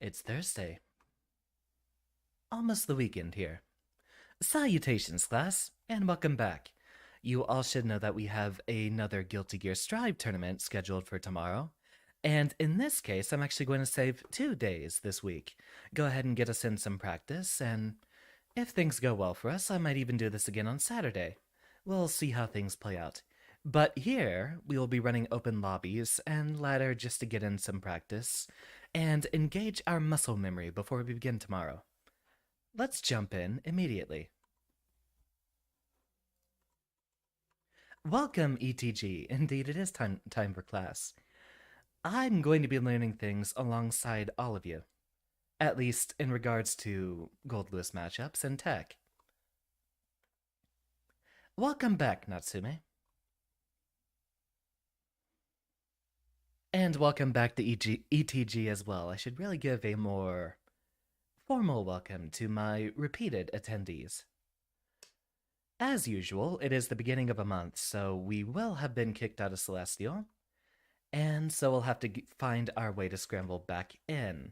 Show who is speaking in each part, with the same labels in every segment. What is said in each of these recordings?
Speaker 1: It's Thursday. Almost the weekend here. Salutations, class, and welcome back. You all should know that we have another Guilty Gear Strive tournament scheduled for tomorrow. And in this case, I'm actually going to save 2 days this week. Go ahead and get us in some practice, and if things go well for us, I might even do this again on Saturday. We'll see how things play out. But here, we will be running open lobbies and ladder just to get in some practice and engage our muscle memory before we begin tomorrow. Let's jump in immediately. Welcome, ETG. Indeed, it is time for class. I'm going to be learning things alongside all of you, at least in regards to Goldlewis matchups and tech. Welcome back, Natsume. And welcome back to ETG as well. I should really give a more formal welcome to my repeated attendees. As usual, it is the beginning of a month, so we will have been kicked out of Celestial, and so we'll have to find our way to scramble back in.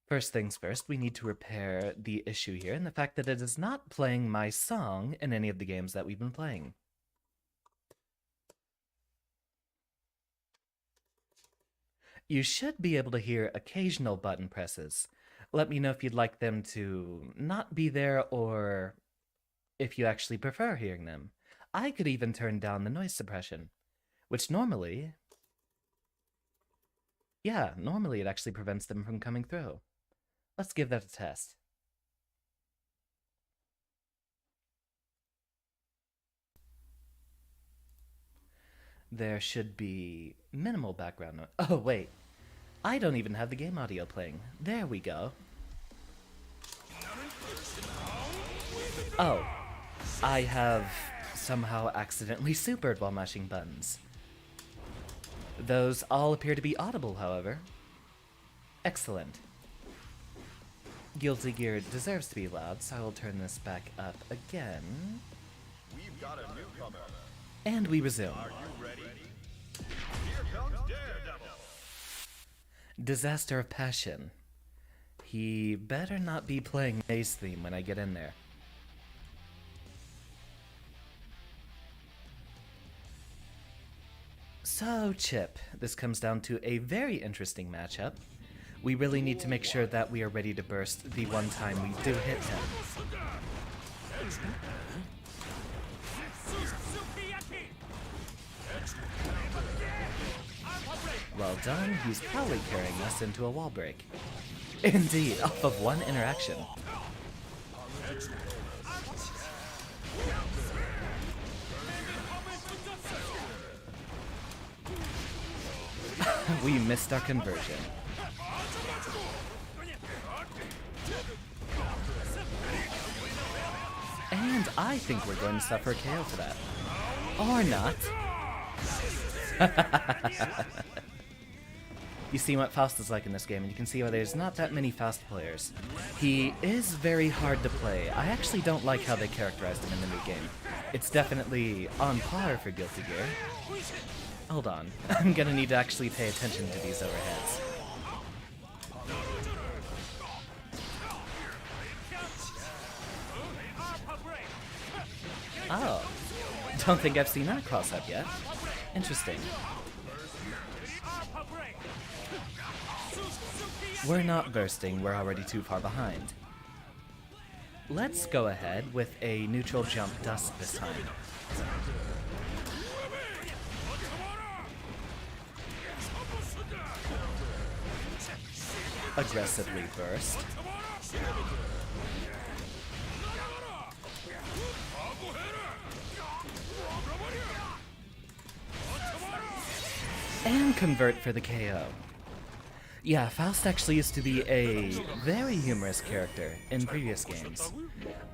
Speaker 1: First things first, we need to repair the issue here, and the fact that it is not playing my song in any of the games that we've been playing. You should be able to hear occasional button presses. Let me know if you'd like them to not be there or if you actually prefer hearing them. I could even turn down the noise suppression, which normally it actually prevents them from coming through. Let's give that a test. There should be minimal background noise. Oh, wait. I don't even have the game audio playing. There we go. Oh. I have somehow accidentally supered while mashing buttons. Those all appear to be audible, however. Excellent. Guilty Gear deserves to be loud, so I will turn this back up again.
Speaker 2: We've got a newcomer.
Speaker 1: And we resume.
Speaker 2: Are you ready? Here comes Daredevil.
Speaker 1: Disaster of Passion. He better not be playing Maze theme when I get in there. So, Chip, this comes down to a very interesting matchup. We really need to make sure that we are ready to burst the one time we do hit him. Well done, he's probably carrying us into a wall break. Indeed, off of one interaction. We missed our conversion. And I think we're going to suffer a KO for that. Or not. You see what Faust is like in this game, and you can see why there's not that many Faust players. He is very hard to play. I actually don't like how they characterized him in the new game. It's definitely on par for Guilty Gear. Hold on. I'm gonna need to actually pay attention to these overheads. Oh. Don't think I've seen that cross-up yet. Interesting. We're not bursting, we're already too far behind. Let's go ahead with a neutral jump dust this time. Aggressively burst. And convert for the KO. Yeah, Faust actually used to be a very humorous character in previous games.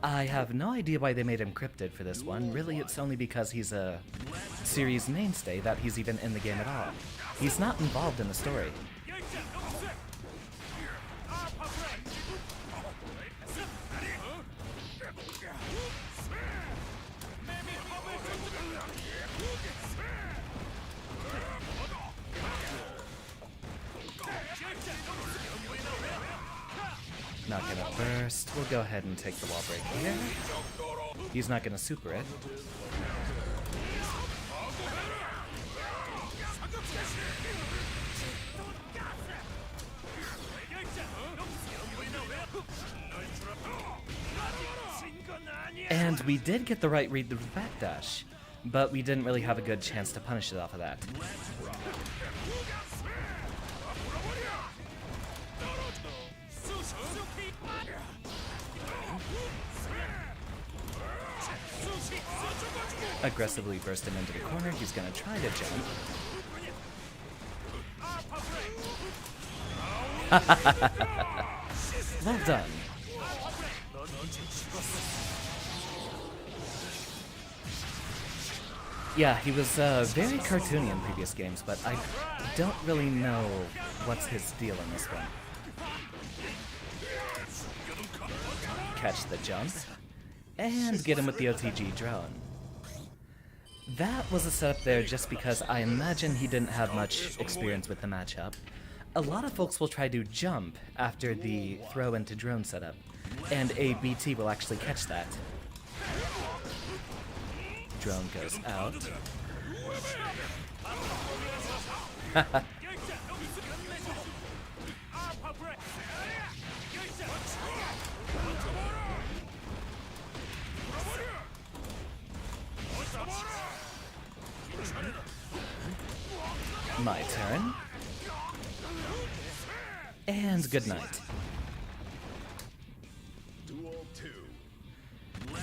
Speaker 1: I have no idea why they made him cryptid for this one. Really, it's only because he's a series mainstay that he's even in the game at all. He's not involved in the story. Not gonna burst. We'll go ahead and take the wall break here. He's not gonna super it. And we did get the right read with the backdash, but we didn't really have a good chance to punish it off of that. Aggressively burst him into the corner. He's gonna try to jump. Well done. Yeah, he was very cartoony in previous games, but I don't really know what's his deal in this one. Catch the jump, and get him with the OTG drone. That was a setup there just because I imagine he didn't have much experience with the matchup. A lot of folks will try to jump after the throw into drone setup, and a BT will actually catch that. Drone goes out. My turn. And good night.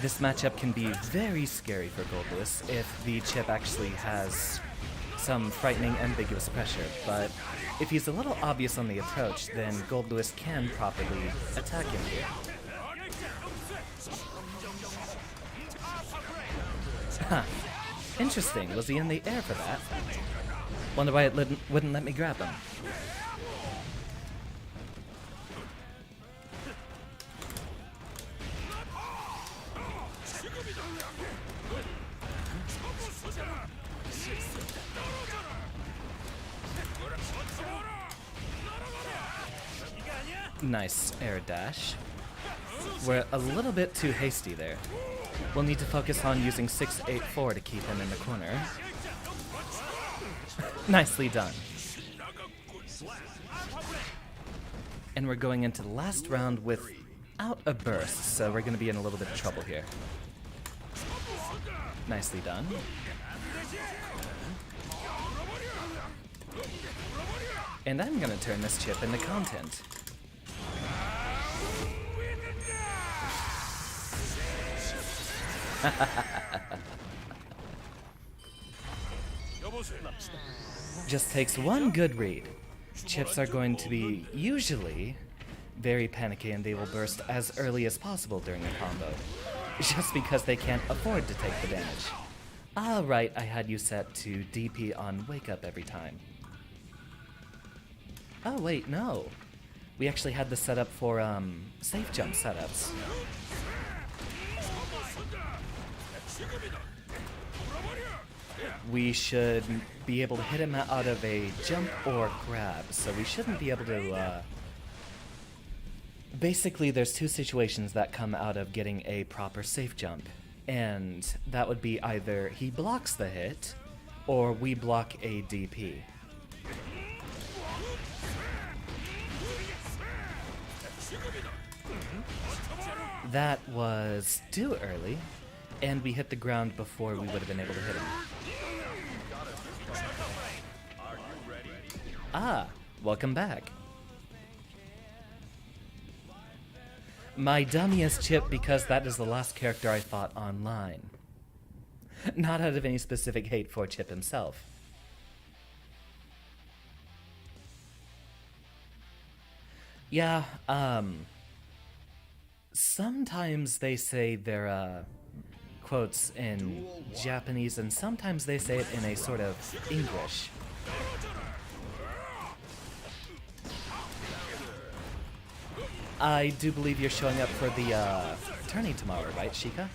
Speaker 1: This matchup can be very scary for Goldlewis if the chip actually has some frightening, ambiguous pressure, but if he's a little obvious on the approach, then Goldlewis can properly attack him here. Huh. Interesting. Was he in the air for that? Wonder why it wouldn't let me grab him. Nice air dash. We're a little bit too hasty there. We'll need to focus on using 6-8-4 to keep him in the corner. Nicely done. And we're going into the last round without a burst, so we're going to be in a little bit of trouble here. Nicely done. And I'm going to turn this chip into content. Just takes one good read. Chips are going to be usually very panicky and they will burst as early as possible during a combo, just because they can't afford to take the damage. Alright, I had you set to DP on wake up every time. Oh wait, no. We actually had the setup for safe jump setups. We should be able to hit him out of a jump or grab, so we shouldn't be able to, Basically, there's two situations that come out of getting a proper safe jump, and that would be either he blocks the hit, or we block a DP. That was too early, and we hit the ground before we would have been able to hit him. Ah, welcome back. My dummiest chip because that is the last character I fought online. Not out of any specific hate for Chip himself. Yeah, sometimes they say their quotes in Japanese and sometimes they say it in a sort of English. I do believe you're showing up for the tourney tomorrow, right, Sheikah?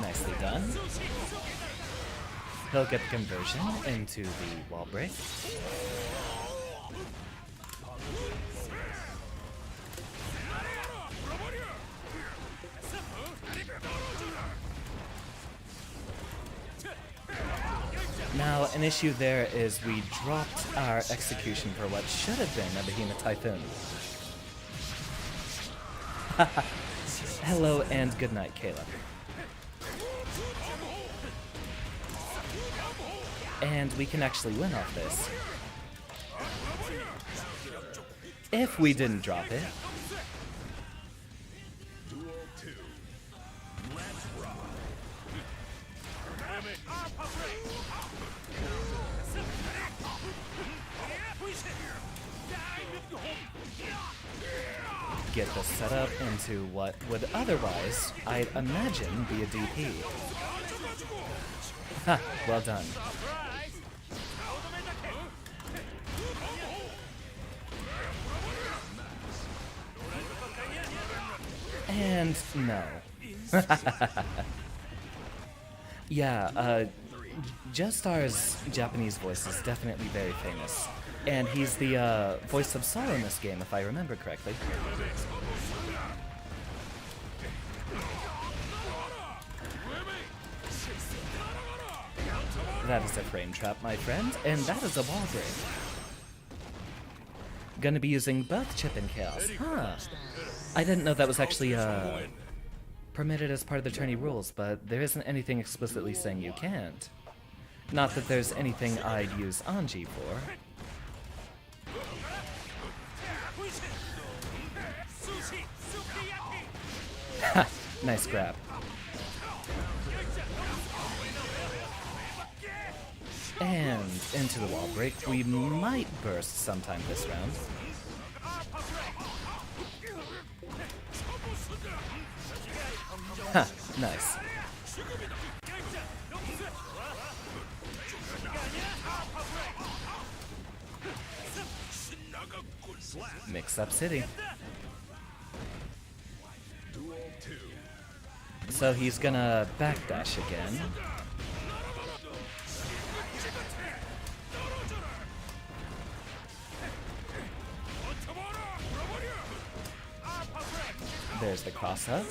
Speaker 1: Nicely done. He'll get the conversion into the wall break. Now, an issue there is we dropped our execution for what should have been a Behemoth Typhoon. Hello and good night, Caleb. And we can actually win off this. If we didn't drop it. Get the setup into what would otherwise, I'd imagine, be a DP. Ha! Well done. And no. Yeah, Joestar's Japanese voice is definitely very famous. And he's the voice of Saul in this game, if I remember correctly. That is a frame trap, my friend, and that is a wall break. Gonna be using both Chip and Chaos. Huh. I didn't know that was actually permitted as part of the tourney rules, but there isn't anything explicitly saying you can't. Not that there's anything I'd use Anji for. Ha! Nice grab. And into the wall break. We might burst sometime this round. Ha! Nice. Mix up City. So he's gonna backdash again. There's the cross up.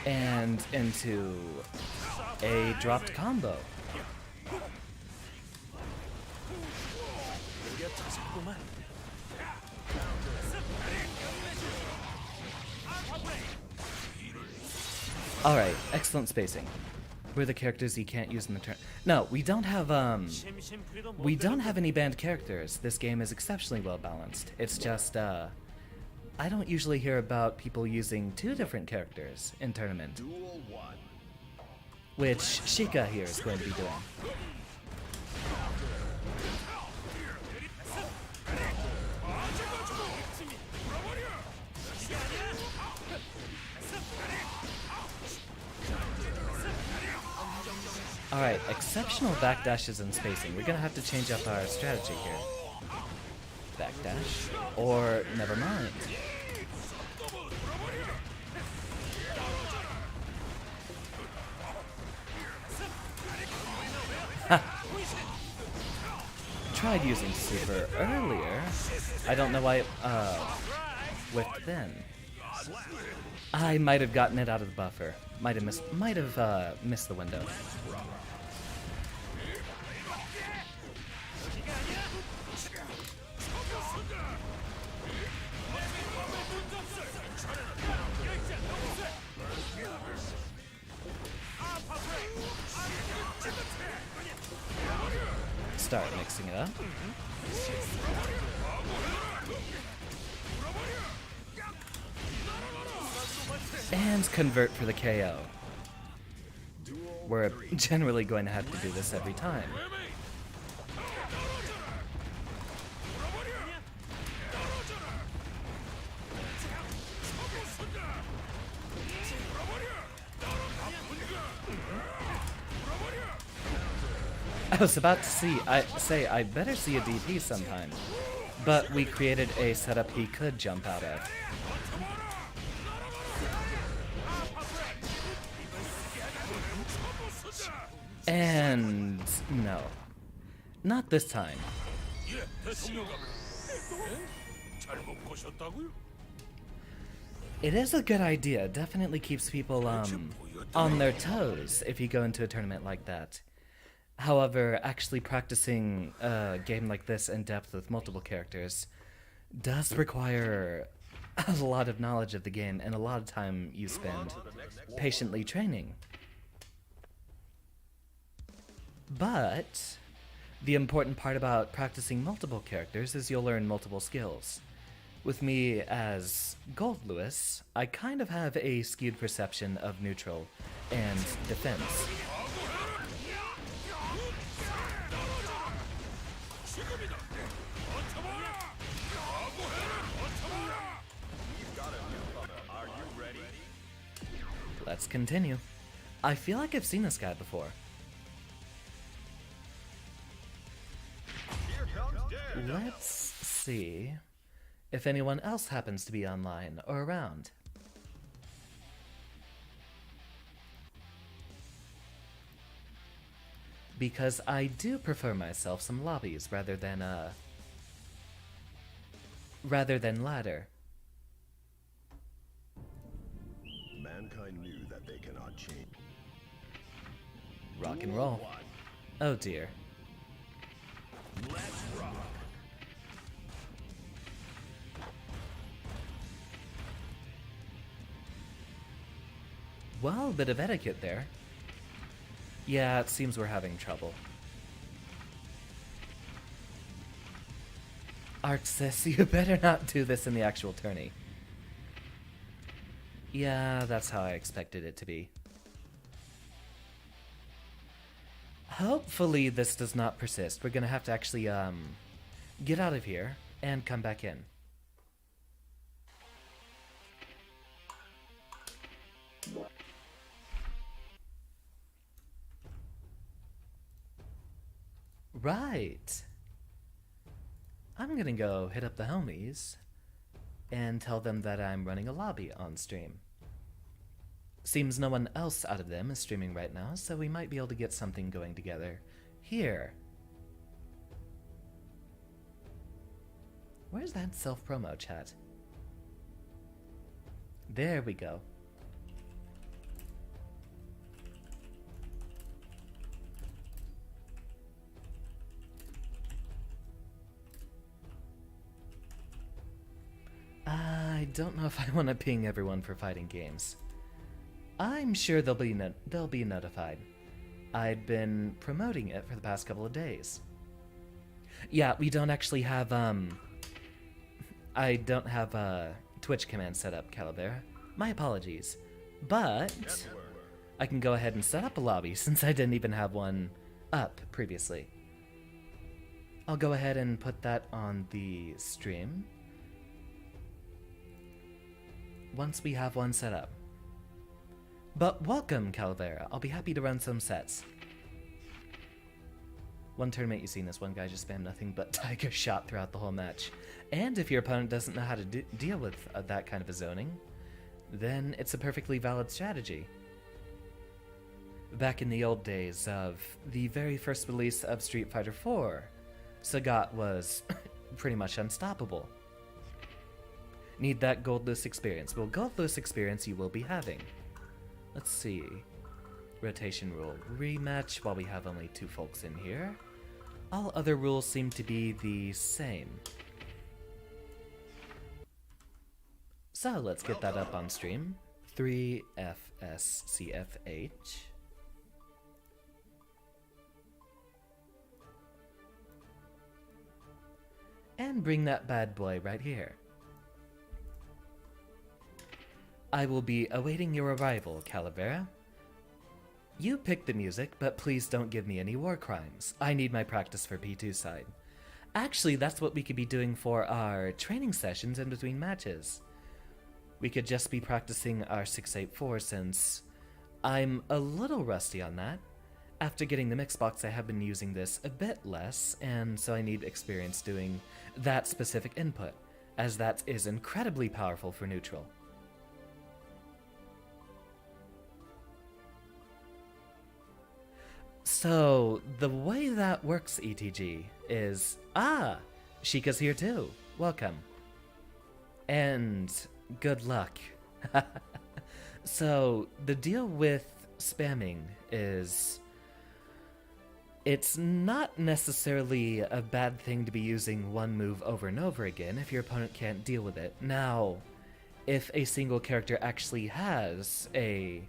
Speaker 1: And into a dropped combo. Alright, excellent spacing. We're the characters you can't use in the turn. No, we don't have any banned characters. This game is exceptionally well balanced. It's just, I don't usually hear about people using two different characters in tournament. Which Sheikah here is going to be doing. Alright, exceptional backdashes and spacing. We're gonna have to change up our strategy here. Backdash. Or, never mind. Ha! Tried using super earlier. I don't know why it, whipped then. I might have gotten it out of the buffer. Might have missed the window. Start mixing it up. And convert for the KO. We're generally going to have to do this every time. I was about to say I better see a DP sometime. but we created a setup he could jump out of. And no. Not this time. It is a good idea. Definitely keeps people on their toes if you go into a tournament like that. However, actually practicing a game like this in depth with multiple characters does require a lot of knowledge of the game and a lot of time you spend patiently training. But the important part about practicing multiple characters is you'll learn multiple skills. With me as Goldlewis, I kind of have a skewed perception of neutral and defense. Let's continue. I feel like I've seen this guy before. Let's see if anyone else happens to be online or around. Because I do prefer myself some lobbies rather than ladder.
Speaker 2: Mankind knew that they cannot change.
Speaker 1: Rock and roll. Oh dear.
Speaker 2: Let's rock.
Speaker 1: Well, a bit of etiquette there. Yeah, it seems we're having trouble. Arxis, you better not do this in the actual tourney. Yeah, that's how I expected it to be. Hopefully this does not persist. We're gonna have to actually, get out of here and come back in. Right. I'm gonna go hit up the homies and tell them that I'm running a lobby on stream. Seems no one else out of them is streaming right now, so we might be able to get something going together here. Where's that self-promo chat? There we go. I don't know if I want to ping everyone for fighting games. I'm sure they'll be notified. I've been promoting it for the past couple of days. Yeah, we don't actually have I don't have a Twitch command set up, Calavera. My apologies. But I can go ahead and set up a lobby since I didn't even have one up previously. I'll go ahead and put that on the stream once we have one set up. But welcome, Calavera. I'll be happy to run some sets. One tournament you've seen this one guy just spam nothing but Tiger Shot throughout the whole match. And if your opponent doesn't know how to deal with that kind of a zoning, then it's a perfectly valid strategy. Back in the old days of the very first release of Street Fighter IV, Sagat was pretty much unstoppable. Need that Goldlewis experience. Well, Goldlewis experience you will be having. Let's see. Rotation rule. Rematch while we have only two folks in here. All other rules seem to be the same. So let's get that up on stream. 3FSCFH. And bring that bad boy right here. I will be awaiting your arrival, Calavera. You pick the music, but please don't give me any war crimes. I need my practice for P2 side. Actually, that's what we could be doing for our training sessions in between matches. We could just be practicing our 684 since I'm a little rusty on that. After getting the Mixbox, I have been using this a bit less, and so I need experience doing that specific input, as that is incredibly powerful for neutral. So, the way that works, ETG, is... Ah! Sheikah's here too. Welcome. And good luck. So, the deal with spamming is... It's not necessarily a bad thing to be using one move over and over again if your opponent can't deal with it. Now, if a single character actually has a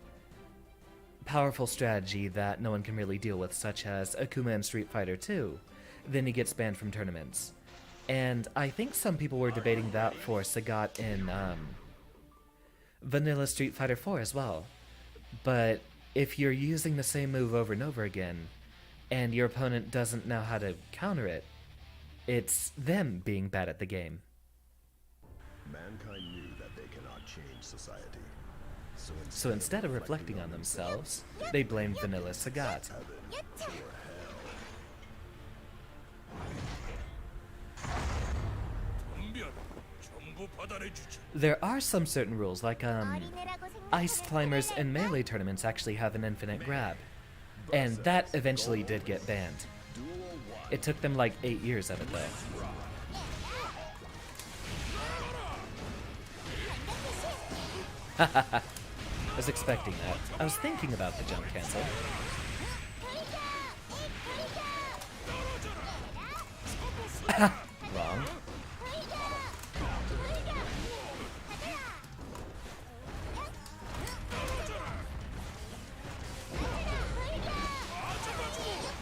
Speaker 1: powerful strategy that no one can really deal with, such as Akuma in Street Fighter 2, then he gets banned from tournaments. And I think some people were debating that for Sagat in Vanilla Street Fighter 4 as well. But if you're using the same move over and over again, and your opponent doesn't know how to counter it, it's them being bad at the game.
Speaker 3: Mankind knew that they cannot change society.
Speaker 1: So instead of reflecting on themselves, they blamed Vanilla Sagat.
Speaker 3: Heaven or
Speaker 1: There are some certain rules, like ice climbers and melee tournaments actually have an infinite grab. And that eventually did get banned. It took them like 8 years of it though. I was expecting that. I was thinking about the jump cancel. Wrong.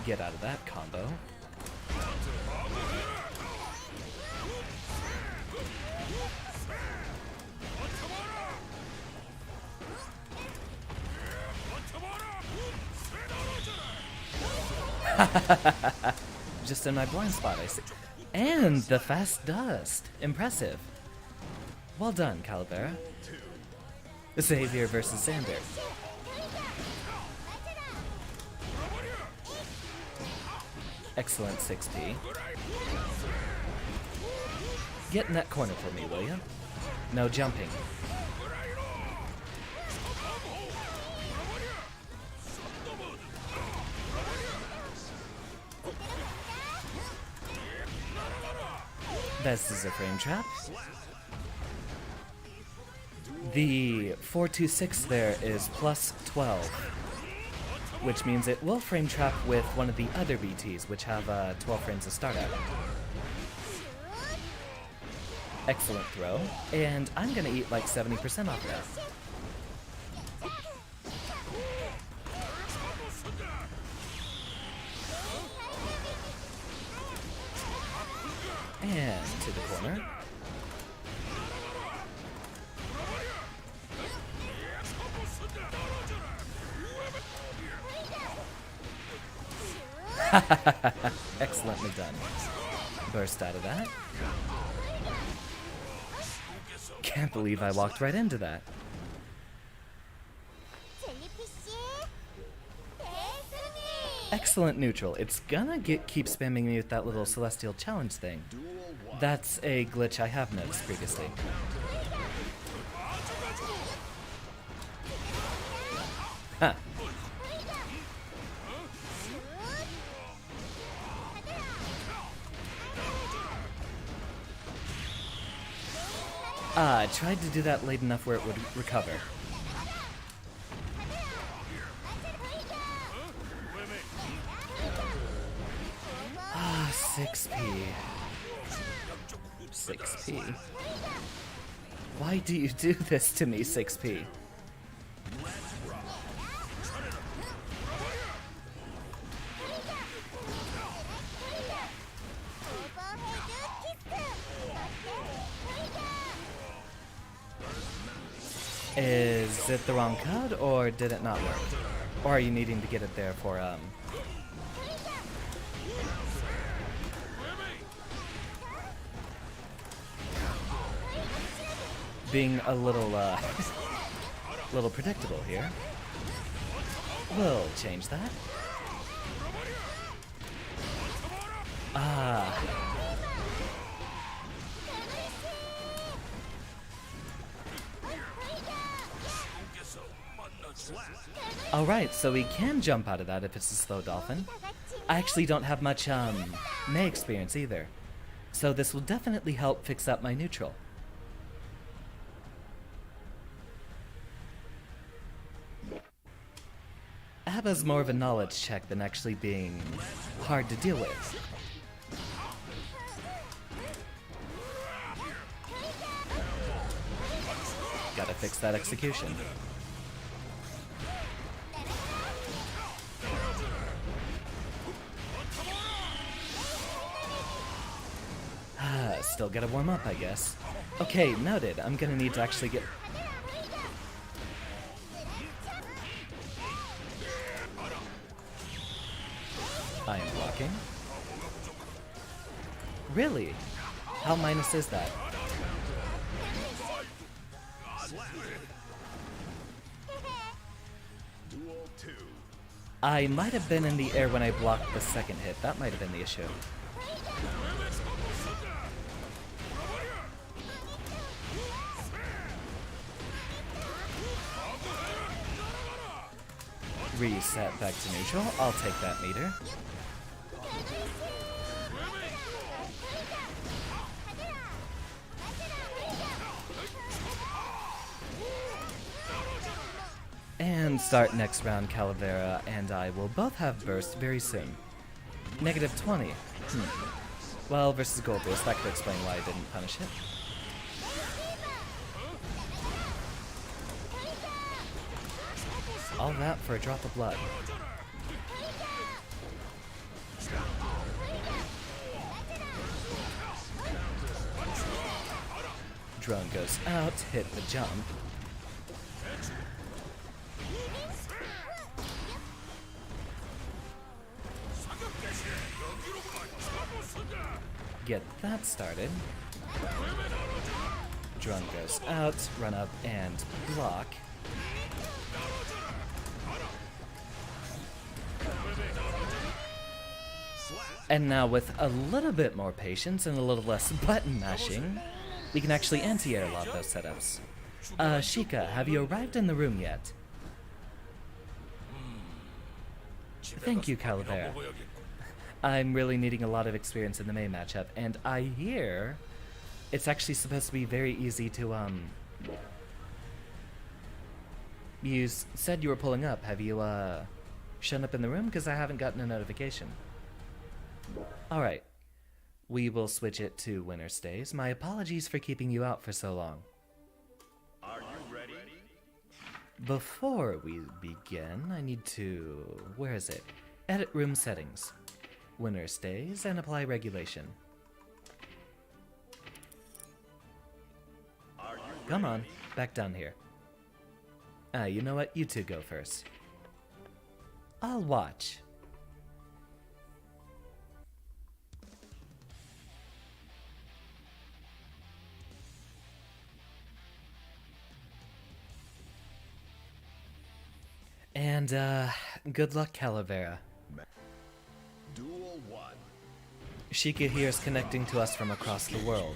Speaker 1: Get out of that combo. Just in my blind spot, I see. And the fast dust. Impressive. Well done, Calavera. Xavier versus Xander. Excellent 6P. Get in that corner for me, will you? No jumping. This is a frame trap. The 426 there is plus 12. Which means it will frame trap with one of the other BTs, which have 12 frames to start at. Excellent throw, and I'm gonna eat like 70% off that. And to the corner. Excellently done. Burst out of that. Can't believe I walked right into that. Excellent neutral. It's gonna keep spamming me with that little Celestial Challenge thing. That's a glitch I have noticed previously. Huh. I tried to do that late enough where it would recover. Ah, 6P. 6P. Why do you do this to me, 6P? Is it the wrong code, or did it not work? Or are you needing to get it there for, being a little, little predictable here. We'll change that. Ah. Alright, so we can jump out of that if it's a slow dolphin. I actually don't have much, May experience either. So this will definitely help fix up my neutral. ABBA's more of a knowledge check than actually being hard to deal with. Gotta fix that execution. Still gotta warm up, I guess. Okay, noted. I'm gonna need to actually get... I am blocking. Really? How minus is that? I might have been in the air when I blocked the second hit. That might have been the issue. Reset back to neutral. I'll take that meter. And start next round. Calavera and I will both have burst very soon. -20. Well, versus Goldlewis, that could explain why I didn't punish it. All that for a drop of blood. Drone goes out, hit the jump. Get that started. Drone goes out, run up and block. And now with a little bit more patience and a little less button mashing, we can actually anti-air lot those setups. Sheikah, have you arrived in the room yet? Thank you, Calavera. I'm really needing a lot of experience in the May matchup, and I hear it's actually supposed to be very easy to, You said you were pulling up. Have you, shown up in the room? Because I haven't gotten a notification. Alright. We will switch it to winter stays. My apologies for keeping you out for so long.
Speaker 2: Are you ready?
Speaker 1: Before we begin, I need to... Where is it? Edit room settings. Winter stays and apply regulation. Come on, back down here. You know what? You two go first. I'll watch. And, good luck, Calavera.
Speaker 3: Duel 1.
Speaker 1: Sheikah here is connecting to us from across the world.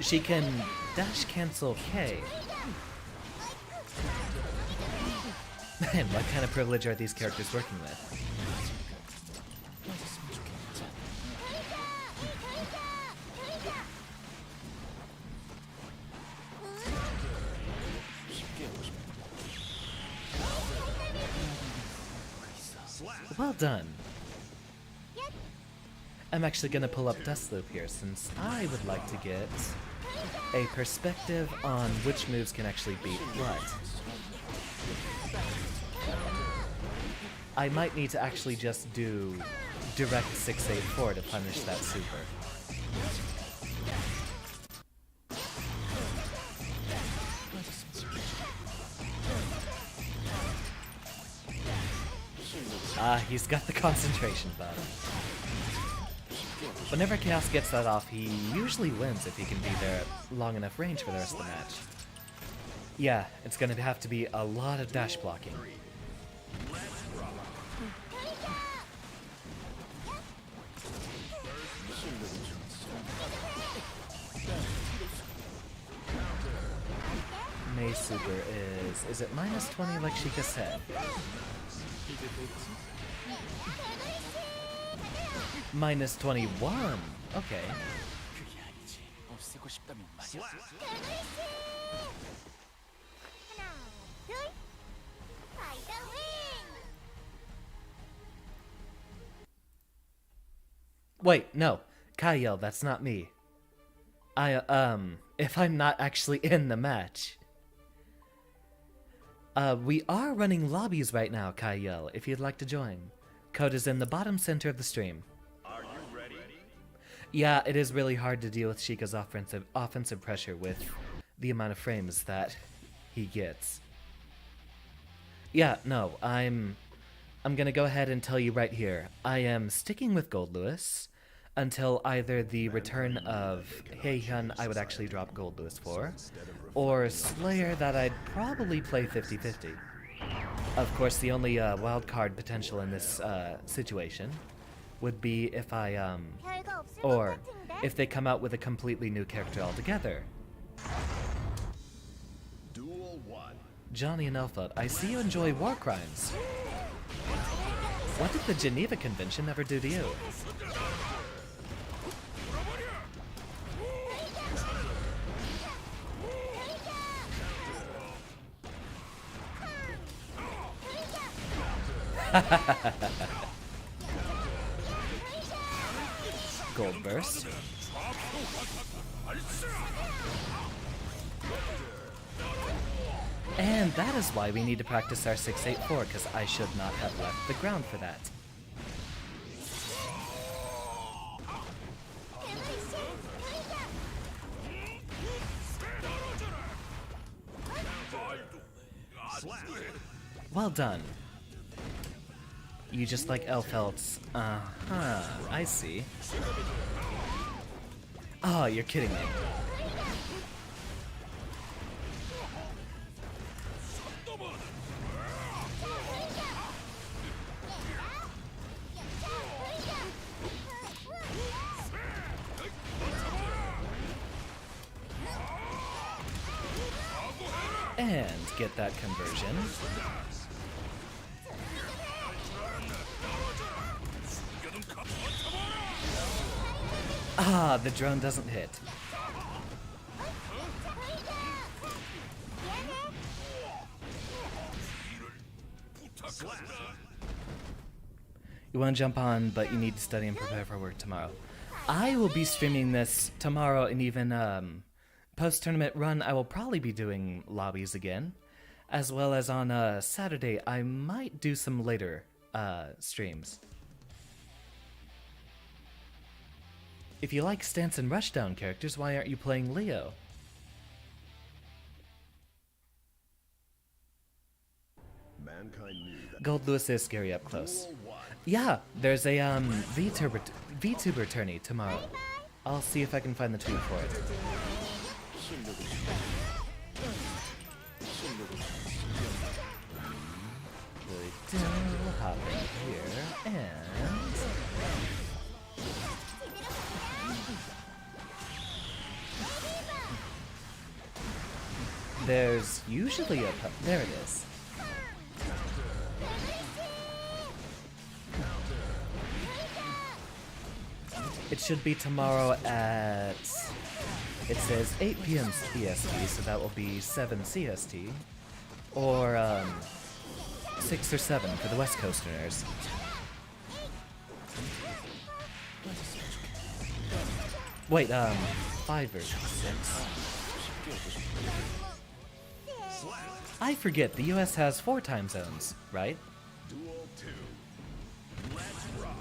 Speaker 1: She can dash cancel K. Man, what kind of privilege are these characters working with? Well done. I'm actually gonna pull up Dustloop here since I would like to get a perspective on which moves can actually beat what. I might need to actually just do direct 684 to punish that super. He's got the concentration button. Whenever Chaos gets that off, he usually wins if he can be there at long enough range for the rest of the match. Yeah, it's gonna have to be a lot of dash blocking. super is it minus 20 like Sheikah said? Minus 21. Okay. Wait, no. Kyle, that's not me. If I'm not actually in the match. We are running lobbies right now, Kyle, if you'd like to join. Code is in the bottom center of the stream.
Speaker 2: Are you ready?
Speaker 1: Yeah, it is really hard to deal with Sheikah's offensive pressure with the amount of frames that he gets. Yeah, no, I'm gonna go ahead and tell you right here. I am sticking with Goldlewis until either the return of Heihyun I would actually drop Goldlewis for, or Slayer that I'd probably play 50-50. Of course, the only wild card potential in this situation would be if or if they come out with a completely new character altogether.
Speaker 3: Duel 1.
Speaker 1: Johnny and Elfeld, I see you enjoy war crimes. What did the Geneva Convention ever do to you? Gold burst. And that is why we need to practice our 684, because I should not have left the ground for that. Well done. You just like Elfelt's. Uh-huh, I see. Oh, you're kidding me. And get that conversion. Ah, the drone doesn't hit. You want to jump on, but you need to study and prepare for work tomorrow. I will be streaming this tomorrow, and even post-tournament run, I will probably be doing lobbies again. As well as on Saturday, I might do some later streams. If you like stance and rushdown characters, why aren't you playing Leo?
Speaker 3: Mankind knew that
Speaker 1: Goldlewis is scary up close.
Speaker 3: Duel 1.
Speaker 1: Yeah, there's a VTuber tourney tomorrow. I'll see if I can find the tweet for it. We'll hop in here and there's usually a there it is. It should be tomorrow at, it says 8 p.m. EST, so that will be 7 CST, or 6 or 7 for the West Coasterners. Wait, 5 or 6. I forget, the US has 4 time zones, right?
Speaker 3: Duel 2. Let's rock.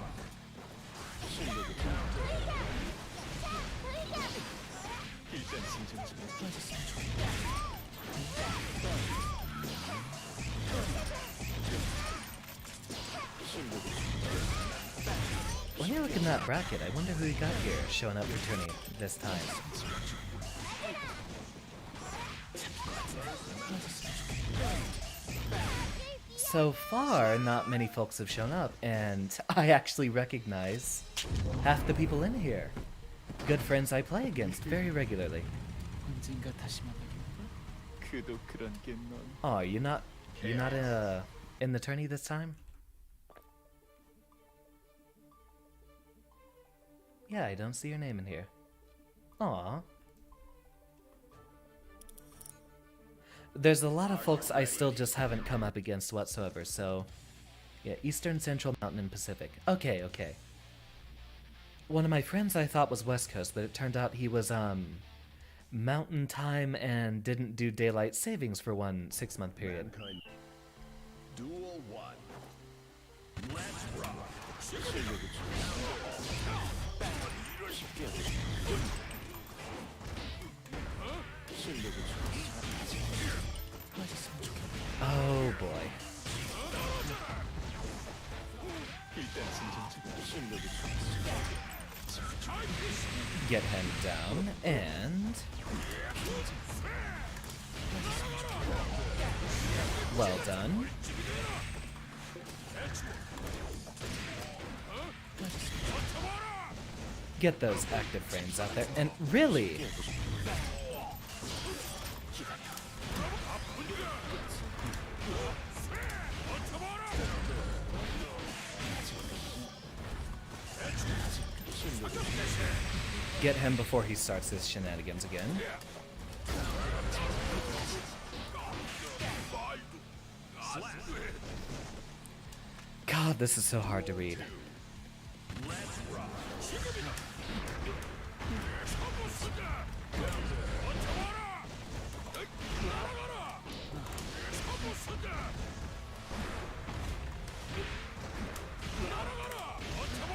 Speaker 1: When you look in that bracket, I wonder who we got here showing up for Tourney this time. So far, not many folks have shown up, and I actually recognize half the people in here. Good friends I play against very regularly.
Speaker 4: 그도 그런 게 넌.
Speaker 1: Oh, you're not in the tourney this time? Yeah, I don't see your name in here. Aw. There's a lot of folks I still just haven't come up against whatsoever, so... Yeah, Eastern, Central, Mountain, and Pacific. Okay, okay. One of my friends I thought was West Coast, but it turned out he was, Mountain Time and didn't do daylight savings for one 6-month period.
Speaker 3: Mankind. Duel 1. Let's rock.
Speaker 1: Oh boy. Get him down, and... Well done. Get those active frames out there, and really... Get him before he starts his shenanigans again. God, this is so hard to read.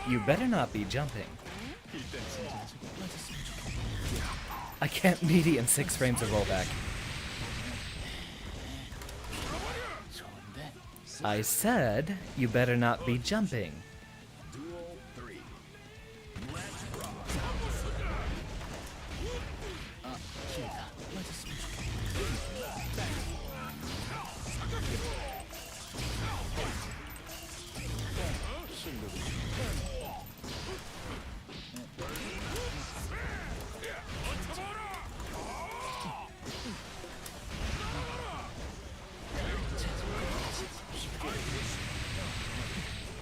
Speaker 1: You better not be jumping. I can't meaty in 6 frames of rollback. I said, you better not be jumping.
Speaker 3: Duel 3. Let's rock.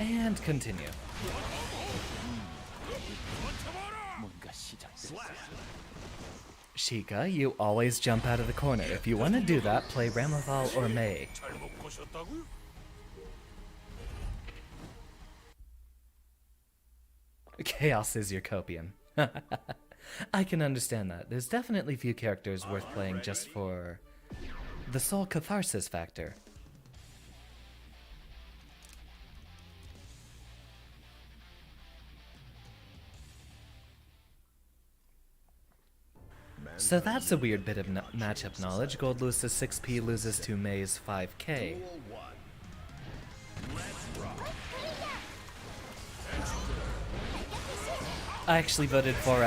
Speaker 1: And continue. Sheikah, you always jump out of the corner. If you want to do that, play Ramlethal or Mei.
Speaker 2: 잘못 보셨다고요?
Speaker 1: Chaos is your copium. I can understand that. There's definitely few characters worth playing just for the sole catharsis factor. So that's a weird bit of matchup knowledge. Goldlewis's 6P loses to Mei's 5K.
Speaker 3: Duel 1. Let's rock.
Speaker 1: I actually voted for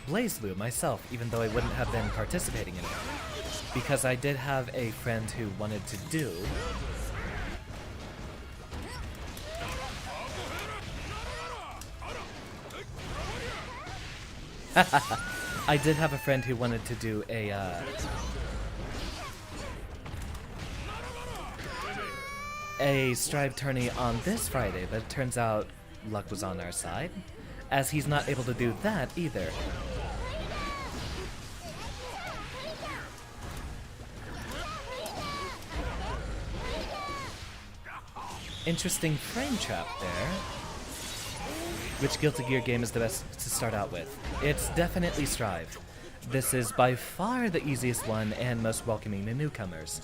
Speaker 1: BlazBlue myself, even though I wouldn't have been participating in it. Because I did have a friend who wanted to do... I did have a friend who wanted to do a Strive tourney on this Friday, but it turns out luck was on our side, as he's not able to do that either. Interesting frame trap there. Which Guilty Gear game is the best to start out with? It's definitely Strive. This is by far the easiest one and most welcoming to newcomers.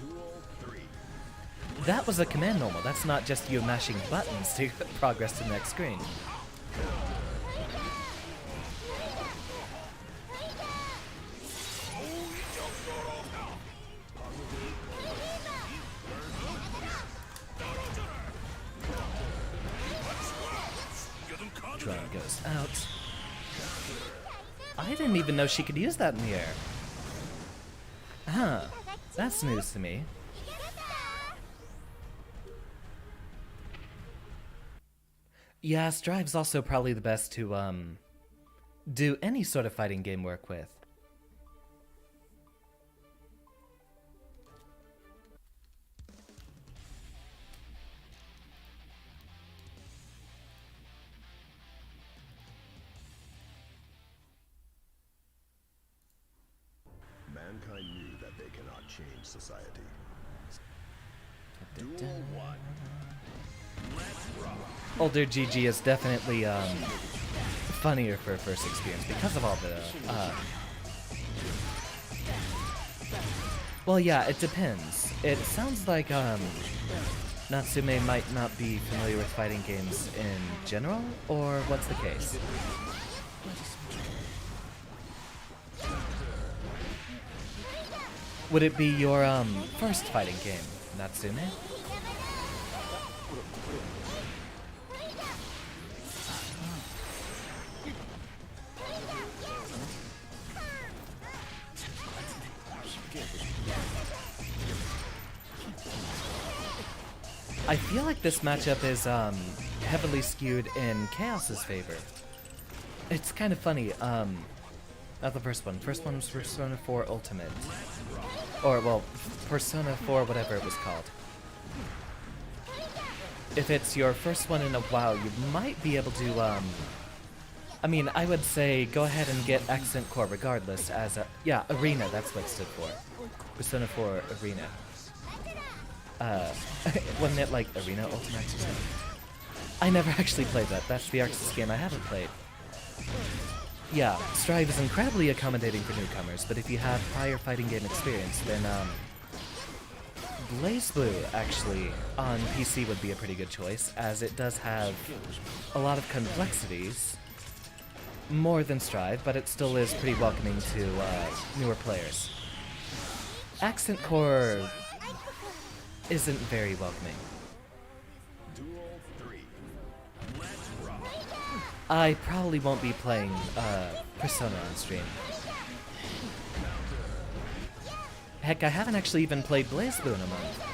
Speaker 1: That was a command normal. That's not just you mashing buttons to progress to the next screen. Drone goes out. I didn't even know she could use that in the air. Huh. That's news to me. Yeah, Strive's also probably the best to, do any sort of fighting game work with.
Speaker 3: cannot change society. Duel 1.
Speaker 1: Older GG is definitely funnier for a first experience because of all the well, yeah, it depends. It sounds like Natsume might not be familiar with fighting games in general, or what's the case? Would it be your first fighting game, Natsume? I feel like this matchup is heavily skewed in Chaos's favor. It's kind of funny. Not the first one. First one was Persona 4 Ultimate. Or, well, Persona 4 whatever it was called. If it's your first one in a while, you might be able to, I mean, I would say go ahead and get Accent Core regardless as a... Yeah, Arena, that's what it stood for. Persona 4 Arena. Wasn't it like Arena Ultimate or something? I never actually played that. That's the Arxis game I haven't played. Yeah, Strive is incredibly accommodating for newcomers, but if you have prior fighting game experience, then BlazBlue actually on PC would be a pretty good choice, as it does have a lot of complexities, more than Strive, but it still is pretty welcoming to newer players. Accent Core isn't very welcoming.
Speaker 3: Duel 3. Let's rock.
Speaker 1: I probably won't be playing Persona on stream. Heck, I haven't actually even played BlazBlue in a month.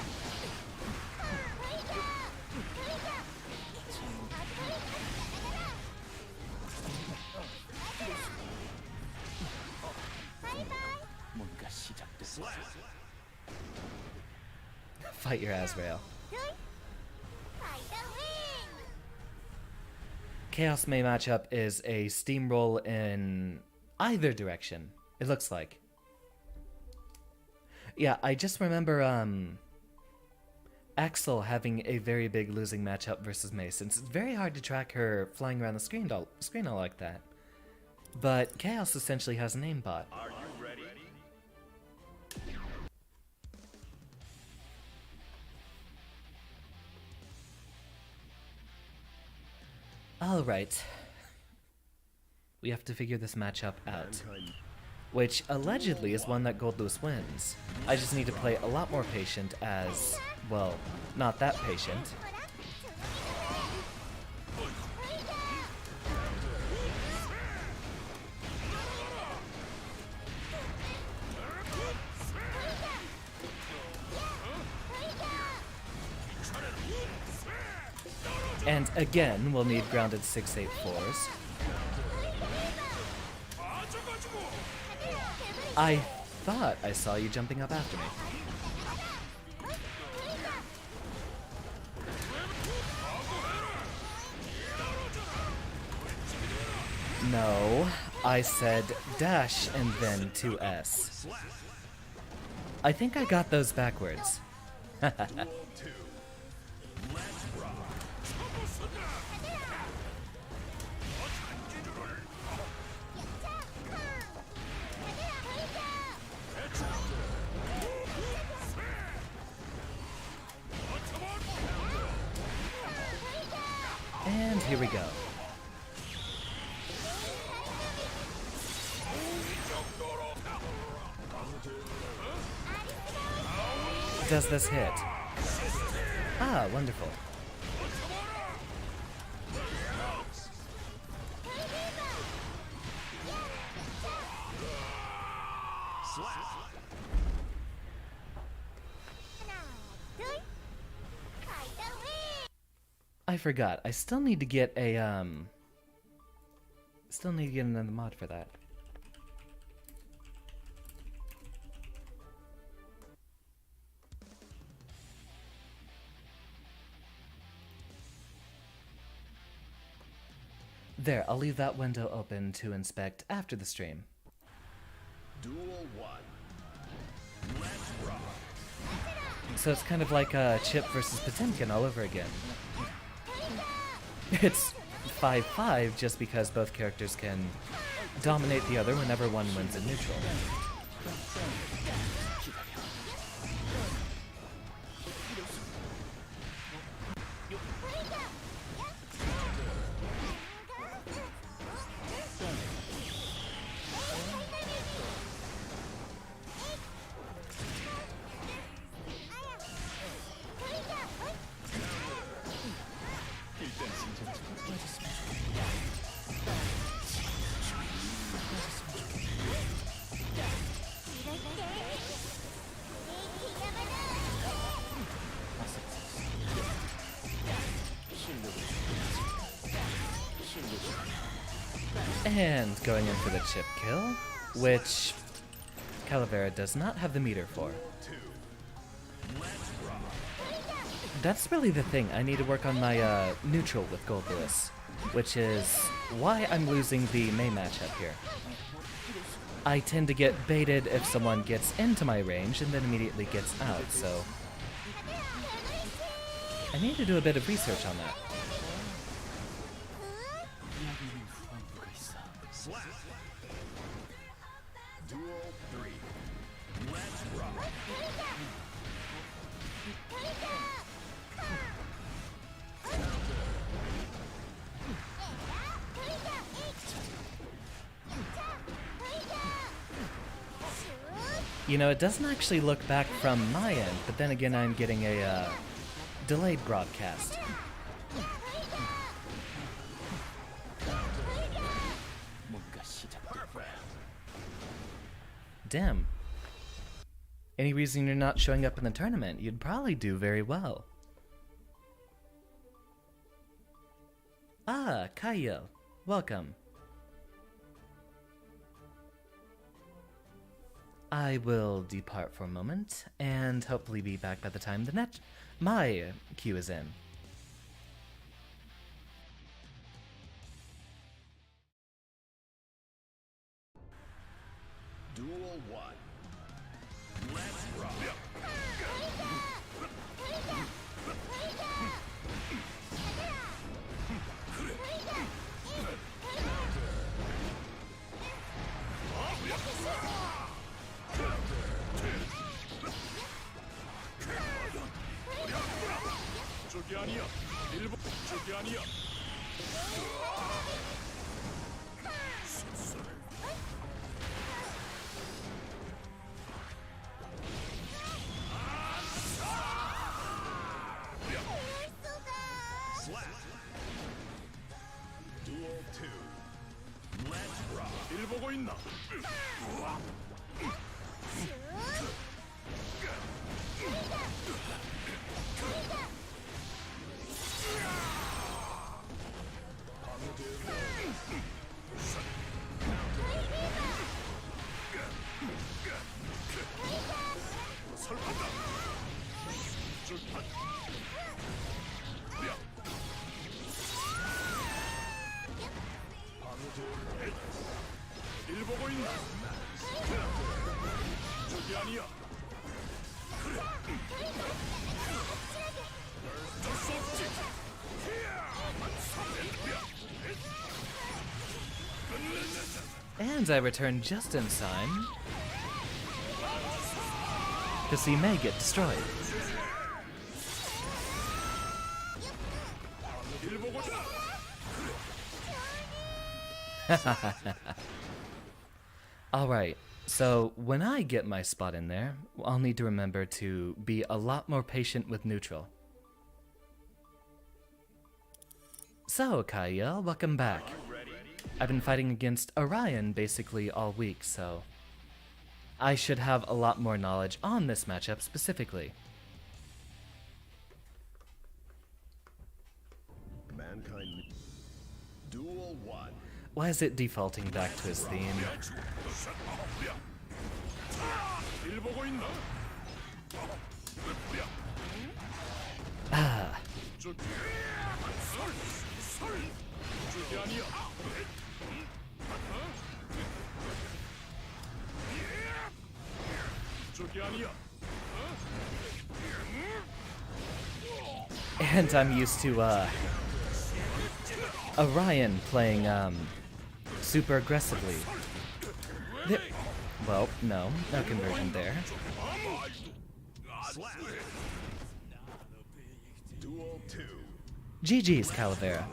Speaker 1: Fight your Azrael. Chaos May matchup is a steamroll in either direction, it looks like. Yeah, I just remember Axel having a very big losing matchup versus May, since it's very hard to track her flying around the screen all like that. But Chaos essentially has an aimbot.
Speaker 2: Are you ready?
Speaker 1: Alright. We have to figure this matchup out.
Speaker 3: Mankind.
Speaker 1: Which allegedly is one that Goldlewis wins. I just need to play a lot more patient as, well, not that patient. And again, we'll need grounded 6-8-4s. I thought I saw you jumping up after me. No, I said dash and then 2S. I think I got those backwards.
Speaker 3: Duel 2. Let's rock.
Speaker 1: And here we go. Does this hit? Ah, wonderful. I forgot. I still need to get a still need to get another mod for that. There, I'll leave that window open to inspect after the stream.
Speaker 3: Duel 1. Let's rock.
Speaker 1: So it's kind of like Chip versus Potemkin all over again. It's 5-5 just because both characters can dominate the other whenever one wins in neutral. And going in for the chip kill, which Calavera does not have the meter for. That's really the thing. I need to work on my neutral with Goldlewis, which is why I'm losing the May matchup here. I tend to get baited if someone gets into my range and then immediately gets out, so I need to do a bit of research on that.
Speaker 3: Duel 3. Let's rock.
Speaker 1: You know, it doesn't actually look back from my end, but then again I'm getting a delayed broadcast. Damn. Any reason you're not showing up in the tournament? You'd probably do very well. Ah, Kyle. Welcome. I will depart for a moment, and hopefully be back by the time my queue is in.
Speaker 3: Duel 1. Let's rock.
Speaker 2: 저기 아니야. 일본 저기 아니야.
Speaker 3: Duel 2. Let's rock.
Speaker 2: 일 보고 있나? 설판다. 저기 일 보고 있나? 저기 아니야. 어쩔 수 없지.
Speaker 1: And I return just in time to see May get destroyed.
Speaker 2: 일 보고
Speaker 1: Alright, so when I get my spot in there, I'll need to remember to be a lot more patient with neutral. So, Kyle, welcome back. I've been fighting against Orion basically all week, so I should have a lot more knowledge on this matchup specifically.
Speaker 3: Mankind. Duel 1.
Speaker 1: Why is it defaulting back to his theme?
Speaker 2: 일 보고 있나?
Speaker 1: Ah,
Speaker 2: 저기 저기 아니야. 저기 아니야.
Speaker 1: And I'm used to Orion playing super aggressively. There, well, no conversion there.
Speaker 3: Duel 2.
Speaker 1: GG's, Calavera.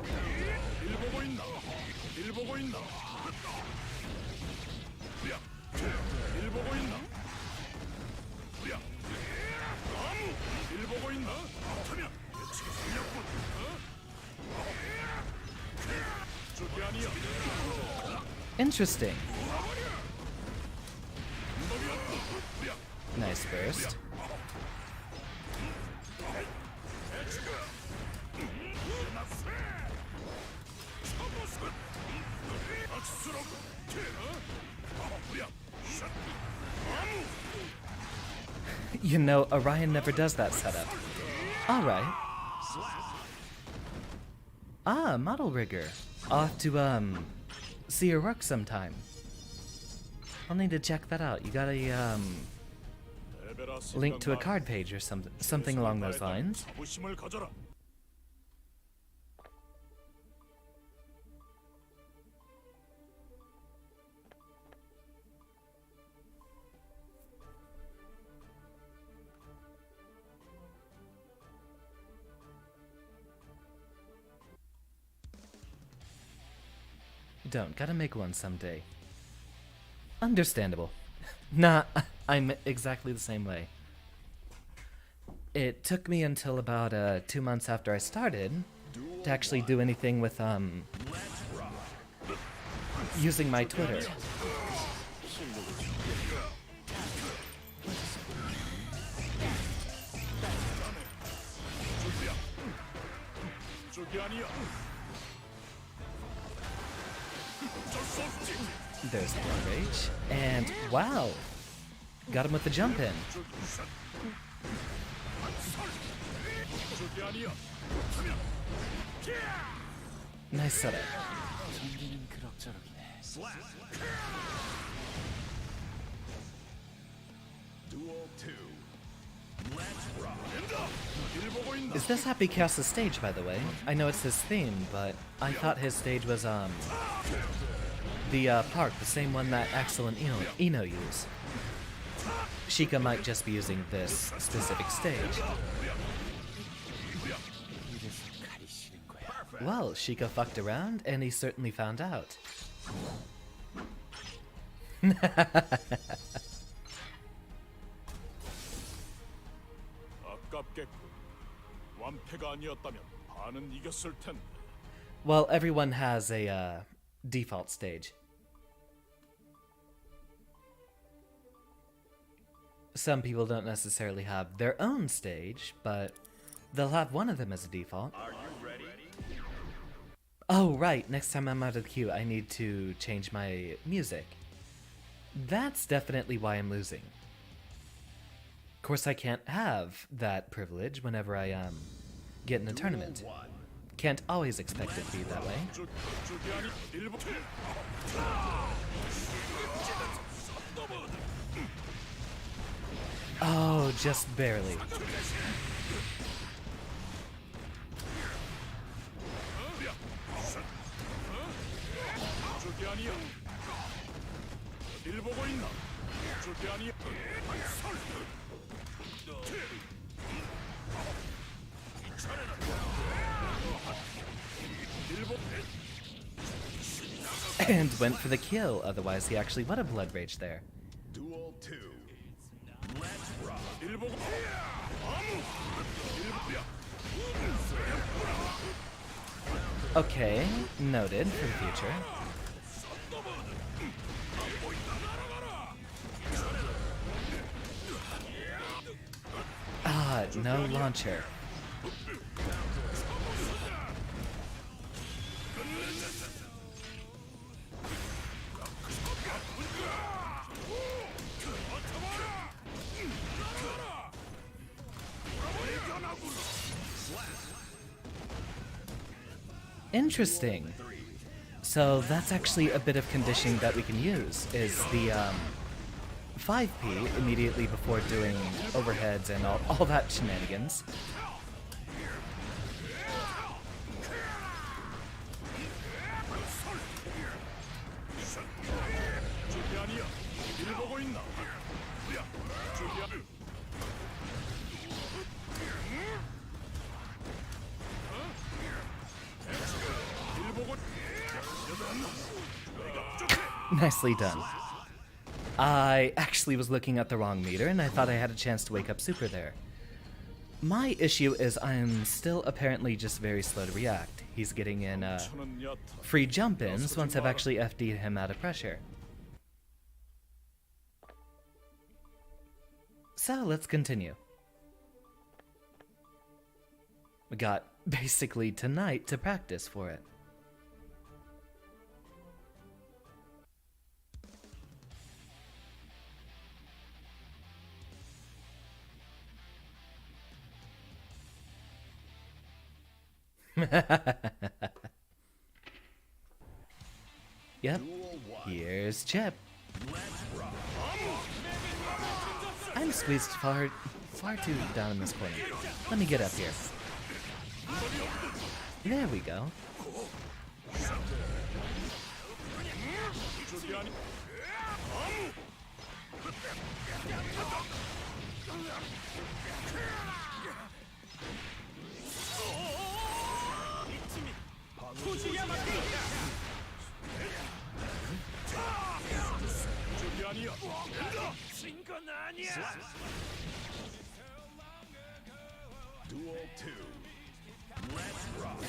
Speaker 1: Interesting. Nice burst. You know, Orion never does that setup. Alright. Ah, model rigger. I'll have to, see your work sometime. I'll need to check that out. You got a, link to a card page or something along those lines? Don't. Gotta make one someday. Understandable. Nah, I'm exactly the same way. It took me until about 2 months after I started to actually do anything with using my Twitter. There's the rage, and wow, got him with the jump in. Nice setup.
Speaker 3: Duel 2.
Speaker 1: Is this Happy Chaos' stage, by the way? I know it's his theme, but I thought his stage was the park, the same one that Axel and Eno use. Sheikah might just be using this specific stage. Well, Sheikah fucked around, and he certainly found out. Well, everyone has a default stage. Some people don't necessarily have their own stage, but they'll have one of them as a default.
Speaker 2: Are you ready?
Speaker 1: Oh, right. Next time I'm out of the queue, I need to change my music. That's definitely why I'm losing. Of course, I can't have that privilege whenever I get in a tournament. Can't always expect it to be that way. Oh, just barely. And went for the kill, otherwise he actually would have blood rage there.
Speaker 3: Duel 2.
Speaker 1: Okay, noted for the future. Ah, no launcher. Interesting. So that's actually a bit of conditioning that we can use, is the 5P immediately before doing overheads and all that shenanigans. Nicely done. I actually was looking at the wrong meter, and I thought I had a chance to wake up Super there. My issue is I am still apparently just very slow to react. He's getting in free jump-ins once I've actually FD'd him out of pressure. So let's continue. We got basically tonight to practice for it. Yep, here's Chip. I'm squeezed far too down in this corner. Let me get up here. There we go.
Speaker 3: Duel 2. Let's rock.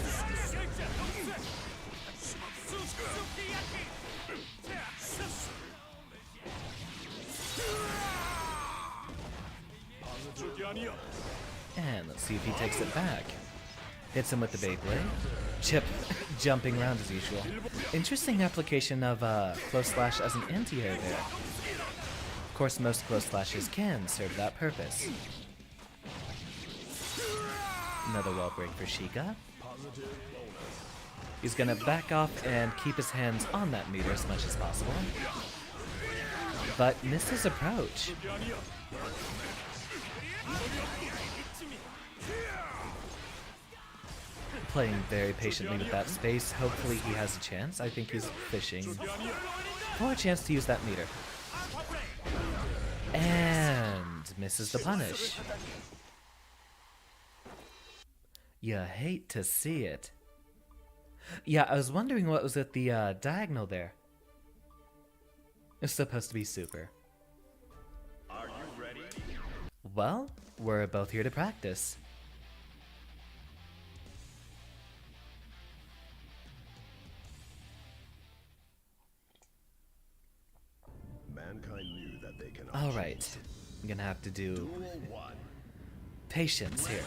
Speaker 1: And let's see if he takes it back. Hits him with the Beyblade. Chip jumping around as usual. Interesting application of close slash as an anti-air there. Of course, most close slashes can serve that purpose. Another wall break for Sheikah. He's gonna back off and keep his hands on that meter as much as possible. But missed his approach. Playing very patiently with that space. Hopefully he has a chance. I think he's fishing for a chance to use that meter. And misses the punish. You hate to see it. Yeah, I was wondering what was at the diagonal there. It's supposed to be Super.
Speaker 2: Are you ready?
Speaker 1: Well, we're both here to practice.
Speaker 3: Mankind knew that they cannot.
Speaker 1: All right, I'm gonna have to do
Speaker 3: Duel 1.
Speaker 1: patience here.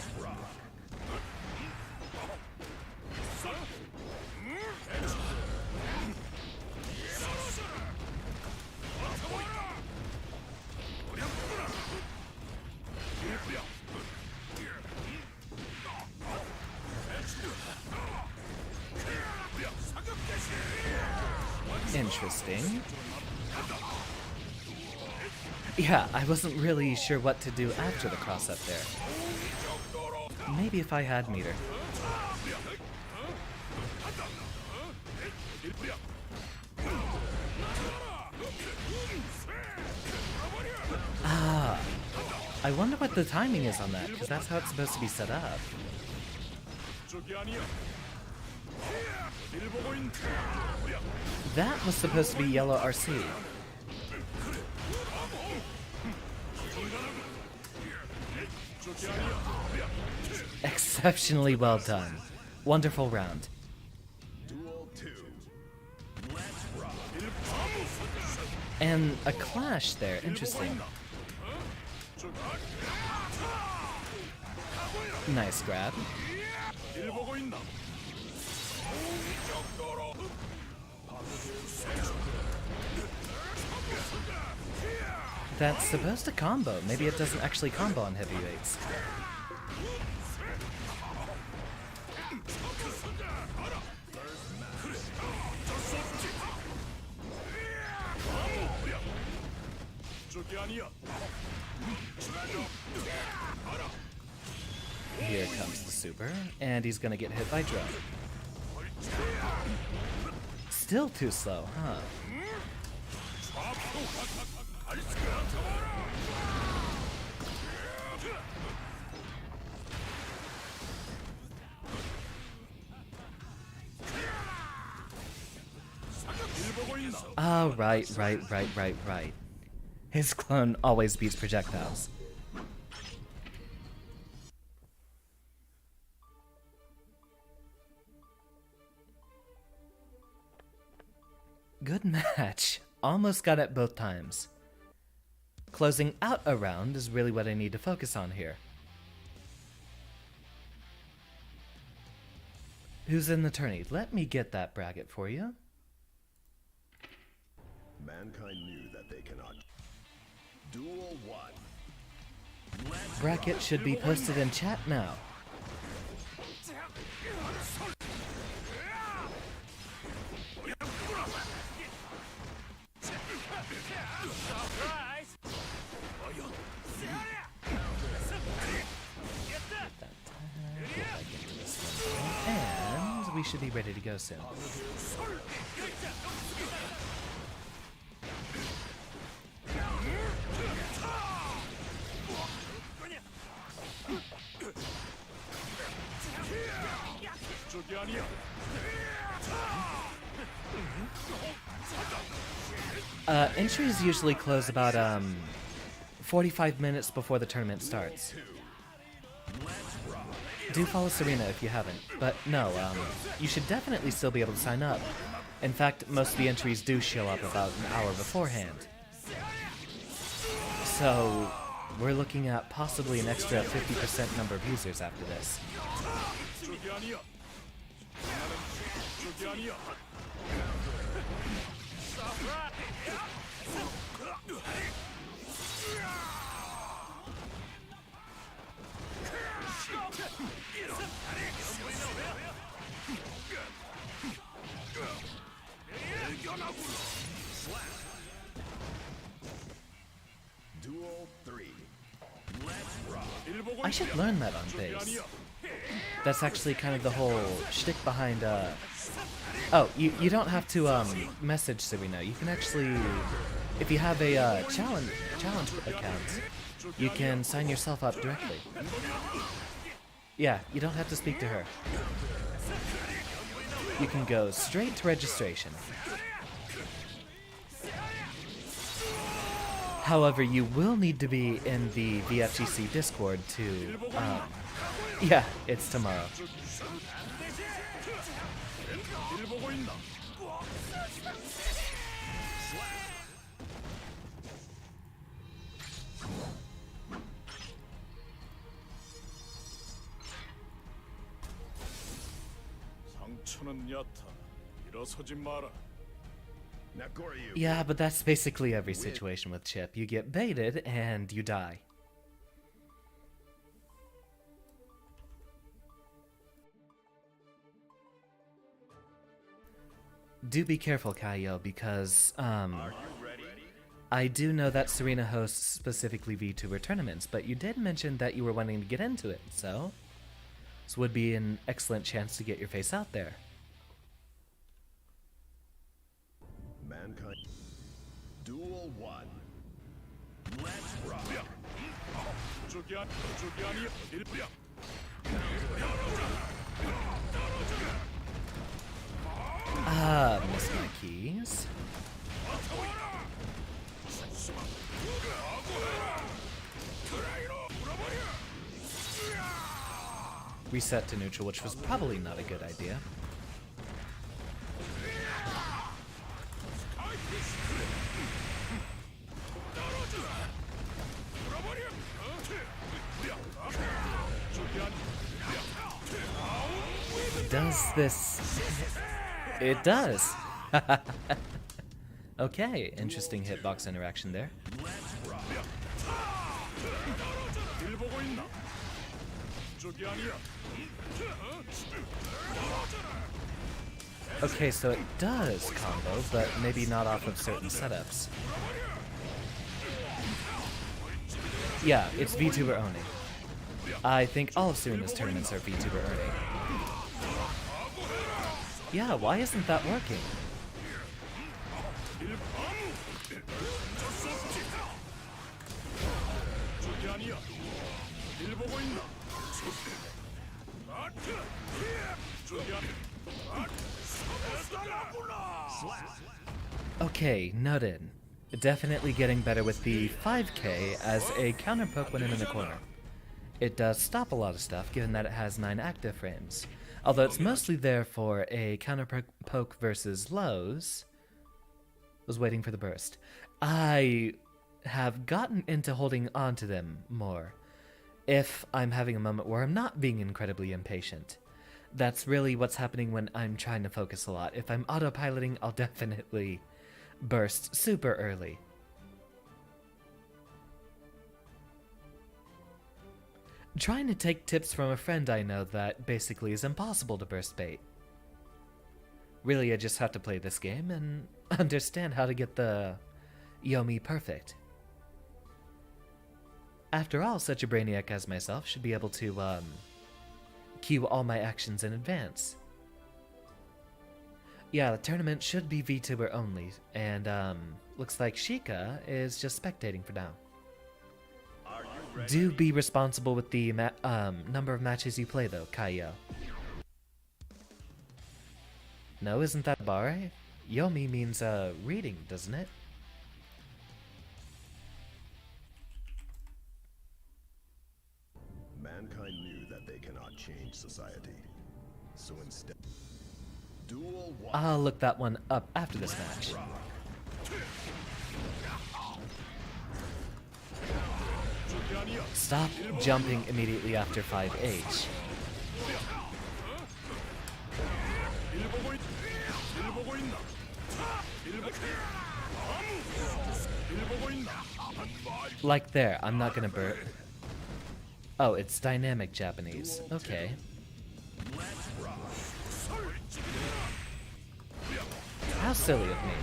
Speaker 1: Interesting. Yeah, I wasn't really sure what to do after the cross up there. Maybe if I had meter. Ah, I wonder what the timing is on that, because that's how it's supposed to be set up. That was supposed to be yellow RC. Exceptionally well done. Wonderful round.
Speaker 3: Duel 2. Let's rock.
Speaker 1: And a clash there. Interesting. Nice grab. That's supposed to combo. Maybe it doesn't actually combo on heavyweights. Here comes the super, and he's gonna get hit by drone. Still too slow, huh? Oh, right. His clone always beats projectiles. Good match. Almost got it both times. Closing out a round is really what I need to focus on here. Who's in the tourney? Let me get that bracket for you.
Speaker 3: Mankind knew that they cannot. Duel 1.
Speaker 1: Bracket should be posted in chat now. And we should be ready to go soon. Entries usually close about 45 minutes before the tournament starts. Do follow Serena if you haven't, but no, you should definitely still be able to sign up. In fact, most of the entries do show up about an hour beforehand. So, we're looking at possibly an extra 50% number of users after this.
Speaker 3: Duel 3.
Speaker 1: I should learn that on bass. That's actually kind of the whole shtick behind, Oh, you don't have to, message Serena. You can actually, if you have a, challenge account, you can sign yourself up directly. Yeah, you don't have to speak to her. You can go straight to registration. However, you will need to be in the VFGC Discord to, yeah, it's tomorrow.
Speaker 2: 상처는 얕아. 일어서지 마라.
Speaker 3: Now Goryu.
Speaker 1: Yeah, but that's basically every situation with Chip. You get baited and you die. Do be careful, Kaio, because,
Speaker 2: Are you ready?
Speaker 1: I do know that Serena hosts specifically VTuber tournaments, but you did mention that you were wanting to get into it, so this would be an excellent chance to get your face out there.
Speaker 3: Mankind. Duel 1. Let's rock.
Speaker 2: 저기 아니야. 일병.
Speaker 1: Ah, missed my keys. Reset to neutral, which was probably not a good idea. Does this... It does! Okay, interesting hitbox interaction there.
Speaker 2: 일 보고 있나? 저기 아니야.
Speaker 1: Okay, so it does combo, but maybe not off of certain setups. Yeah, it's VTuber only. I think all of Serena's tournaments are VTuber only. Yeah, why isn't that working?
Speaker 2: 저기 아니야. 일 보고 있나? 저기 아니야.
Speaker 1: Okay, noted. Definitely getting better with the 5K as a counter poke when I'm in the corner. It does stop a lot of stuff given that it has 9 active frames. Although it's mostly there for a counter poke versus lows. Was waiting for the burst. I have gotten into holding on to them more. If I'm having a moment where I'm not being incredibly impatient. That's really what's happening when I'm trying to focus a lot. If I'm autopiloting, I'll definitely burst super early. Trying to take tips from a friend I know that basically is impossible to burst bait. Really, I just have to play this game and understand how to get the Yomi perfect. After all, such a brainiac as myself should be able to, cue all my actions in advance. Yeah, the tournament should be VTuber only, and, looks like Sheikah is just spectating for now. Do be responsible with the number of matches you play, though, Kaiyo. No, isn't that bare? Yomi means, reading, doesn't it?
Speaker 3: Mankind knew that they cannot change society. So instead, duel one.
Speaker 1: I'll look that one up after this match. Stop jumping immediately after 5H. Like there, I'm not gonna burp. Oh, it's dynamic Japanese. Okay. How silly of me.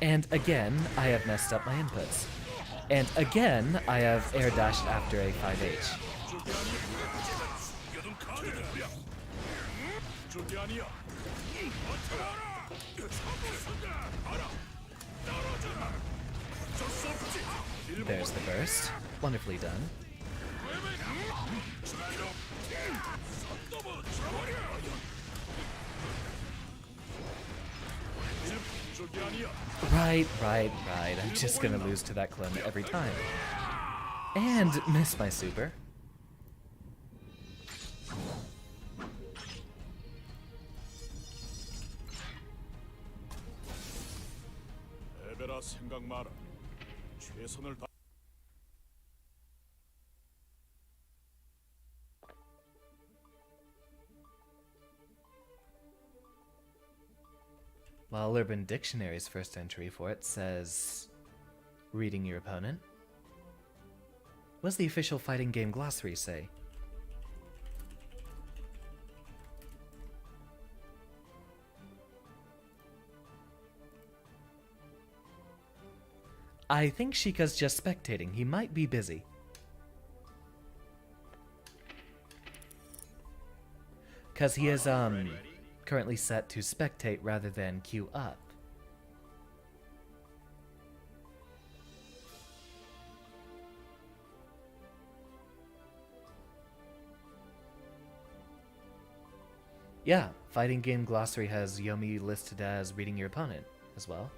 Speaker 1: And again, I have messed up my inputs. And again, I have air dashed after a 5H. There's the burst. Wonderfully done. Right. I'm just gonna lose to that clone every time. And miss my super.
Speaker 2: 에베라 생각 마라. 최선을 다.
Speaker 1: While Urban Dictionary's first entry for it says, reading your opponent. What does the official fighting game glossary say? I think Sheikah's just spectating. He might be busy. Because he is, currently set to spectate rather than queue up. Yeah, fighting game glossary has Yomi listed as reading your opponent as well.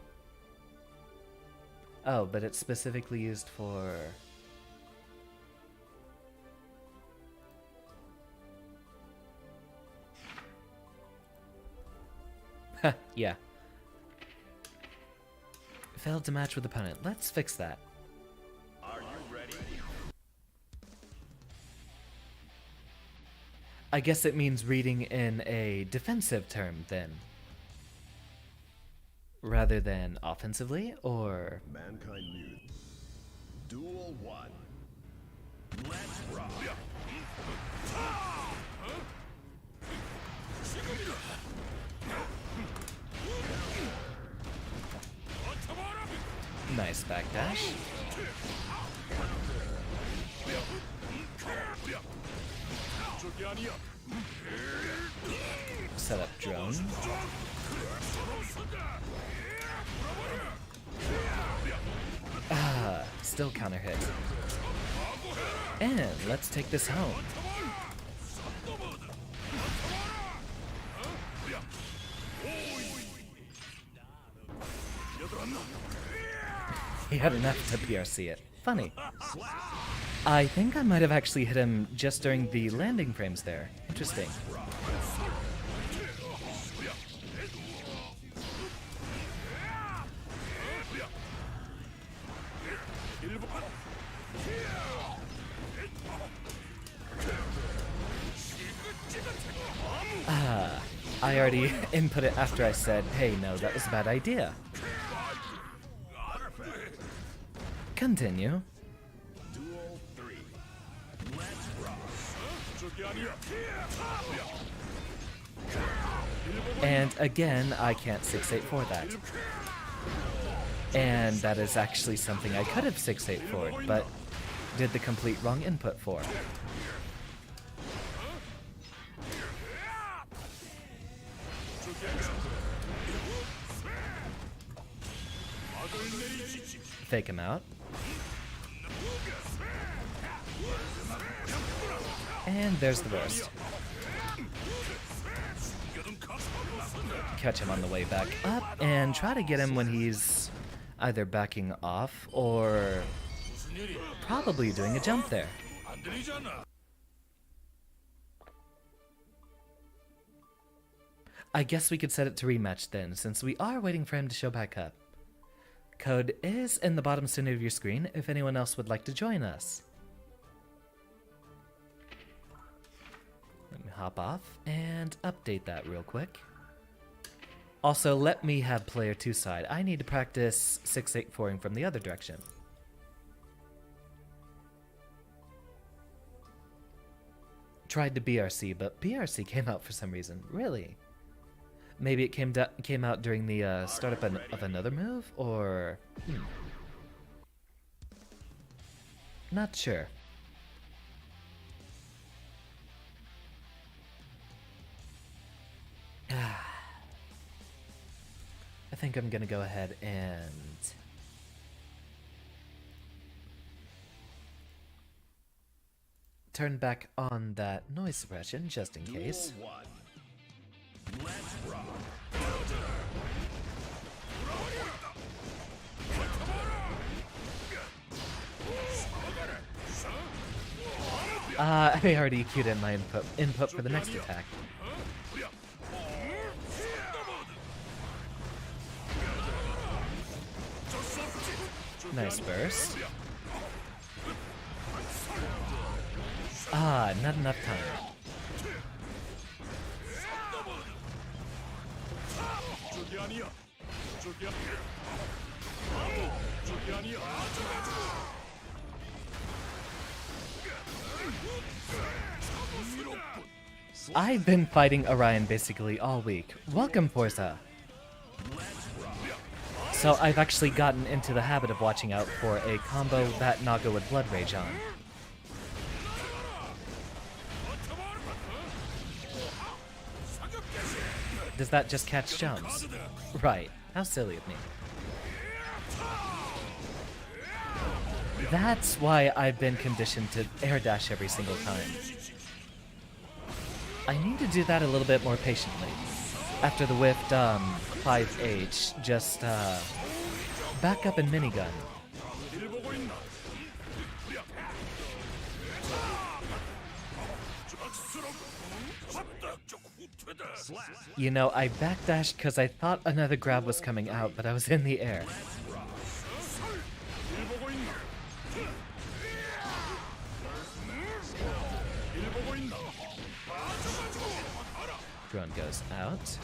Speaker 1: Oh, but it's specifically used for... yeah. Failed to match with opponent. Let's fix that.
Speaker 2: Are you ready?
Speaker 1: I guess it means reading in a defensive term, then. Rather than offensively, or...
Speaker 3: Mankind knew. Duel one.
Speaker 2: Let's rock.
Speaker 1: Nice backdash. Set up drone. Ah, still counter hit. And let's take this home. He had enough to PRC it. Funny. I think I might have actually hit him just during the landing frames there. Interesting. I already input it after I said, hey, no, that was a bad idea. Continue.
Speaker 3: Duel 3. Let's rock.
Speaker 1: And again, I can't 6-8-4 that. And that is actually something I could have 6-8-4'd, but did the complete wrong input for. Fake him out. And there's the burst. Catch him on the way back up and try to get him when he's either backing off or probably doing a jump there. I guess we could set it to rematch then, since we are waiting for him to show back up. Code is in the bottom center of your screen if anyone else would like to join us. Let me hop off and update that real quick. Also, let me have player 2 side. I need to practice 6-8-4ing from the other direction. Tried to BRC, but BRC came out for some reason. Really? Maybe it came out during the startup of another move, or... Not sure. I think I'm gonna go ahead and... turn back on that noise suppression, just in case.
Speaker 3: Duel 1. Let's rock.
Speaker 1: I already queued in my input for the next attack. Nice burst. Not enough time. I've been fighting Orion basically all week. Welcome, Forza. So I've actually gotten into the habit of watching out for a combo that Naga would Blood Rage on. Does that just catch jumps? Right. How silly of me. That's why I've been conditioned to air dash every single time. I need to do that a little bit more patiently. After the whiffed 5H, just back up and minigun. You know, I backdashed because I thought another grab was coming out, but I was in the air. Drone goes out.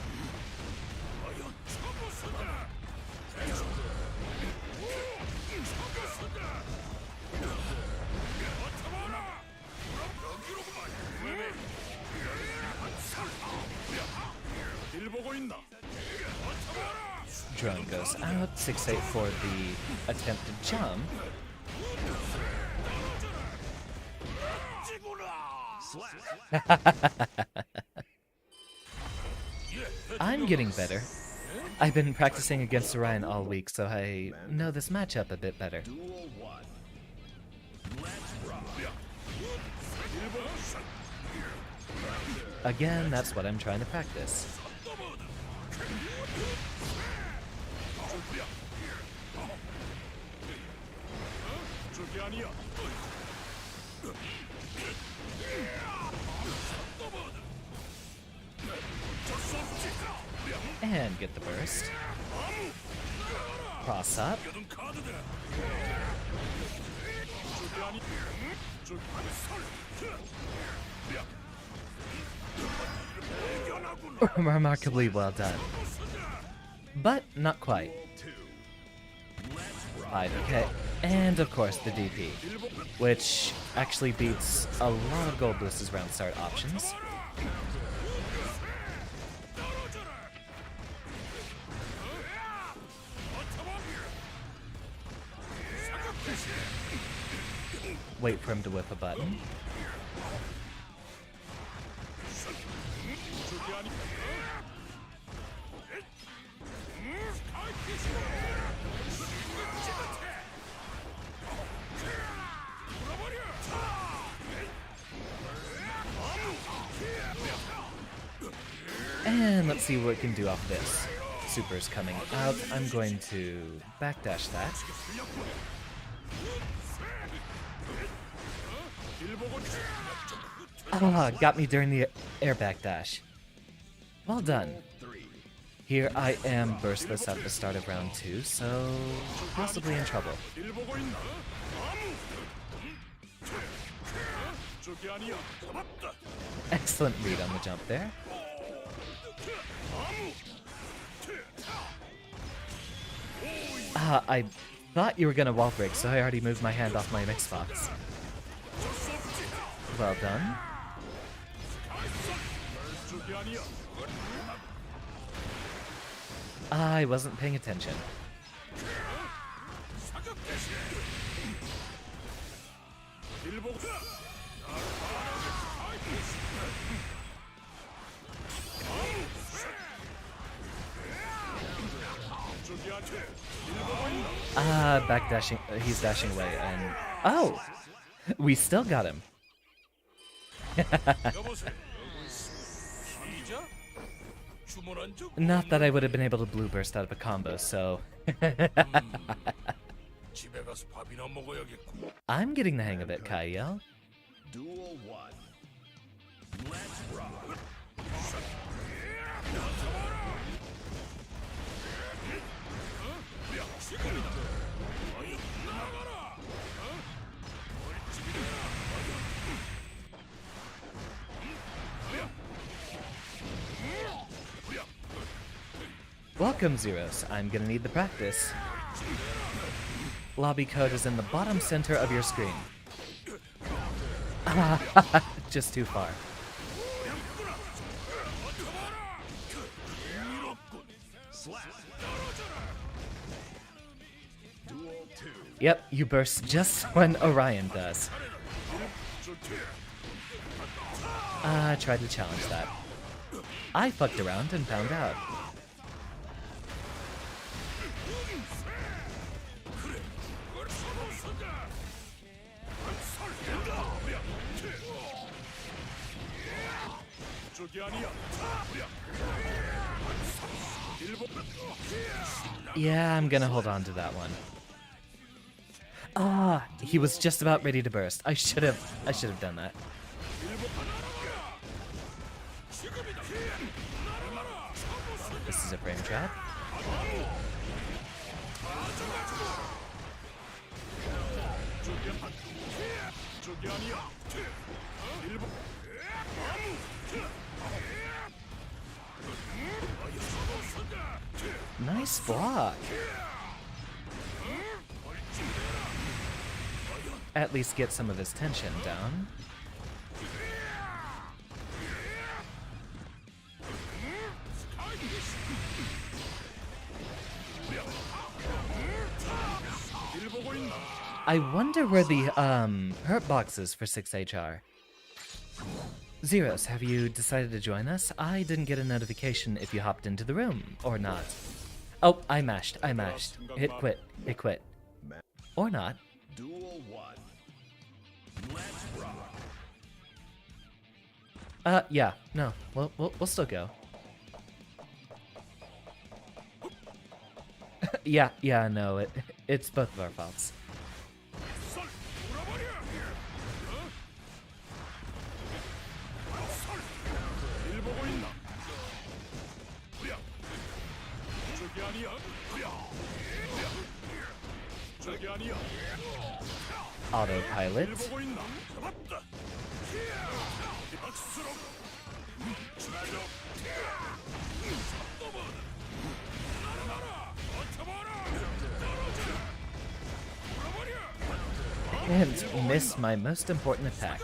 Speaker 1: Drone goes out. 6-8 for the attempted jump. I'm getting better. I've been practicing against Orion all week, so I know this matchup a bit better.
Speaker 3: Duel 1. Let's rock.
Speaker 1: Again, that's what I'm trying to practice. And get the burst. Cross up. Remarkably well done. But not quite. 5k. And of course the DP, which actually beats a lot of Goldlewis's round start options. Wait for him to whip a button. And let's see what we can do off this. Super's coming out. I'm going to backdash that. Ah, got me during the air backdash. Well done. Here I am burstless at the start of round 2, so possibly in trouble. Excellent read on the jump there. Ah, I thought you were gonna wall break, so I already moved my hand off my mix box. Well done. I wasn't paying attention. Backdashing. He's dashing away, and oh, we still got him. Not that I would have been able to blue burst out of a combo, so I'm getting the hang of it, Kyle.
Speaker 3: Duel 1. Let's rock.
Speaker 1: Welcome, Zeros. I'm gonna need the practice. Lobby code is in the bottom center of your screen. Just too far. Yep, you burst just when Orion does. I tried to challenge that. I fucked around and found out. Yeah, I'm gonna hold on to that one. Ah, he was just about ready to burst. I should have done that. This is a frame trap. Nice block. At least get some of his tension down. I wonder where the hurt box is for 6HR. Zeros, have you decided to join us? I didn't get a notification if you hopped into the room or not. Oh, I mashed. Hit quit. Or not.
Speaker 3: Duel 1. Let's rock.
Speaker 1: Yeah, no, we'll still go. yeah, no, it's both of our faults. Autopilot. And missed my most important attack.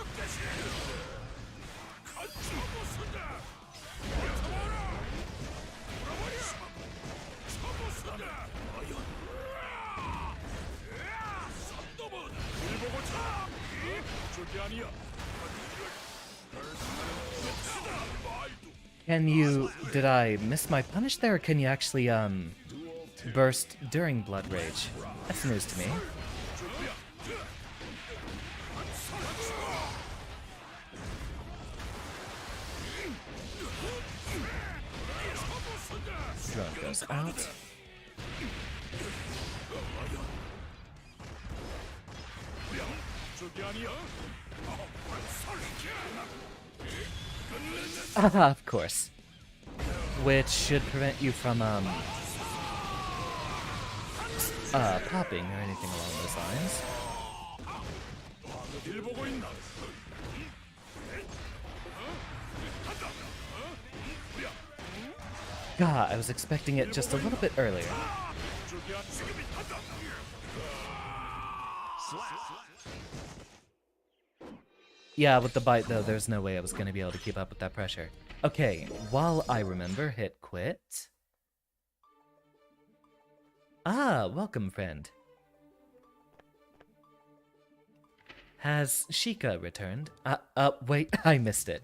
Speaker 1: Can you... Did I miss my punish there, or can you actually, burst during Blood Rage? That's news to me. Drone goes out. Ah, of course. Which should prevent you from, popping or anything along those lines. God, I was expecting it just a little bit earlier. Yeah, with the bite though, there's no way I was gonna be able to keep up with that pressure. Okay, while I remember, hit quit. Ah, welcome, friend. Has Sheikah returned? Wait, I missed it.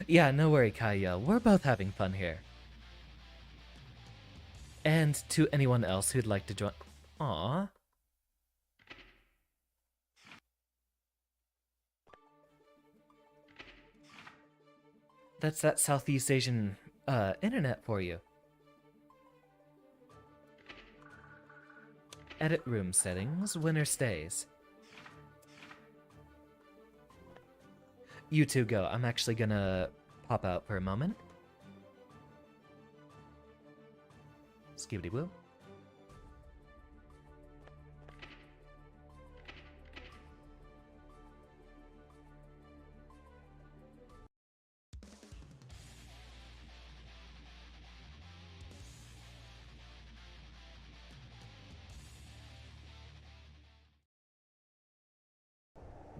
Speaker 1: Yeah, no worry, Kaya. We're both having fun here. And to anyone else who'd like to join... Aww. That's that Southeast Asian, internet for you. Edit room settings, winner stays. You two go. I'm actually gonna pop out for a moment. Skibbity boo.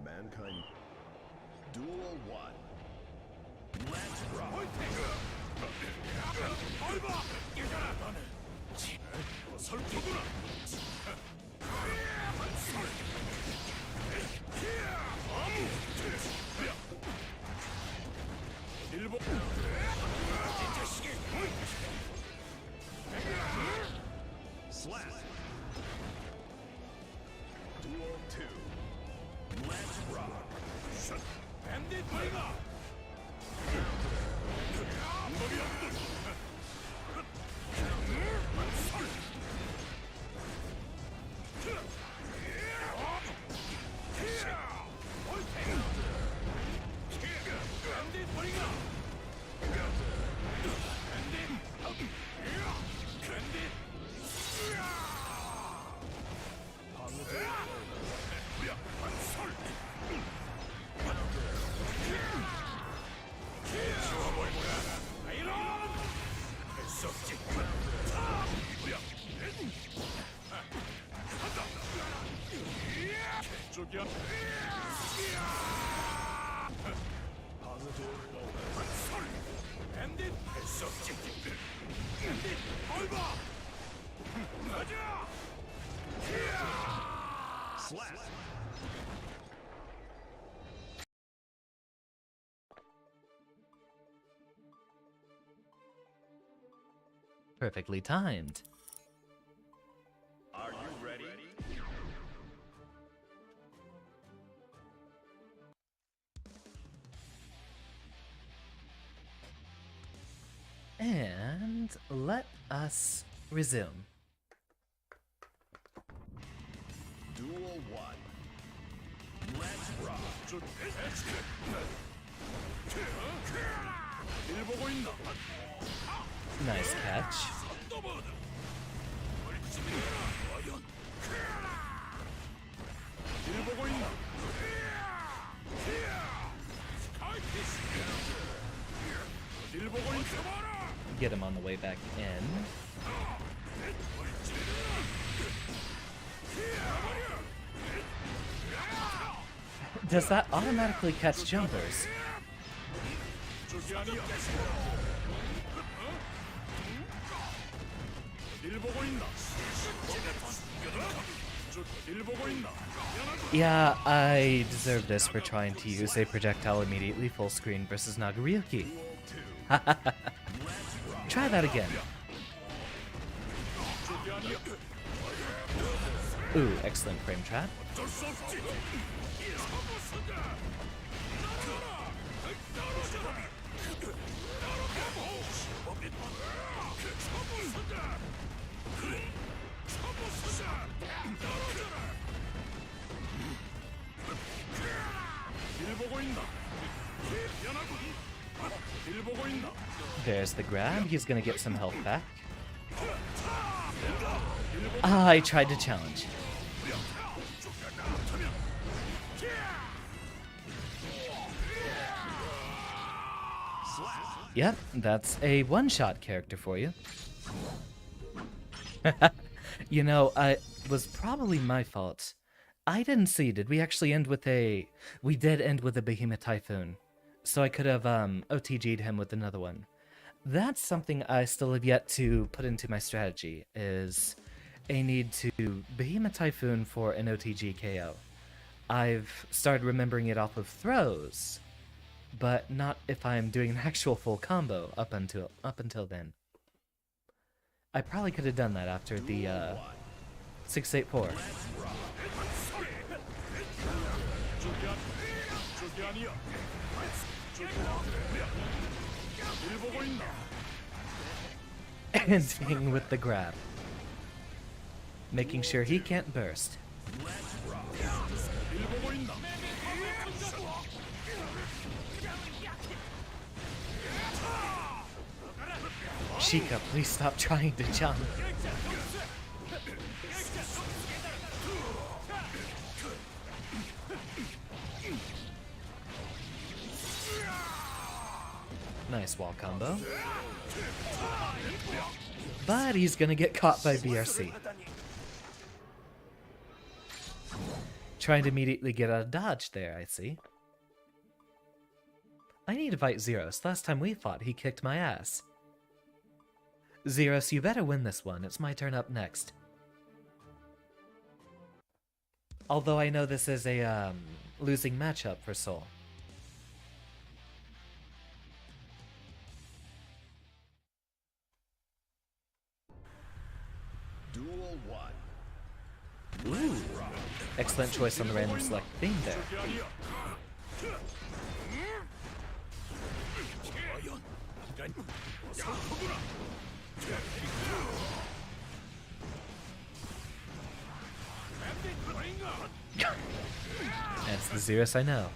Speaker 3: Mankind. Duel 1. Let's rock. Slap. Duel 2. Let's rock. Bandit Tiger.
Speaker 1: Perfectly timed.
Speaker 2: Are you ready?
Speaker 1: And let us resume.
Speaker 3: Duel 1. Let's rock.
Speaker 1: Nice catch. Get him on the way back in. Does that automatically catch jumpers? Yeah, I deserve this for trying to use a projectile immediately full screen versus Nagaryuki. Try that again. Ooh, excellent frame trap. There's the grab. He's gonna get some health back. Ah, I tried to challenge. Yep, that's a one-shot character for you. You know, it was probably my fault. I didn't see, did we actually end with a... We did end with a Behemoth Typhoon. So I could have OTG'd him with another one. That's something I still have yet to put into my strategy, is a need to Behemoth Typhoon for an OTG KO. I've started remembering it off of throws, but not if I'm doing an actual full combo up until then. I probably could have done that after the 684. Ending with the grab. Making sure he can't burst. Sheikah, please stop trying to jump. Nice wall combo. But he's gonna get caught by BRC. Trying to immediately get out of dodge there, I see. I need to fight Zeros. Last time we fought, he kicked my ass. Zeros, you better win this one. It's my turn up next. Although I know this is a losing matchup for Soul.
Speaker 3: Duel 1.
Speaker 1: Ooh. Excellent choice on the random select theme there. That's the Zeros I know.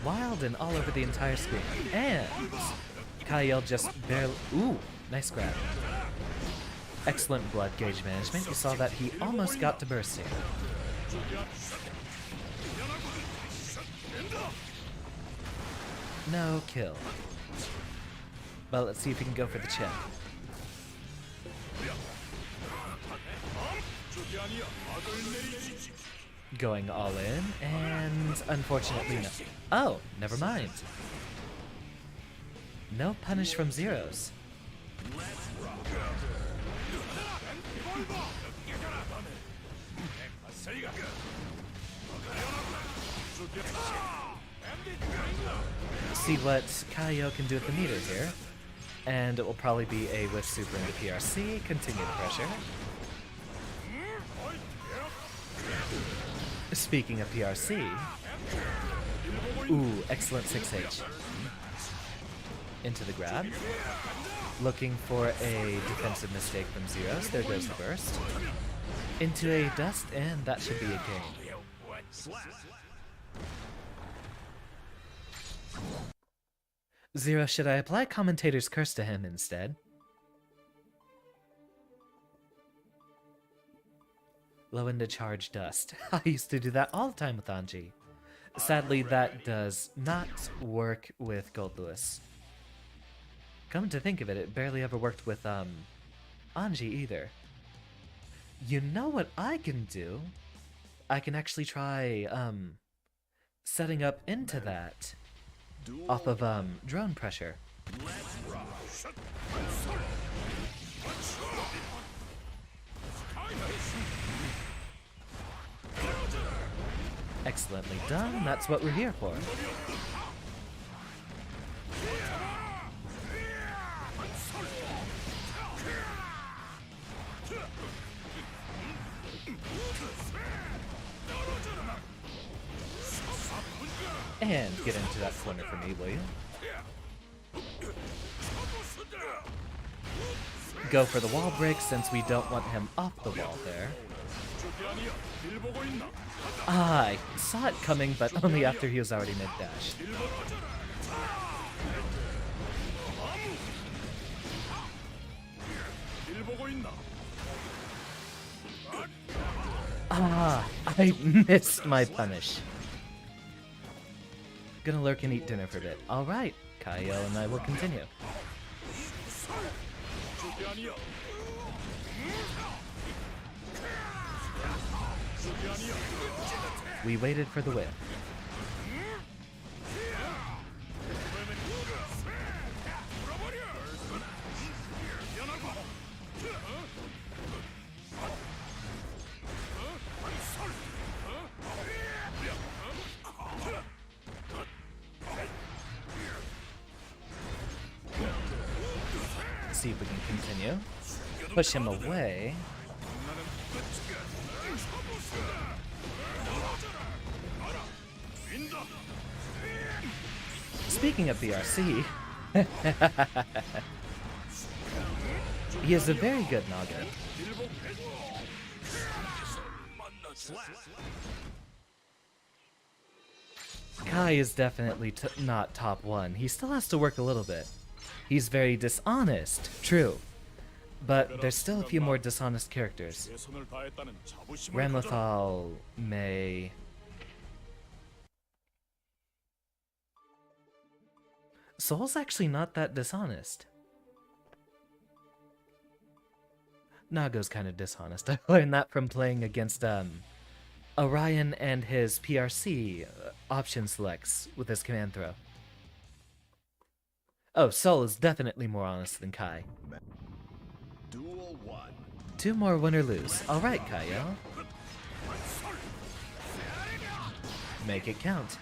Speaker 1: Wild and all over the entire screen. And Kyle just barely... Ooh, nice grab. Excellent blood gauge management. You saw that he almost got to bursting. No kill. Well, let's see if he can go for the chin. Going all in, and unfortunately no. Oh, never mind. No punish from Zeros. See what Kaio can do at the meter here. And it will probably be a whiff super into PRC, continue the pressure. Speaking of PRC, ooh, excellent 6H. Into the grab. Looking for a defensive mistake from Zeros. There goes the burst. Into a dust, and that should be a game. Zero, should I apply Commentator's Curse to him instead? Low into charge dust. I used to do that all the time with Anji. Sadly, that does not work with Goldlewis. Come to think of it, it barely ever worked with Anji either. You know what I can do? I can actually try setting up into that off of drone pressure. Excellently done, that's what we're here for. And get into that corner for me, will you? Go for the wall break since we don't want him off the wall there. I saw it coming, but only after he was already mid-dash. I missed my punish. Gonna lurk and eat dinner for a bit. Alright, Kaio and I will continue. We waited for the whip. See if we can continue. Push him away. Speaking of BRC, he is a very good Naga. Kai is definitely not top 1. He still has to work a little bit. He's very dishonest, true. But there's still a few more dishonest characters. Ramlethal, May... Soul's actually not that dishonest. Nago's kind of dishonest. I learned that from playing against Orion and his PRC option selects with his command throw. Oh, Soul is definitely more honest than Kai.
Speaker 3: Duel 1.
Speaker 1: 2 more win or lose. Alright, Kaio. Make it count.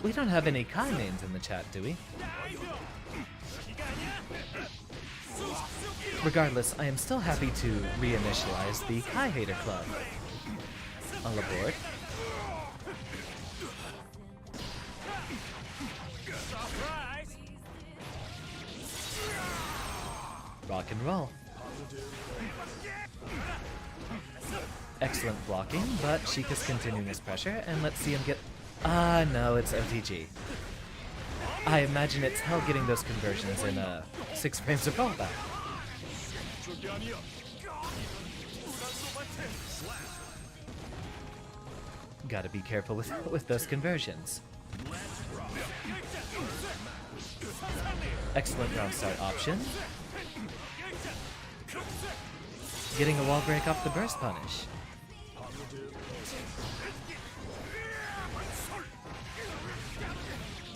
Speaker 1: We don't have any Kai names in the chat, do we? Regardless, I am still happy to reinitialize the Kai Hater Club. All aboard. Rock and roll. Excellent blocking, but Sheikah's continuing his pressure, and let's see him get... no, it's OTG. I imagine it's hell getting those conversions in 6 frames of rollback. Gotta be careful with those conversions. Excellent round start option. Getting a wall break off the burst punish.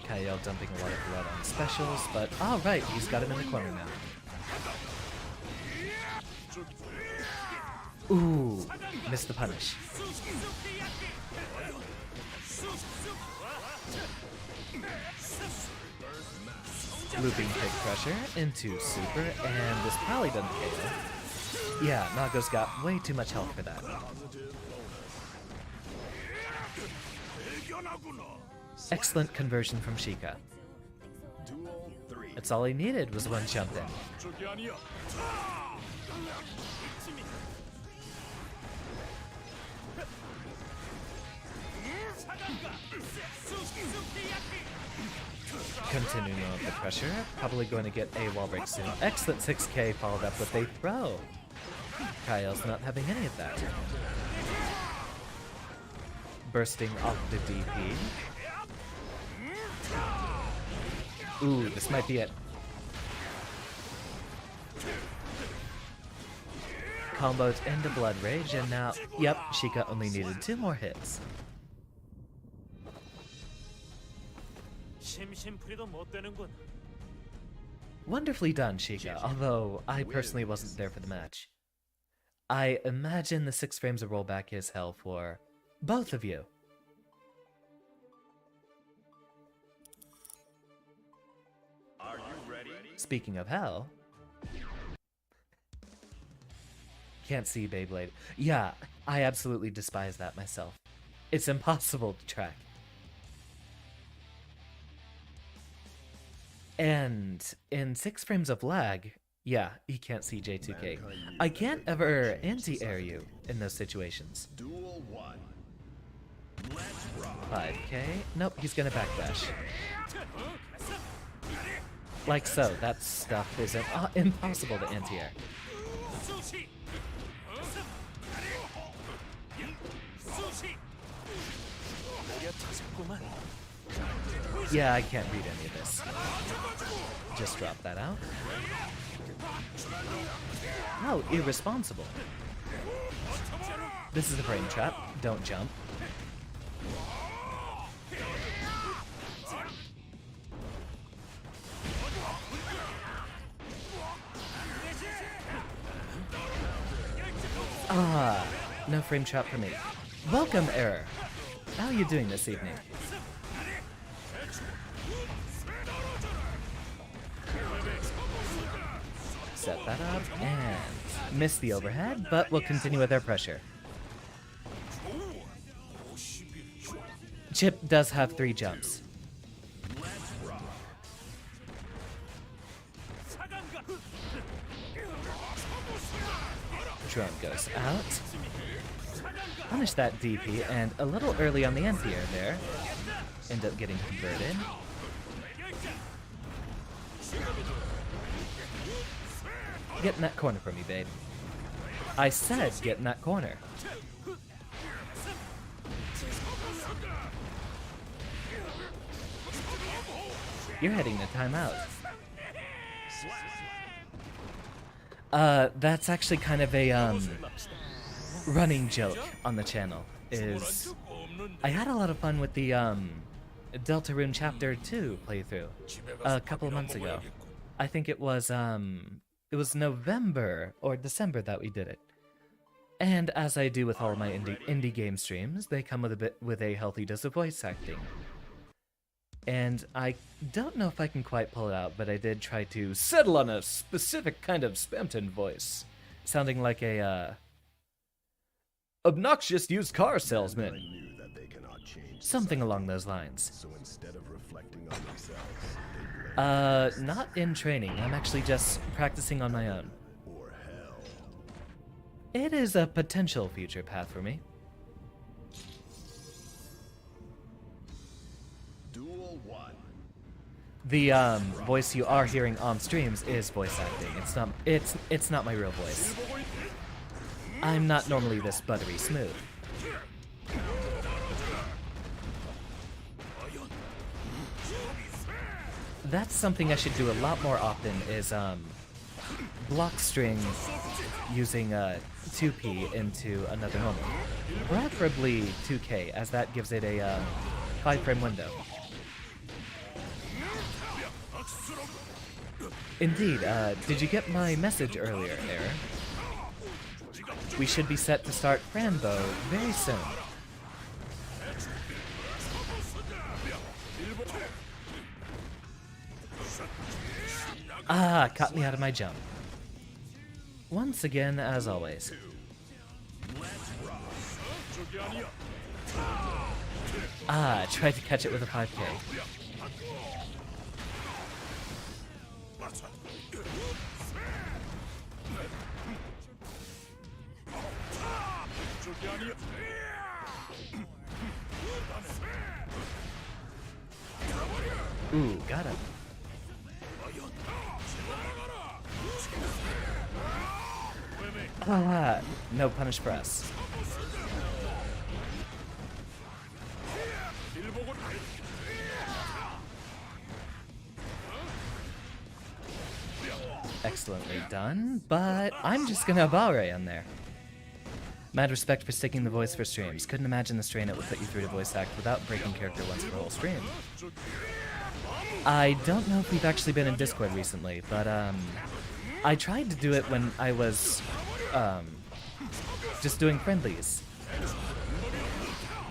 Speaker 1: Kaio dumping a lot of blood on specials, but alright, he's got him in the corner now. Ooh, missed the punish. Looping kick pressure into super, and this probably doesn't KO. Yeah, Nago's got way too much health for that. Excellent conversion from Sheikah. That's all he needed was one jump in. Continuing on with the pressure, probably going to get a wall break soon. Excellent 6k followed up with a throw. Kyle's not having any of that. Bursting off the DP. Ooh, this might be it. Combos into Blood Rage, and now, yep, Sheikah only needed 2 more hits. Wonderfully done, Sheikah, although I personally wasn't there for the match. I imagine the 6 frames of rollback is hell for both of you.
Speaker 2: Are you ready?
Speaker 1: Speaking of hell... Can't see Beyblade. Yeah, I absolutely despise that myself. It's impossible to track. And in 6 frames of lag, yeah, you can't see J2K. I can't ever anti-air you in those situations.
Speaker 3: Duel 1. Let's rock.
Speaker 1: 5k? Nope, he's gonna backdash. Like so, that stuff is impossible to anti-air. Yeah, I can't read any of this. Just drop that out. How irresponsible. This is a frame trap. Don't jump. Ah, no frame trap for me. Welcome, Error. How are you doing this evening? Set that up and miss the overhead, but we'll continue with our pressure. Chip does have 3 jumps. Drone goes out. Punish that DP, and a little early on the anti-air there. End up getting converted. Get in that corner for me, babe. I said get in that corner. You're heading to timeout. That's actually kind of a, running joke on the channel, is I had a lot of fun with the, Deltarune Chapter 2 playthrough a couple of months ago. I think it was November or December that we did it. And as I do with all of my indie game streams, they come with a healthy dose of voice acting. And I don't know if I can quite pull it out, but I did try to settle on a specific kind of Spamton voice, sounding like a obnoxious used car salesman.
Speaker 3: Knew that they cannot change
Speaker 1: Something
Speaker 3: society.
Speaker 1: along those lines.
Speaker 3: So instead of reflecting on themselves, they blame
Speaker 1: Not in training. I'm actually just practicing on my own.
Speaker 3: or hell.
Speaker 1: It is a potential future path for me.
Speaker 3: Duel 1.
Speaker 1: The voice you are hearing on streams is voice acting. It's not my real voice. I'm not normally this buttery smooth. That's something I should do a lot more often, is block string using 2P into another normal. Preferably 2K, as that gives it a 5-frame window. Indeed, did you get my message earlier, Aaron? We should be set to start Franbo very soon. Ah, caught me out of my jump. Once again, as always. Ah, tried to catch it with a 5K. Ooh, got him. Ah, no punish press. Excellently done, but I'm just gonna Abare on there. Mad respect for sticking the voice for streams. Couldn't imagine the strain it would put you through to voice act without breaking character once for a whole stream. I don't know if we've actually been in Discord recently, but I tried to do it when I was just doing friendlies.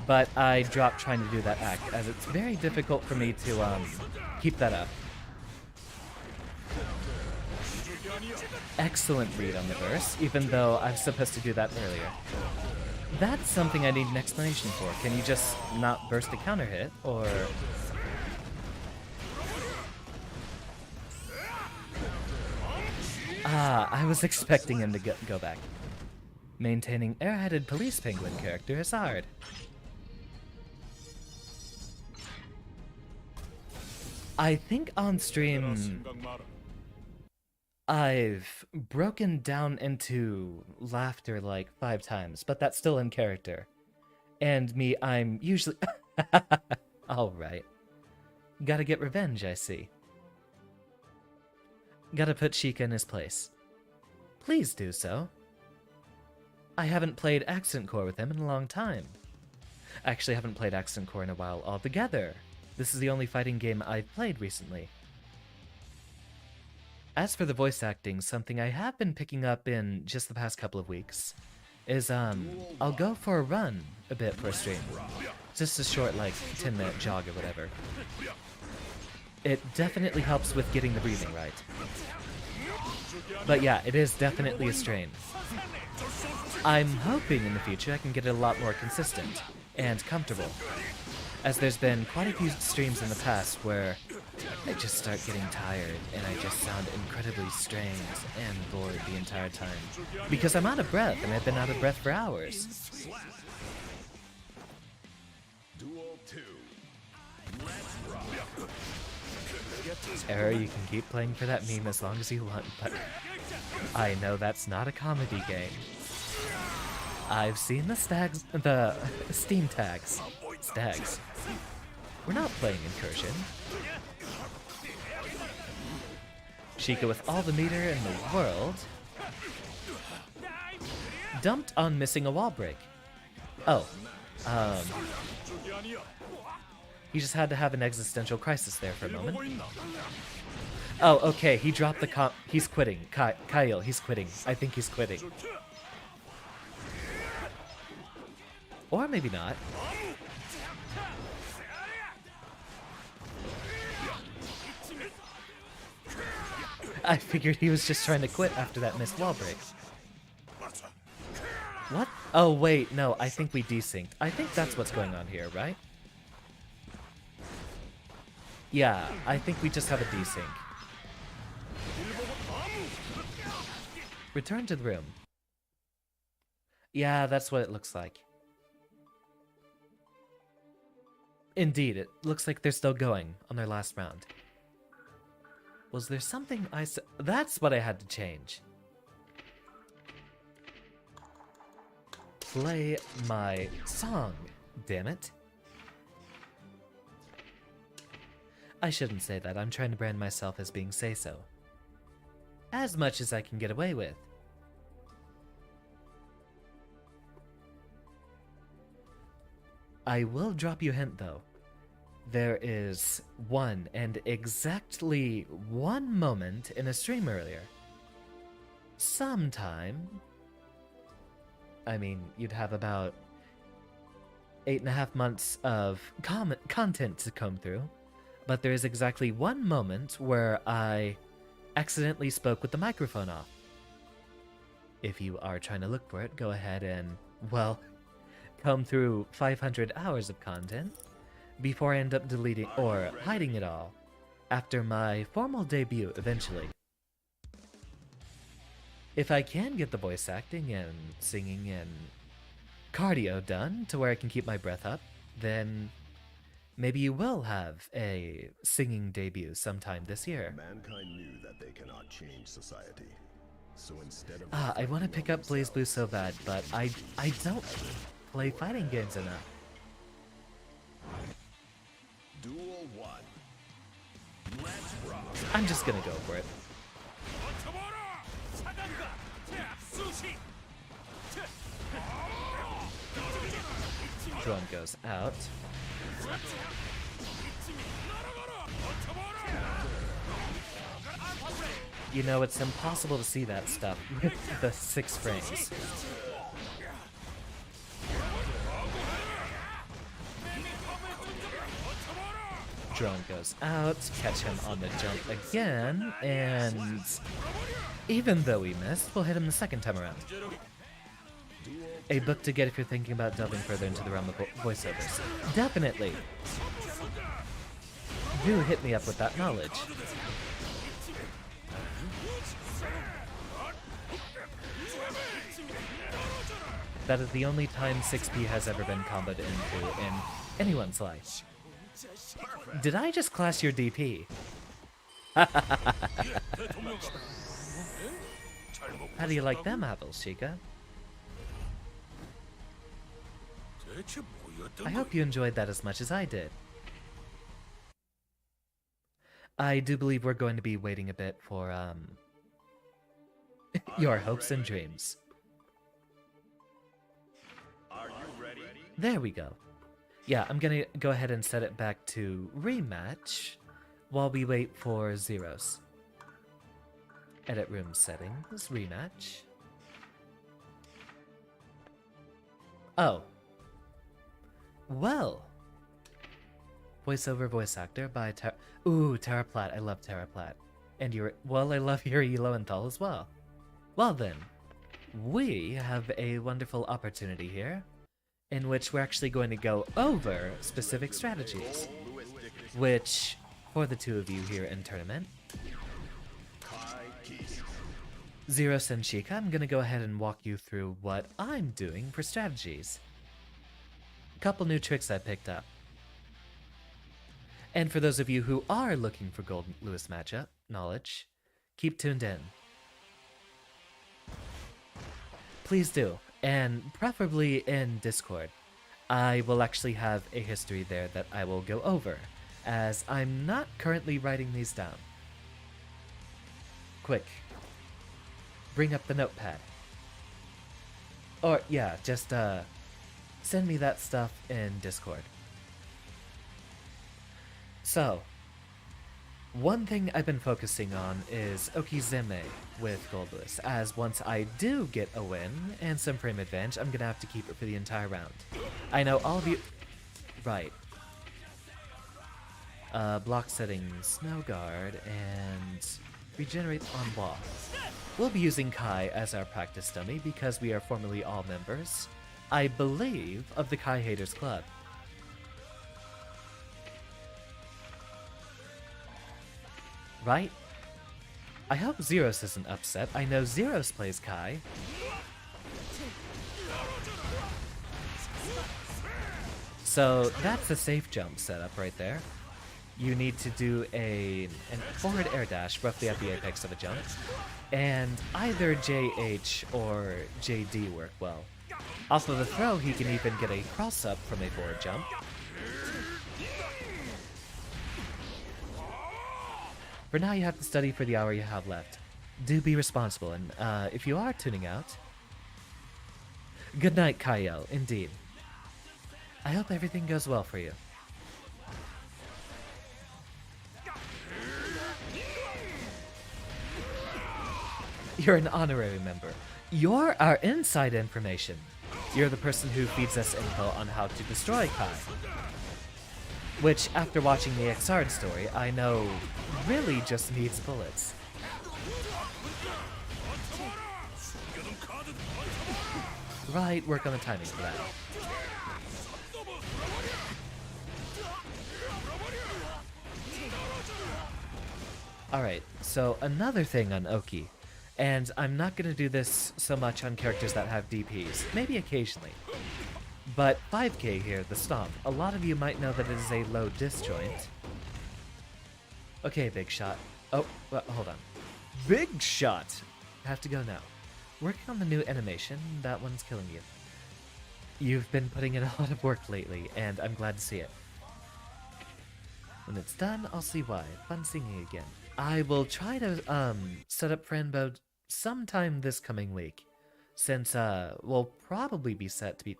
Speaker 1: But I dropped trying to do that act, as it's very difficult for me to keep that up. Excellent read on the burst, even though I was supposed to do that earlier. That's something I need an explanation for. Can you just not burst a counter hit, or... Ah, I was expecting him to go back. Maintaining airheaded police penguin character is hard. I think on stream... I've broken down into laughter like 5 times, but that's still in character. And me, I'm usually... Alright. Gotta get revenge, I see. Gotta put Sheikah in his place. Please do so. I haven't played Accent Core with him in a long time. I actually haven't played Accent Core in a while altogether. This is the only fighting game I've played recently. As for the voice acting, something I have been picking up in just the past couple of weeks is, I'll go for a run a bit for a stream. Just a short, like, 10-minute jog or whatever. It definitely helps with getting the breathing right. But yeah, it is definitely a strain. I'm hoping in the future I can get it a lot more consistent and comfortable, as there's been quite a few streams in the past where I just start getting tired and I just sound incredibly strained and bored the entire time because I'm out of breath and I've been out of breath for hours.
Speaker 3: Duel 2. Let's rock.
Speaker 1: Error, you can keep playing for that meme as long as you want, but I know that's not a comedy game. I've seen the Steam tags. Stags. We're not playing Incursion. Sheikah with all the meter in the world. Dumped on missing a wall break. Oh. He just had to have an existential crisis there for a moment. Oh, okay, he dropped the he's quitting. Kyle, he's quitting. I think he's quitting. Or maybe not. I figured he was just trying to quit after that missed wall break. What? Oh, wait, no, I think we desynced. I think that's what's going on here, right? Yeah, I think we just have a desync. Return to the room. Yeah, that's what it looks like. Indeed, it looks like they're still going on their last round. Was there something I said? That's what I had to change. Play my song, damn it. I shouldn't say that. I'm trying to brand myself as being say-so. As much as I can get away with. I will drop you a hint, though. There is one, and exactly one moment in a stream earlier. Sometime. I mean, you'd have about 8.5 months of content to come through. But there is exactly one moment where I accidentally spoke with the microphone off. If you are trying to look for it, go ahead and, well, come through 500 hours of content before I end up deleting or hiding it all after my formal debut eventually. If I can get the voice acting and singing and cardio done to where I can keep my breath up, then Maybe you will have a singing debut sometime this year.
Speaker 3: Mankind knew that they cannot change society. So instead of
Speaker 1: I want to
Speaker 3: reflecting
Speaker 1: pick
Speaker 3: on
Speaker 1: up Blaze Blue so
Speaker 3: themselves,
Speaker 1: bad, but I don't play fighting games enough.
Speaker 3: Duel 1. Let's rock.
Speaker 1: I'm just gonna go for it. Drone goes out. You know, it's impossible to see that stuff with the 6 frames. Drone goes out, catch him on the jump again, and even though we missed, we'll hit him the second time around. A book to get if you're thinking about delving further into the realm of voiceovers. Definitely! Do hit me up with that knowledge. That is the only time 6P has ever been comboed into in anyone's life. Did I just class your DP? How do you like them apples, Sheikah? I hope you enjoyed that as much as I did. I do believe we're going to be waiting a bit for, your hopes and dreams.
Speaker 2: Are you ready?
Speaker 1: There we go. Yeah, I'm gonna go ahead and set it back to rematch while we wait for zeros. Edit room settings, rematch. Oh. Well. Voiceover voice actor by Tara Platt. I love Tara Platt. And I love Yuri Lowenthal as well. Well then, we have a wonderful opportunity here in which we're actually going to go over specific strategies, which, for the two of you here in tournament, Zeros and Sheikah, I'm going to go ahead and walk you through what I'm doing for strategies. A couple new tricks I picked up. And for those of you who are looking for Goldlewis matchup knowledge, keep tuned in. Please do, and preferably in Discord. I will actually have a history there that I will go over, as I'm not currently writing these down. Quick. Bring up the notepad. Or, yeah, just, send me that stuff in Discord. So, one thing I've been focusing on is Okizeme with Goldlewis, as once I do get a win and some frame advantage, I'm gonna have to keep it for the entire round. I know all of you... Right. Block settings, no guard, and regenerate on wall. We'll be using Kai as our practice dummy because we are formerly all members, I believe, of the Kai Haters Club. Right? I hope Zeros isn't upset. I know Zeros plays Kai. So that's a safe jump setup right there. You need to do an forward air dash roughly at the apex of a jump, and either JH or JD work well. Off of a throw, he can even get a cross up from a forward jump. For now, you have to study for the hour you have left. Do be responsible, and if you are tuning out, good night, Kyle, indeed. I hope everything goes well for you. You're an honorary member. You're our inside information. You're the person who feeds us info on how to destroy Kai. Which, after watching the Xard story, I know really just needs bullets. Right, work on the timing for that. Alright, so another thing on Oki, and I'm not going to do this so much on characters that have DPs, maybe occasionally, But 5k here, the stomp. A lot of you might know that it is a low disjoint. Okay, big shot. Oh, hold on. Big shot! Have to go now. Working on the new animation, that one's killing you. You've been putting in a lot of work lately, and I'm glad to see it. When it's done, I'll see why. Fun singing again. I will try to, set up Franbo sometime this coming week. Since, we'll probably be set to be...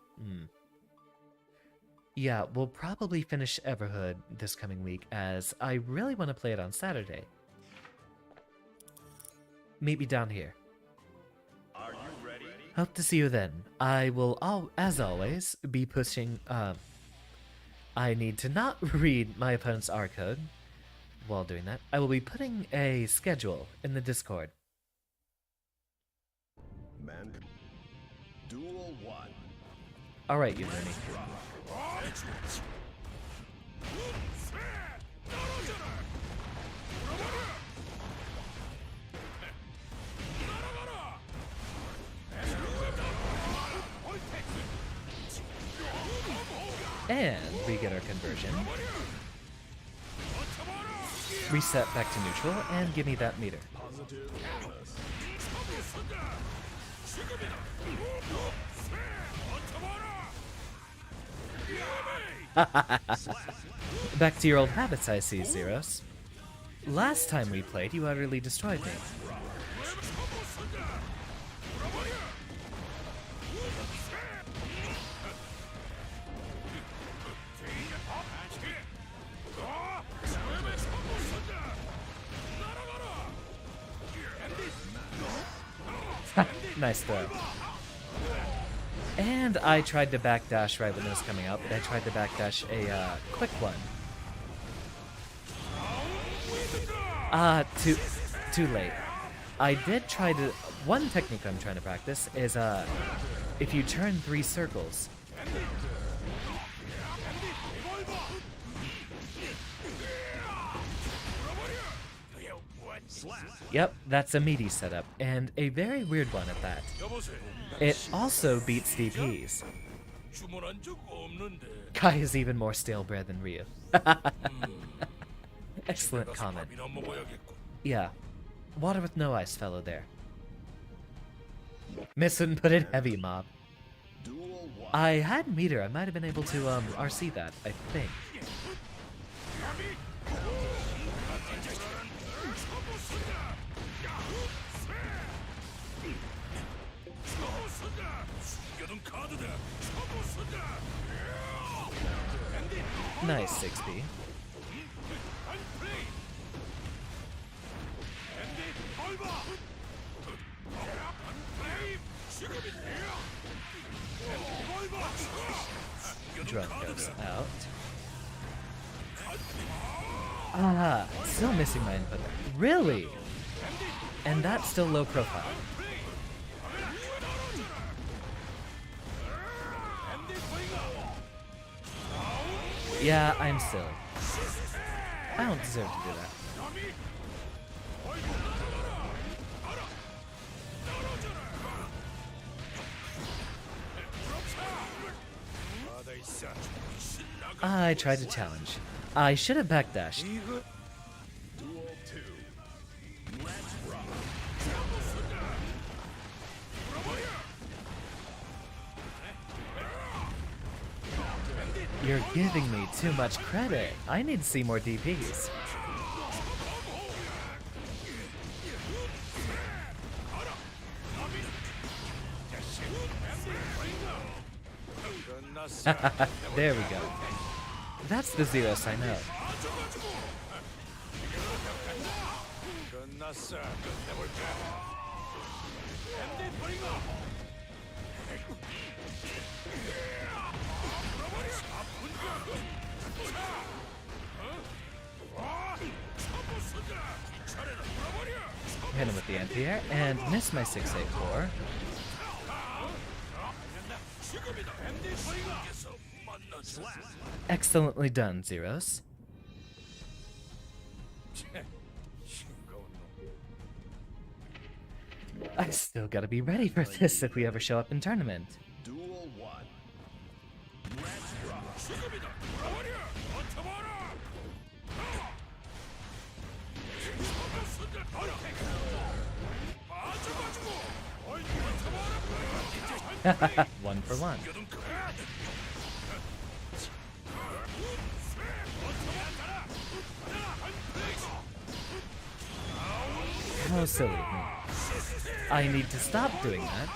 Speaker 1: Yeah, we'll probably finish Everhood this coming week, as I really want to play it on Saturday. Meet me down here.
Speaker 2: Are you ready?
Speaker 1: Hope to see you then. I will, as always, be pushing, I need to not read my opponent's R code while doing that. I will be putting a schedule in the Discord.
Speaker 3: Man. Duel 1.
Speaker 1: Alright, you Tourney. And we get our conversion. Reset back to neutral and give me that meter.
Speaker 3: Positive bonus.
Speaker 1: Back to your old habits, I see, Zeros. Last time we played, you utterly destroyed me. Nice throw. And I tried to backdash right when it was coming out, but I tried to backdash a quick one. Too late. I did try to... One technique I'm trying to practice is, if you turn 3 circles. Yep, that's a meaty setup, and a very weird one at that. It also beats DPs. Kai is even more stale bread than Ryu. Excellent comment. Yeah. Water with no ice fellow there. Miss and put in heavy mob.
Speaker 3: Duel 1.
Speaker 1: I had meter, I might have been able to RC that, I think. Nice 6B. Drone goes out. Ah, still missing my input. Really? And that's still low profile. Yeah, I'm silly. I don't deserve to do that. I tried to challenge. I should have backdashed.
Speaker 3: Duel 2. Let's rock.
Speaker 1: You're giving me too much credit. I need to see more DPs. There we go. That's the Zeros I know. Hit him with the anti-air and miss my 684. Excellently done, Zeros. I still gotta be ready for this if we ever show up in tournament.
Speaker 3: Duel 1.
Speaker 1: One for one. How silly of me. I need to stop doing that.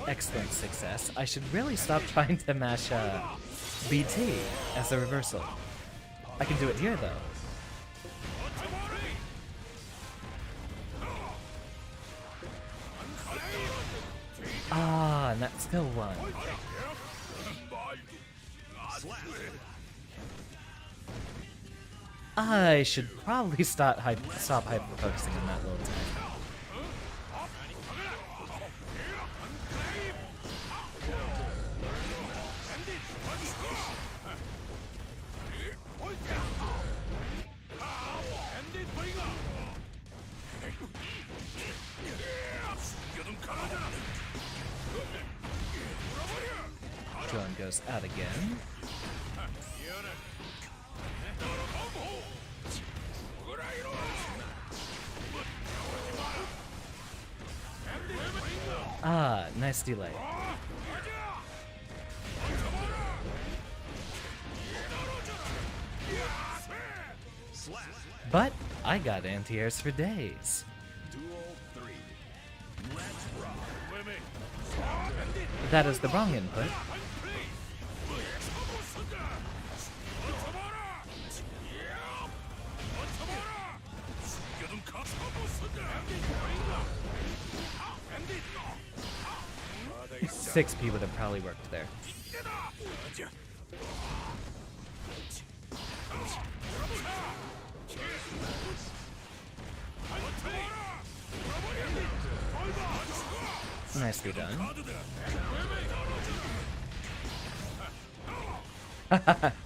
Speaker 1: Excellent success. I should really stop trying to mash BT as a reversal. I can do it here though. Ah, and that still won. I should probably stop hyper-focusing on that little time. Drone goes out again. Ah, nice delay. But I got anti-airs for days. That is the wrong input. Six P would have probably worked there. Nicely done.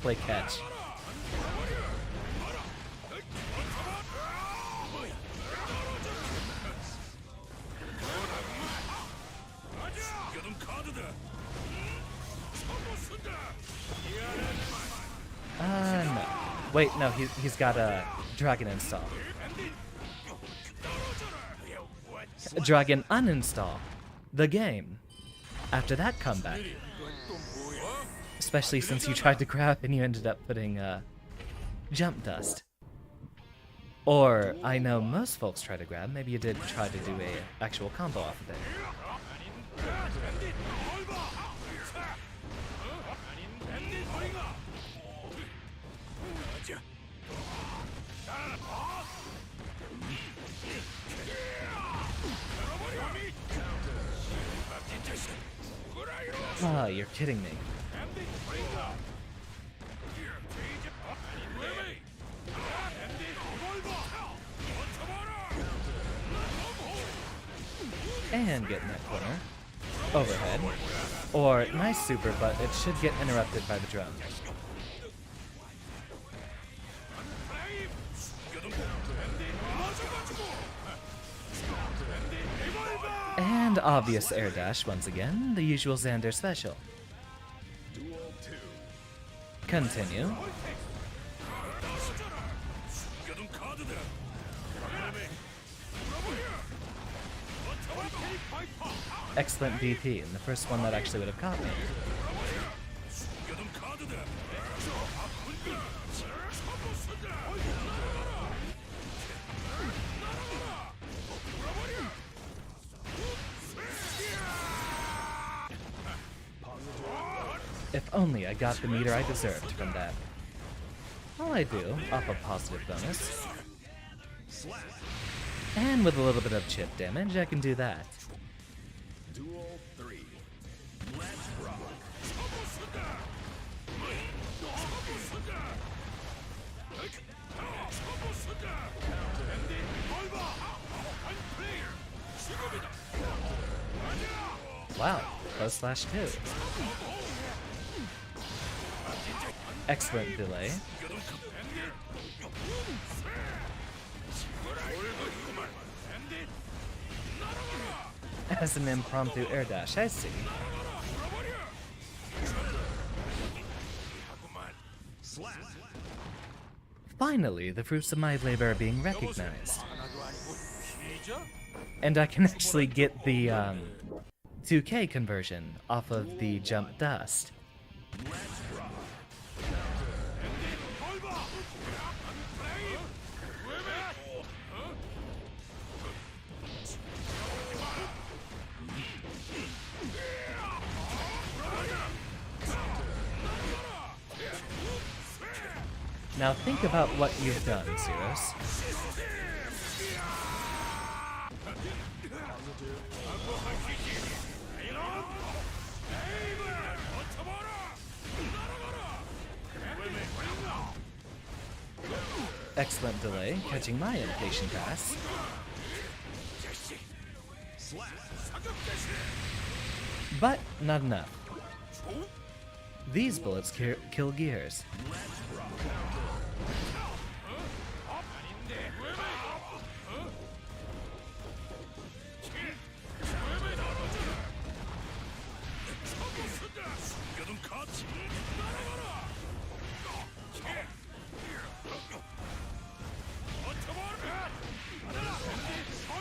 Speaker 1: Play catch. No. Wait, no, he's got a dragon install. Dragon uninstall the game after that comeback. Especially since you tried to grab and you ended up putting jump dust. Or I know most folks try to grab. Maybe you did try to do a actual combo off of it. Oh, you're kidding me. And get in that corner. Overhead. Or nice super, but it should get interrupted by the drone. And obvious air dash once again, the usual Xander special. Continue. Excellent BP, and the first one that actually would have caught me. If only I got the meter I deserved from that. All I do, off a positive bonus. And with a little bit of chip damage, I can do that.
Speaker 3: Duel 3. Let's rock.
Speaker 1: Wow, close slash 2. Excellent delay. As an impromptu air dash, I see. Finally, the fruits of my labor are being recognized. And I can actually get the 2K conversion off of the jump dust. Now think about what you've done, Zeros. Excellent delay, catching my impatient pass. But not enough. These bullets kill gears.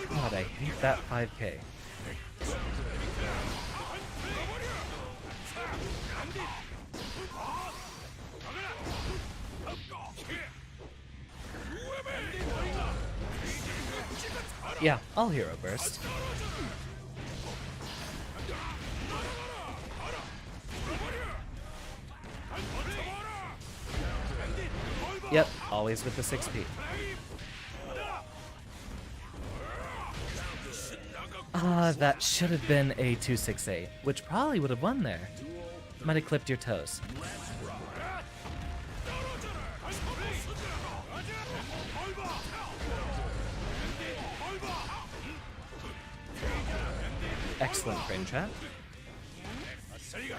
Speaker 1: God, I hate that 5K. Yeah, I'll hero burst. Yep, always with the 6P. Ah, that should have been a 268, which probably would have won there. Might have clipped your toes. Excellent frame trap.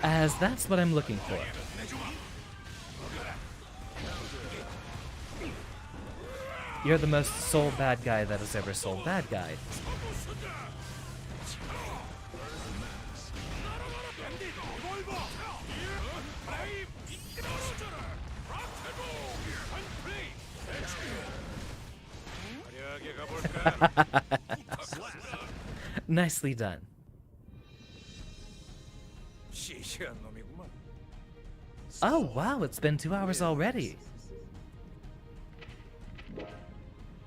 Speaker 1: As that's what I'm looking for. You're the most soul bad guy that has ever sold bad guy. Nicely done. Oh wow, it's been 2 hours already.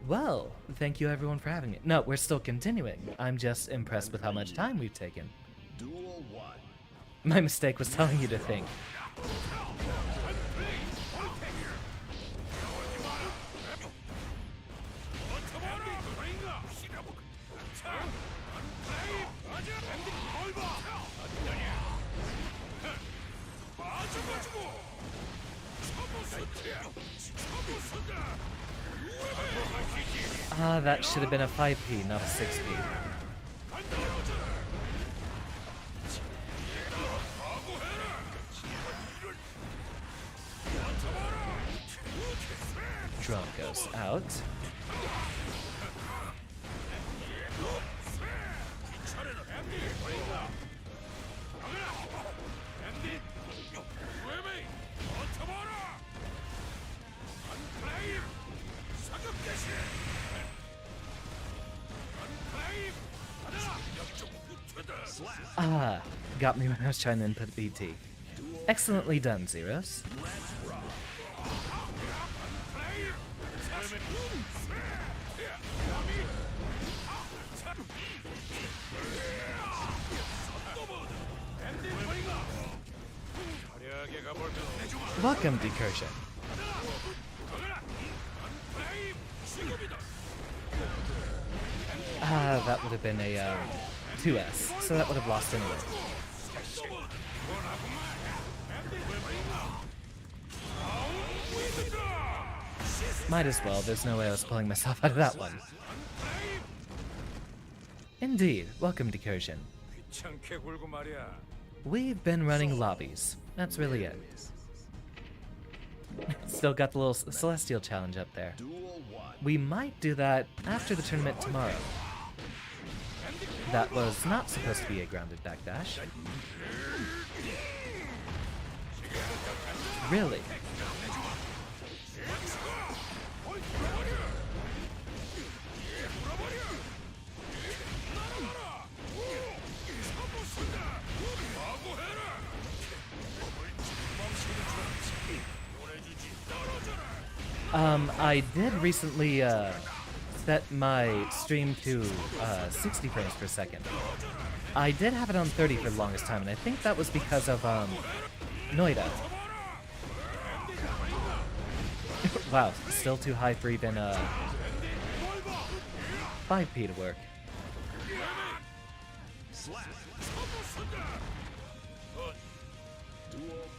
Speaker 1: Well, thank you everyone for having it. No, we're still continuing. I'm just impressed with how much time we've taken.
Speaker 3: Duel 1.
Speaker 1: My mistake was telling you to think. Ah, that should have been a 5P, not a 6P. Drone goes out. Ah, got me when I was trying to input BT. Excellently done, Zeros. Welcome, Decursion. Ah, that would have been a 2S, so that would have lost anyway. Might as well, there's no way I was pulling myself out of that one. Indeed, welcome, Decursion. We've been running lobbies. That's really it. Still got the little Celestial Challenge up there.
Speaker 3: Duel 1.
Speaker 1: We might do that after the tournament tomorrow. That was not supposed to be a grounded backdash. Really? I did recently set my stream to 60 frames per second. I did have it on 30 for the longest time, and I think that was because of Noida. Wow, still too high for even 5p to work.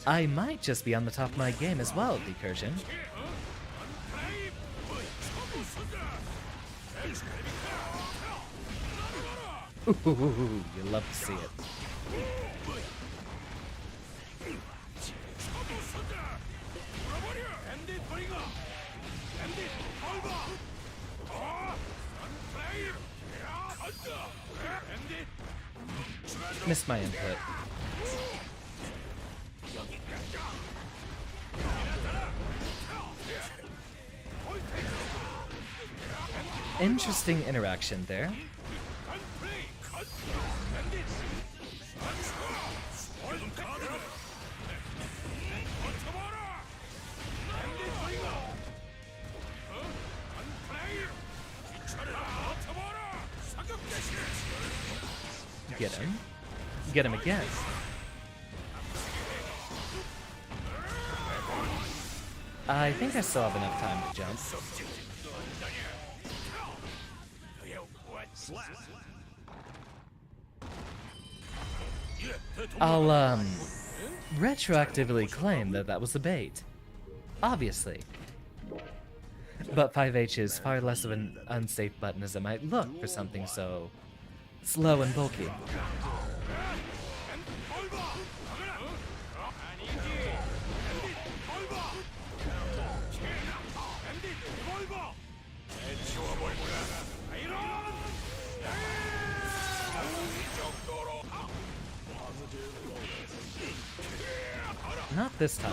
Speaker 1: I might just be on the top of my game as well, Decursion. Ooh, you love to see it. Missed my input. Interesting interaction there. Get him. Get him again. I think I still have enough time to jump. I'll, retroactively claim that that was a bait. Obviously. But 5H is far less of an unsafe button as it might look for something so slow and bulky. Not this time.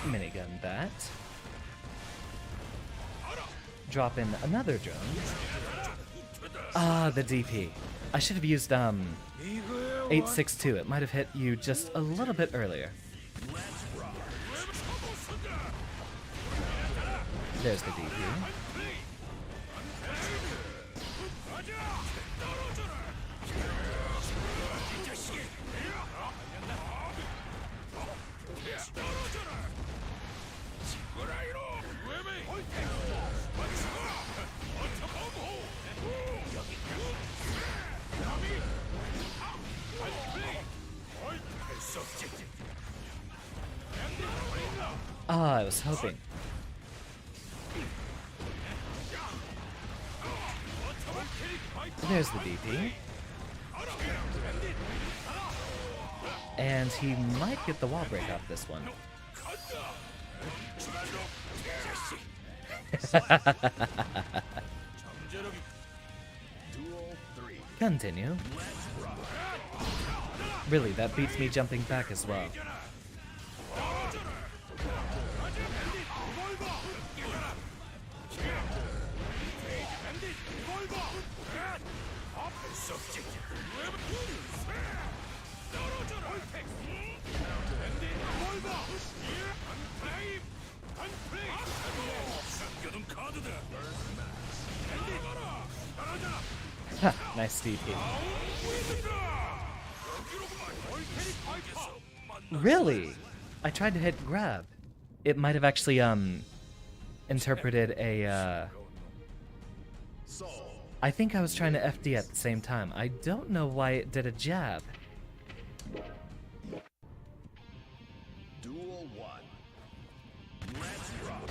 Speaker 1: Minigun that. Drop in another drone. Ah, the DP. I should have used 862. It might have hit you just a little bit earlier. There's the DP. Ah, I was hoping. There's the DP. And he might get the wall break off this one. Continue. Really, that beats me jumping back as well. Ha, nice DP. Really? I tried to hit grab. It might have actually interpreted a I think I was trying to FD at the same time. I don't know why it did a jab.
Speaker 3: Duel 1. Let's rock.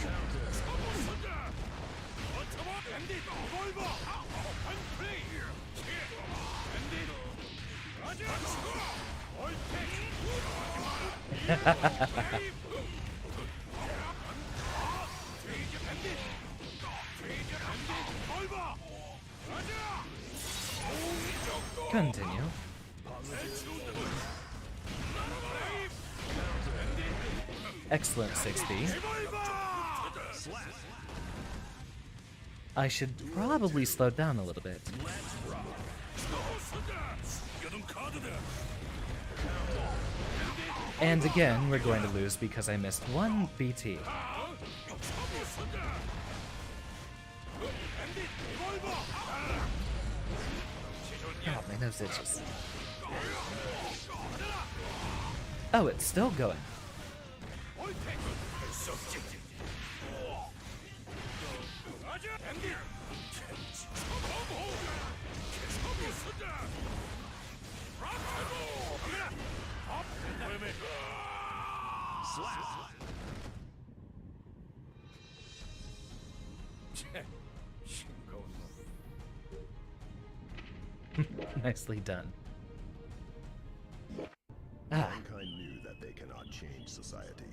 Speaker 1: Continue. Excellent 60. I should probably slow down a little bit. And again, we're going to lose because I missed one BT. Oh, my nose itches. Oh, it's still going. Nicely done. Ah,
Speaker 3: Mankind knew that they cannot change society.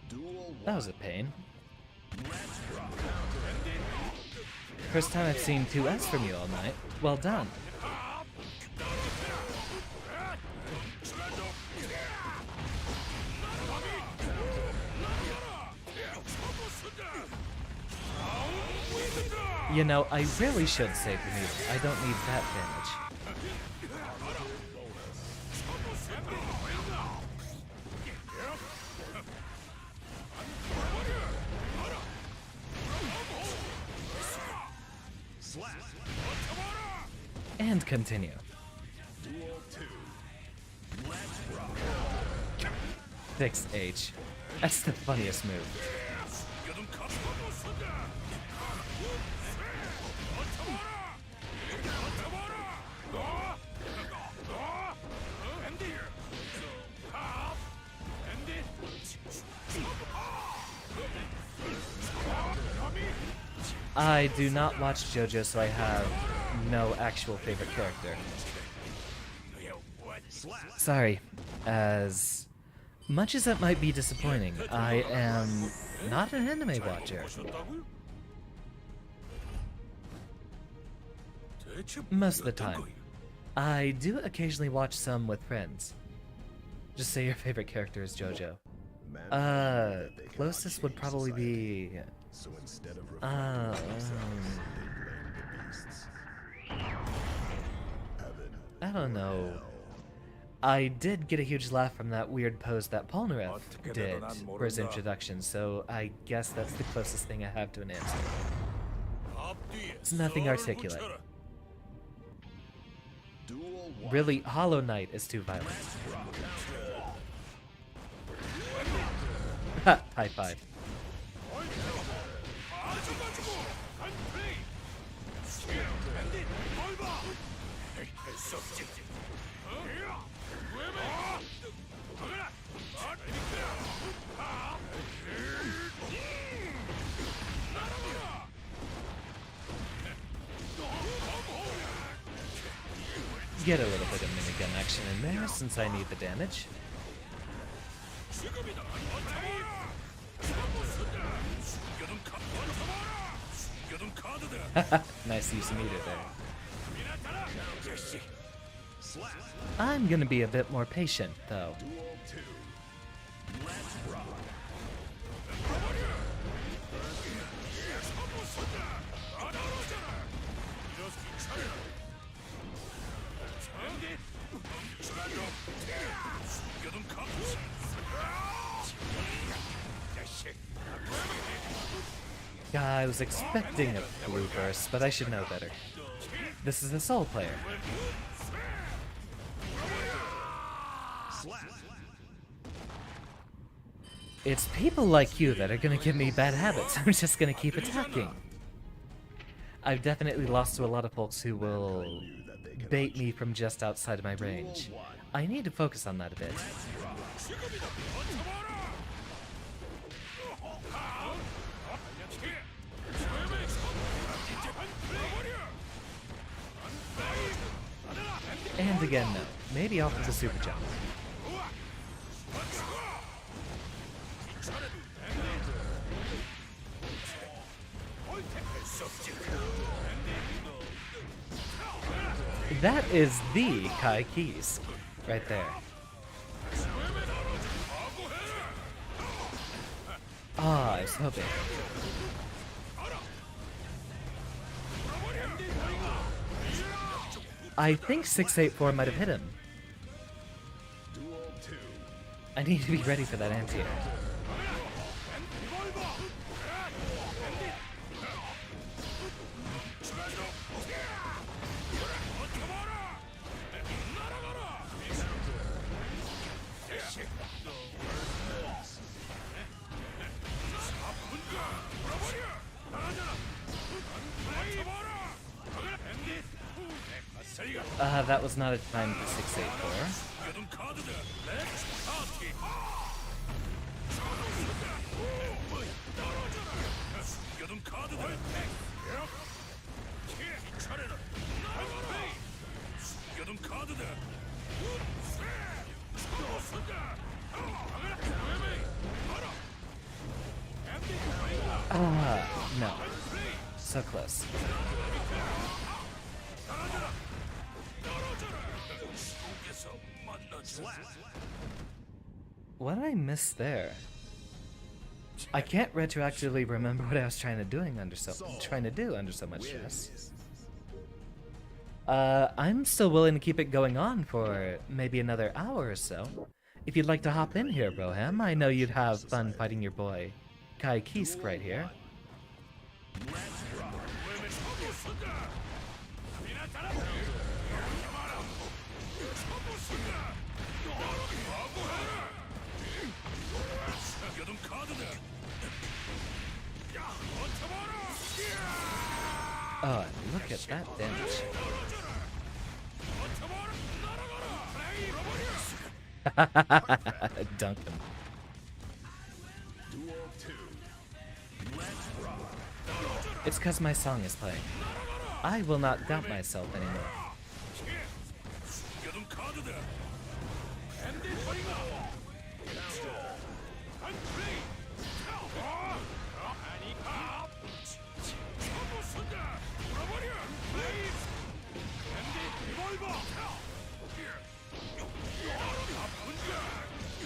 Speaker 3: Duel 1.
Speaker 1: that was a pain. First time I've seen 2S from you all night. Well done. You know, I really should save the meter. I don't need that damage. And continue.
Speaker 3: Duel 2. Let's rock.
Speaker 1: Fix H. That's the funniest move. I do not watch JoJo, so I have no actual favorite character. Sorry. As much as that might be disappointing, I am not an anime watcher. Most of the time. I do occasionally watch some with friends. Just say your favorite character is JoJo.
Speaker 3: Mankind knew that they cannot
Speaker 1: Closest would
Speaker 3: change
Speaker 1: probably
Speaker 3: society.
Speaker 1: be...
Speaker 3: So instead of refining themselves, they blamed the beasts. Heaven.
Speaker 1: I don't know.
Speaker 3: Hell.
Speaker 1: I did get a huge laugh from that weird pose that Polnareff did for his introduction, so I guess that's the closest thing I have to an answer. It's nothing articulate.
Speaker 3: Duel 1.
Speaker 1: Really, Hollow Knight is too violent. Ha! High five. Get a little bit of minigun action in there since I need the damage. Nice use of meter there. I'm gonna be a bit more patient, though.
Speaker 3: Duel 2. Let's rock.
Speaker 1: I was expecting a blue burst, but I should know better. This is a Soul player. It's people like you that are gonna give me bad habits. I'm just gonna keep attacking. I've definitely lost to a lot of folks who will
Speaker 3: knew that they cannot
Speaker 1: bait me from just outside of my range. I need to focus on that a bit. And again, no. Maybe off of the super jump. That is the Kai Keys right there. Ah, I was hoping. I think 684 might have hit him. I need to be ready for that anti-air. That was not a time for 684. No. So close. What did I miss there? I can't retroactively remember what I was trying to do under so much stress. I'm still willing to keep it going on for maybe another hour or so. If you'd like to hop in here, Broham, I know you'd have fun fighting your boy, Kai Kisk right here. Oh, look at that damage. Dunk him. It's because my song is playing. I will not doubt myself anymore.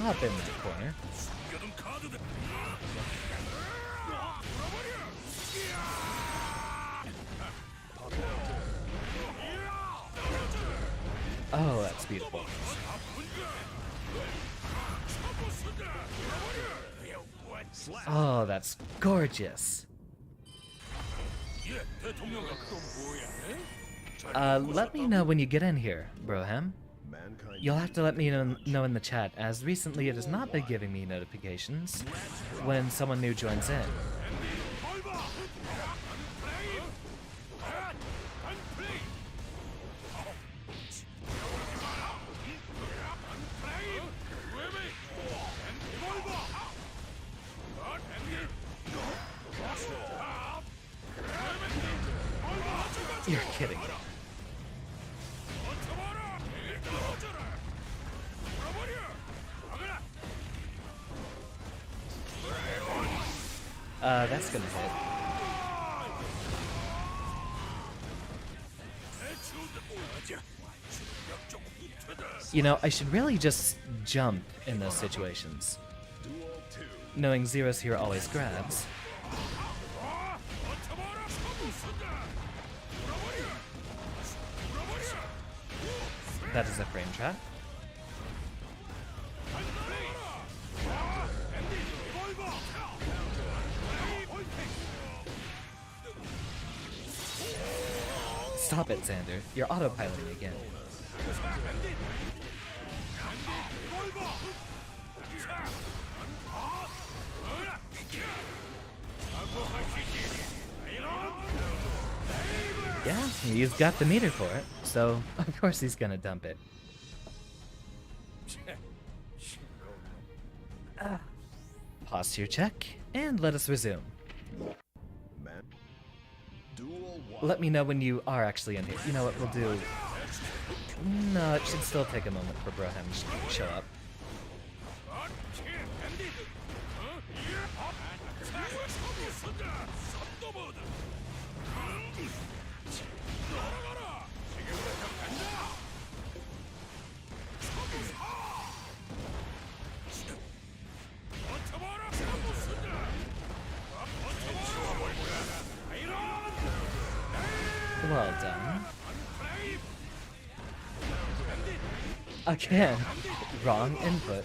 Speaker 1: Hop in the corner. Oh, that's beautiful. Oh, that's gorgeous. Let me know when you get in here, Broham. You'll have to let me know in the chat, as recently it has not been giving me notifications when someone new joins in. You're kidding me. That's gonna hit. You know, I should really just jump in those situations. Knowing Zero's here always grabs. That is a frame trap. Stop it, Xander. You're autopiloting again. Yeah, he's got the meter for it, so of course he's gonna dump it. Posture check, and let us resume.
Speaker 3: Man. Duel 1.
Speaker 1: Let me know when you are actually in here. You know what we'll do? No, it should still take a moment for Broham to show up. Well done. Again, wrong input.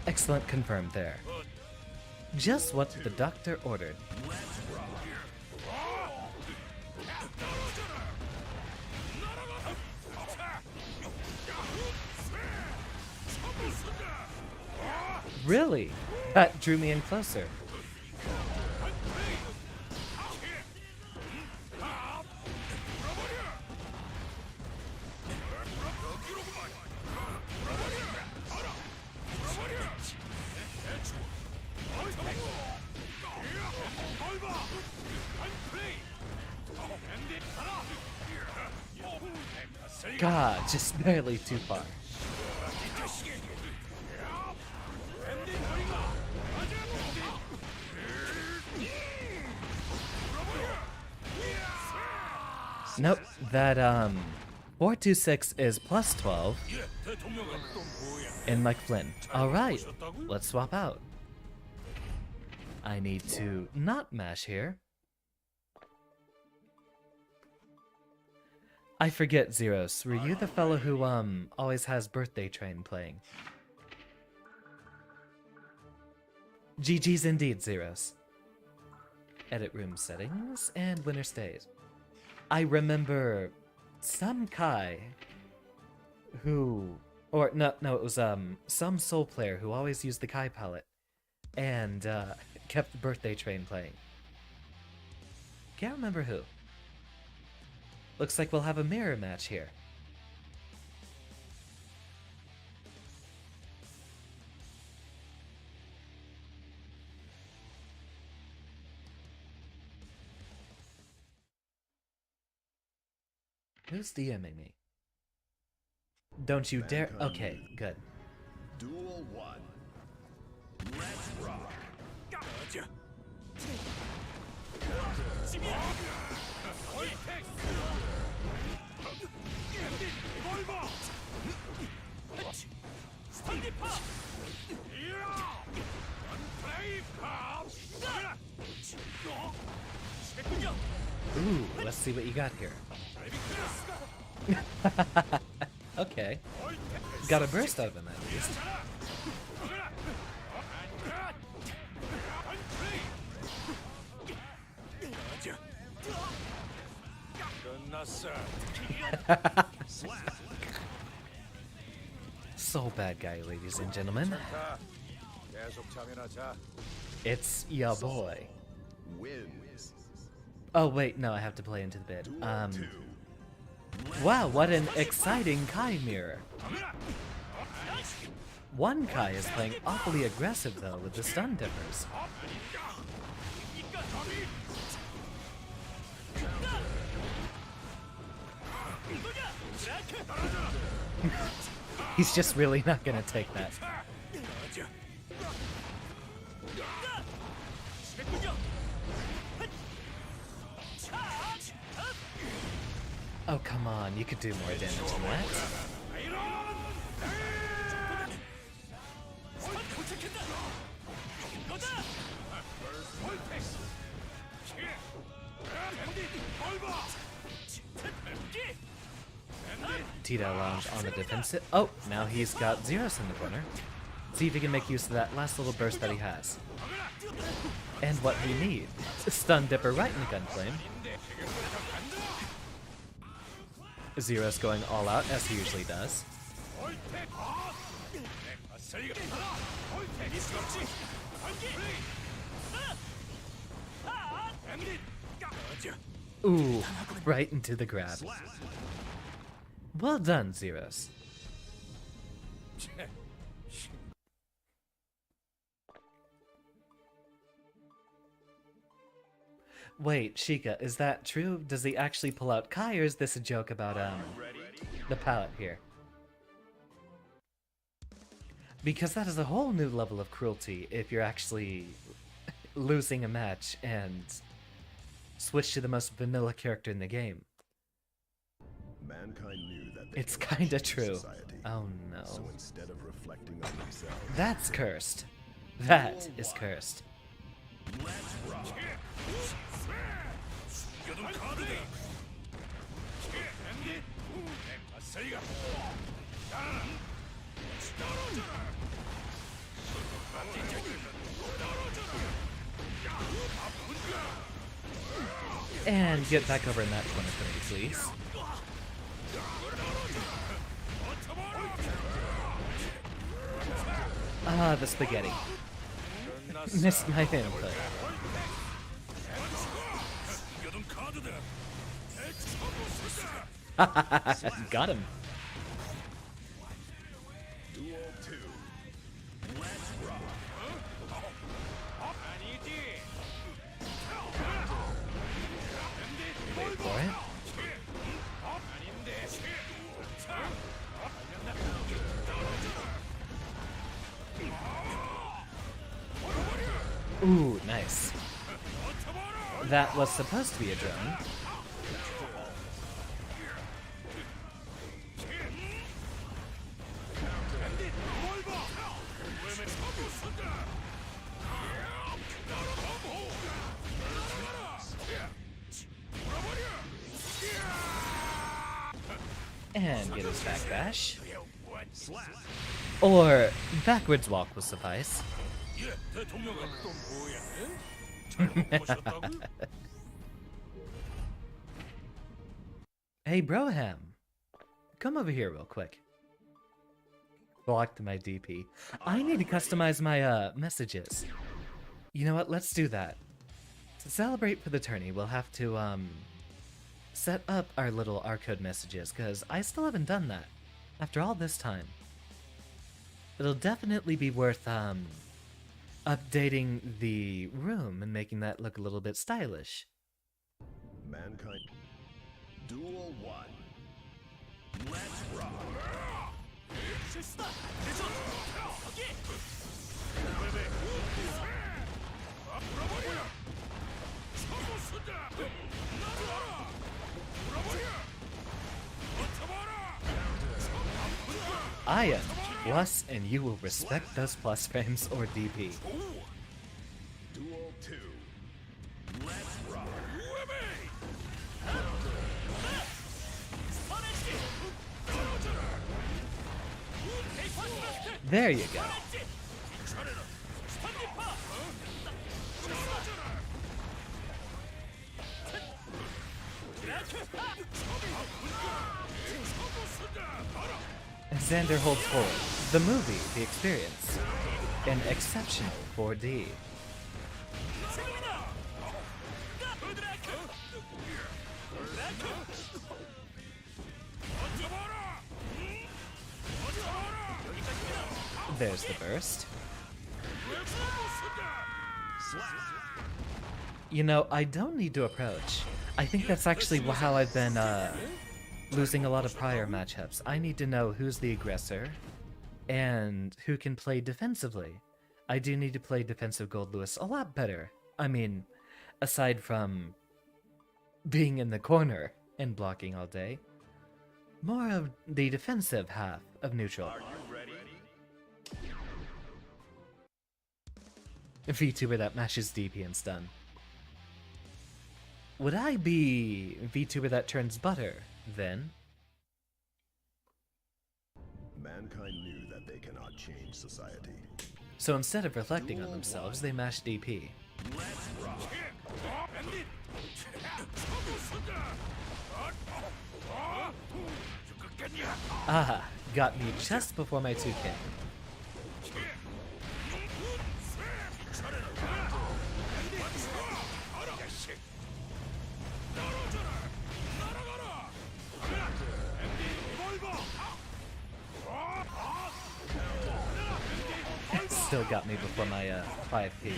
Speaker 1: Excellent, confirmed there. Just what the doctor ordered. Really? That drew me in closer. God, just barely too far. Nope, that 426 is plus 12 in Mike Flynn. Alright, let's swap out. I need to not mash here. I forget, Zeros. Were you the fellow who always has Birthday Train playing? GG's indeed, Zeros. Edit room settings and winner stays. I remember some Kai who, or no, it was some Soul player who always used the Kai palette and kept the Birthday Train playing. Can't remember who. Looks like we'll have a mirror match here. Who's DMing me? Don't you dare. Okay, good.
Speaker 3: Duel 1. Let's rock.
Speaker 1: Ooh, let's see what you got here. Okay. Got a burst out of him at least. So bad guy, ladies and gentlemen. It's ya boy.
Speaker 3: Wins.
Speaker 1: Oh wait, no, I have to play into the bid.
Speaker 3: Duel 2.
Speaker 1: Wow, what an exciting Kai mirror. One Kai is playing awfully aggressive though with the stun dippers. He's just really not gonna take that. Oh, come on, you could do more damage than that. Tito Lounge on the defensive. Oh, now he's got Zeros in the corner. See if he can make use of that last little burst that he has. And what we need. Stun Dipper right in the gunflame. Zero's going all out, as he usually does. Ooh, right into the grab. Well done, Zeros. Wait, Sheikah, is that true? Does he actually pull out Kai, or is this a joke about, the palette here? Because that is a whole new level of cruelty if you're actually losing a match and switch to the most vanilla character in the game.
Speaker 3: Mankind knew that they
Speaker 1: It's
Speaker 3: cannot
Speaker 1: kinda
Speaker 3: change
Speaker 1: true.
Speaker 3: society.
Speaker 1: Oh no.
Speaker 3: So instead of reflecting on themselves,
Speaker 1: That's cursed. That is cursed. And get back over in that corner for me, please. Ah, the spaghetti. Missed my input. Got him.
Speaker 3: Duel 2. Let's rock.
Speaker 1: Wait for it. Ooh, nice. That was supposed to be a drone. And get his backdash. Or backwards walk will suffice. Hey, Broham. Come over here real quick. Blocked my DP. I need to customize my messages. You know what? Let's do that. To celebrate for the tourney, we'll have to set up our little R-code messages, because I still haven't done that after all this time. It'll definitely be worth updating the room and making that look a little bit stylish.
Speaker 3: Mankind. Duel 1. Let's rock.
Speaker 1: I am plus, and you will respect those plus frames or DP.
Speaker 3: Duel 2. Let's rock.
Speaker 1: There you go. Xander holds forward. The movie, the experience. An exceptional 4D. There's the burst. You know, I don't need to approach. I think that's actually how I've been losing a lot of prior matchups. I need to know who's the aggressor and who can play defensively. I do need to play defensive Goldlewis a lot better. I mean, aside from being in the corner and blocking all day, more of the defensive half of neutral. VTuber that mashes DP and stun. Would I be VTuber that turns butter, then?
Speaker 3: Mankind knew that they cannot change society.
Speaker 1: So instead of reflecting on themselves, they mash DP.
Speaker 3: Let's rock.
Speaker 1: Ah, got me just before my 2K. Still got me before my 5P.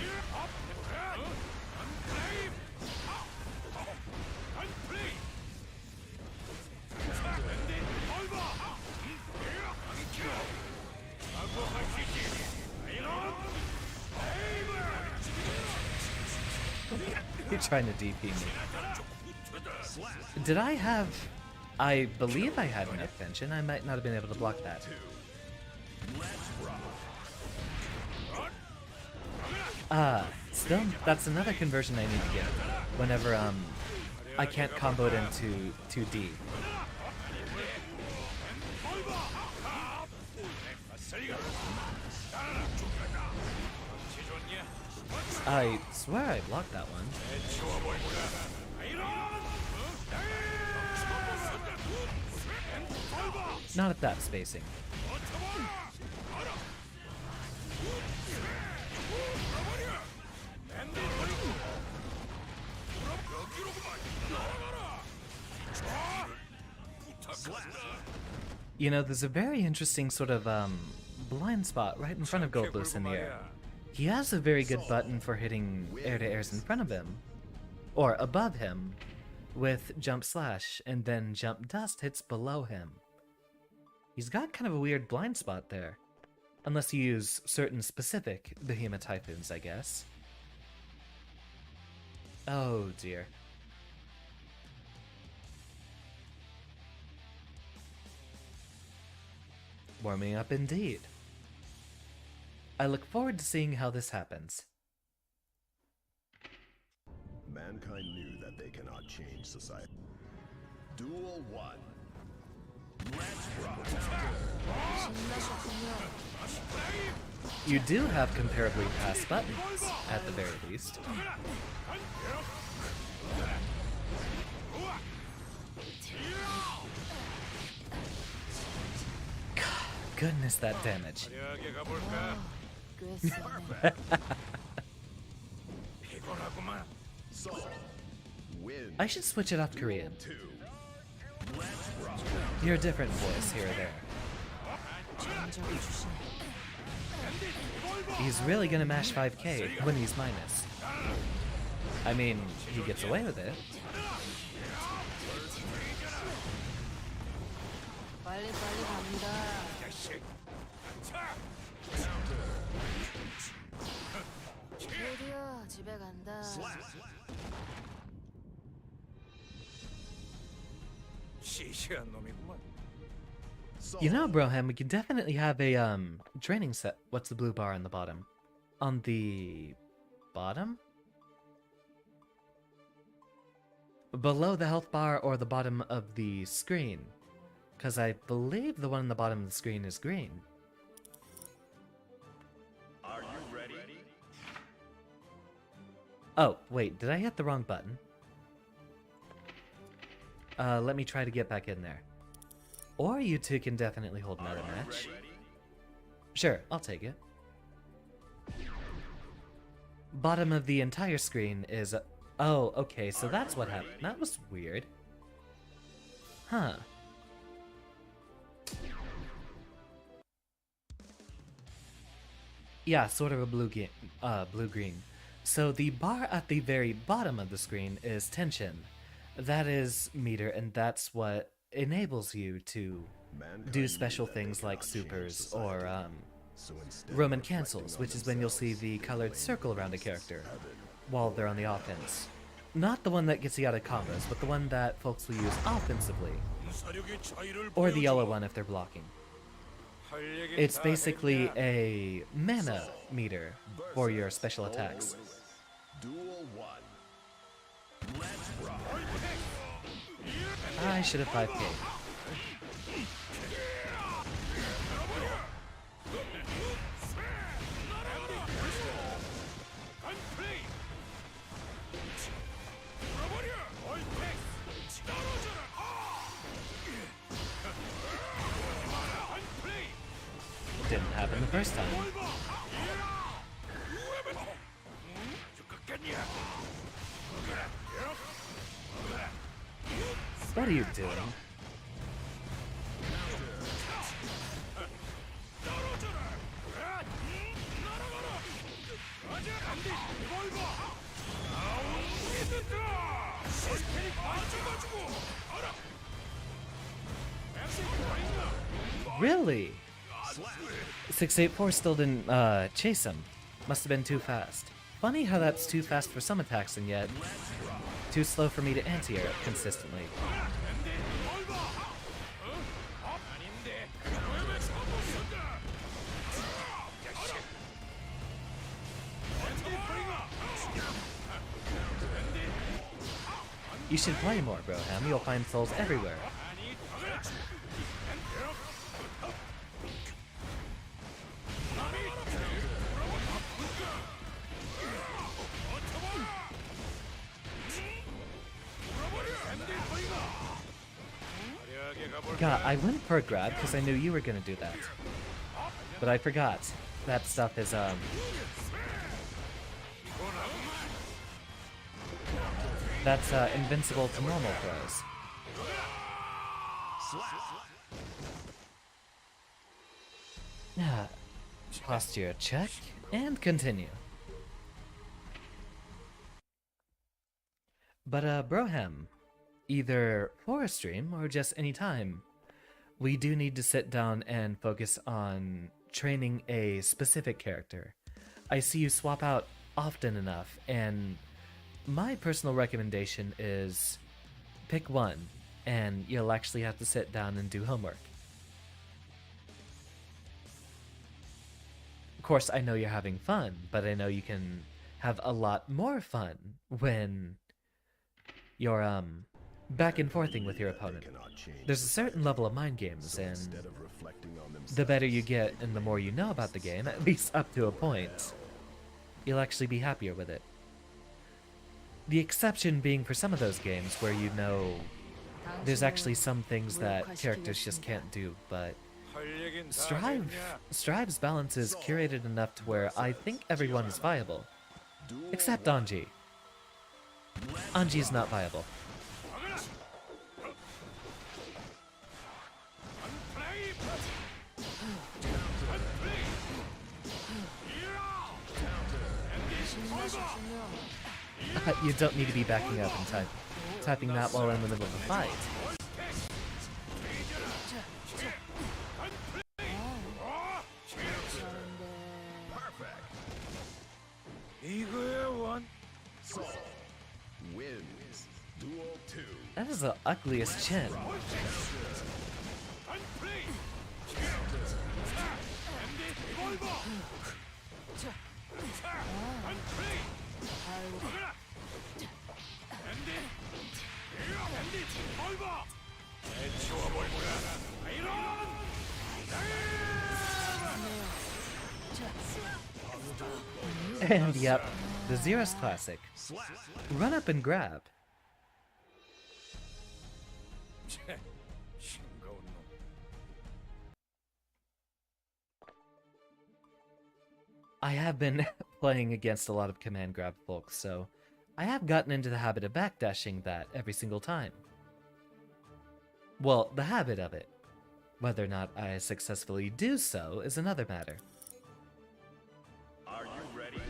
Speaker 1: You're trying to DP me. Did I have... I believe I had enough tension. I might not have been able to block that. Still, that's another conversion I need to get. Whenever, I can't combo it into 2D. I swear I blocked that one. Not at that spacing. You know, there's a very interesting sort of blind spot right in front of Goldlewis in the air. He has a very good button for hitting air-to-airs in front of him, or above him, with jump slash, and then jump dust hits below him. He's got kind of a weird blind spot there. Unless you use certain specific behemoth typhoons, I guess. Oh dear. Warming up indeed. I look forward to seeing how this happens.
Speaker 3: Mankind knew that they cannot change society. Duel 1. Let's rock.
Speaker 1: You do have comparably fast buttons, at the very least. Goodness, that damage.
Speaker 3: So, win.
Speaker 1: I should switch it off Korean.
Speaker 3: 2. Let's rock.
Speaker 1: You're a different voice here or there. He's really gonna mash 5K when he's minus. I mean, he gets away with it. You know, Broham, we could definitely have a training set. What's the blue bar on the bottom? On the bottom? Below the health bar or the bottom of the screen. Because I believe the one on the bottom of the screen is green.
Speaker 2: Are you ready?
Speaker 1: Oh, wait, did I hit the wrong button? Let me try to get back in there. Or you two can definitely hold another match. Sure, I'll take it. Bottom of the entire screen is... Oh, okay, so that's what happened. That was weird. Huh. Yeah, sort of a blue-green. So the bar at the very bottom of the screen is tension. That is meter, and that's what enables you to do special things like supers or Roman cancels, which is when you'll see the colored circle around a character while they're on the offense. Not the one that gets you out of combos, but the one that folks will use offensively. Or the yellow one if they're blocking. It's basically a mana meter for your special attacks.
Speaker 3: Duel 1. Let's rock.
Speaker 1: I should have 5K. than the first time. What are you doing? Really? 684 still didn't chase him. Must have been too fast. Funny how that's too fast for some attacks and yet too slow for me to anti-air it consistently. You should play more, Broham. You'll find souls everywhere. God, I went for a grab because I knew you were gonna do that. But I forgot. That stuff is, that's, invincible to normal throws. Posture check, and continue. But, Broham, either for a stream or just any time, we do need to sit down and focus on training a specific character. I see you swap out often enough, and my personal recommendation is pick one, and you'll actually have to sit down and do homework. Of course, I know you're having fun, but I know you can have a lot more fun when you're, back and forthing with your opponent. There's a certain level of mind games, and the better you get and the more you know about the game, at least up to a point, you'll actually be happier with it. The exception being for some of those games where you know there's actually some things that characters just can't do, but Strive's balance is curated enough to where I think everyone is viable. Except Anji. Anji's not viable. You don't need to be backing up and typing that while in the middle of a fight.
Speaker 3: Wins. Duel 2.
Speaker 1: That is the ugliest chin. And yep, the Zero's classic. Run up and grab. I have been playing against a lot of command grab folks, so I have gotten into the habit of backdashing that every single time. Well, the habit of it. Whether or not I successfully do so is another matter.
Speaker 2: Are you ready?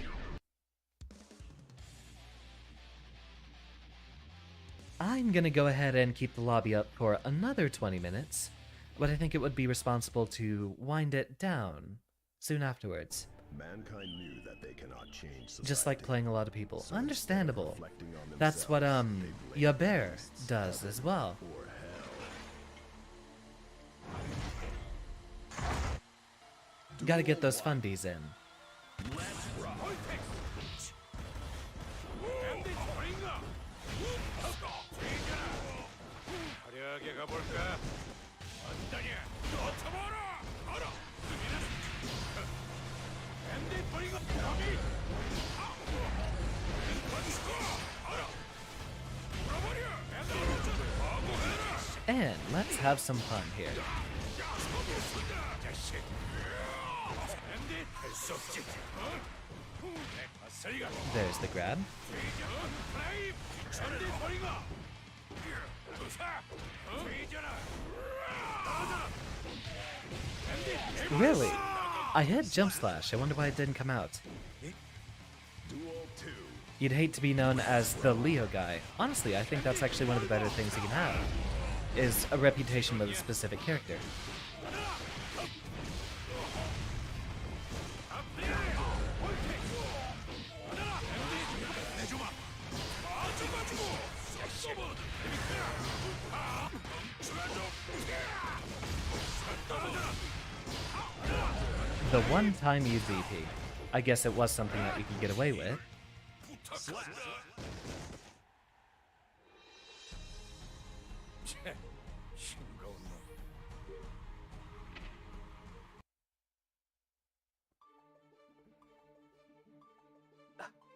Speaker 1: I'm gonna go ahead and keep the lobby up for another 20 minutes, but I think it would be responsible to wind it down soon afterwards.
Speaker 3: Mankind knew that they cannot change society.
Speaker 1: Just like playing a lot of people.
Speaker 3: So
Speaker 1: Understandable.
Speaker 3: reflecting on
Speaker 1: That's what,
Speaker 3: themselves, they blame
Speaker 1: Yabear
Speaker 3: beasts,
Speaker 1: does as well.
Speaker 3: or hell.
Speaker 1: Gotta get those fundies in. And let's have some fun here. There's the grab. Really? I hit jump slash. I wonder why it didn't come out.
Speaker 3: Duel 2.
Speaker 1: You'd hate to be known as the Leo guy. Honestly, I think that's actually one of the better things you can have, is a reputation with a specific character. The one time you DP. I guess it was something that you could get away with.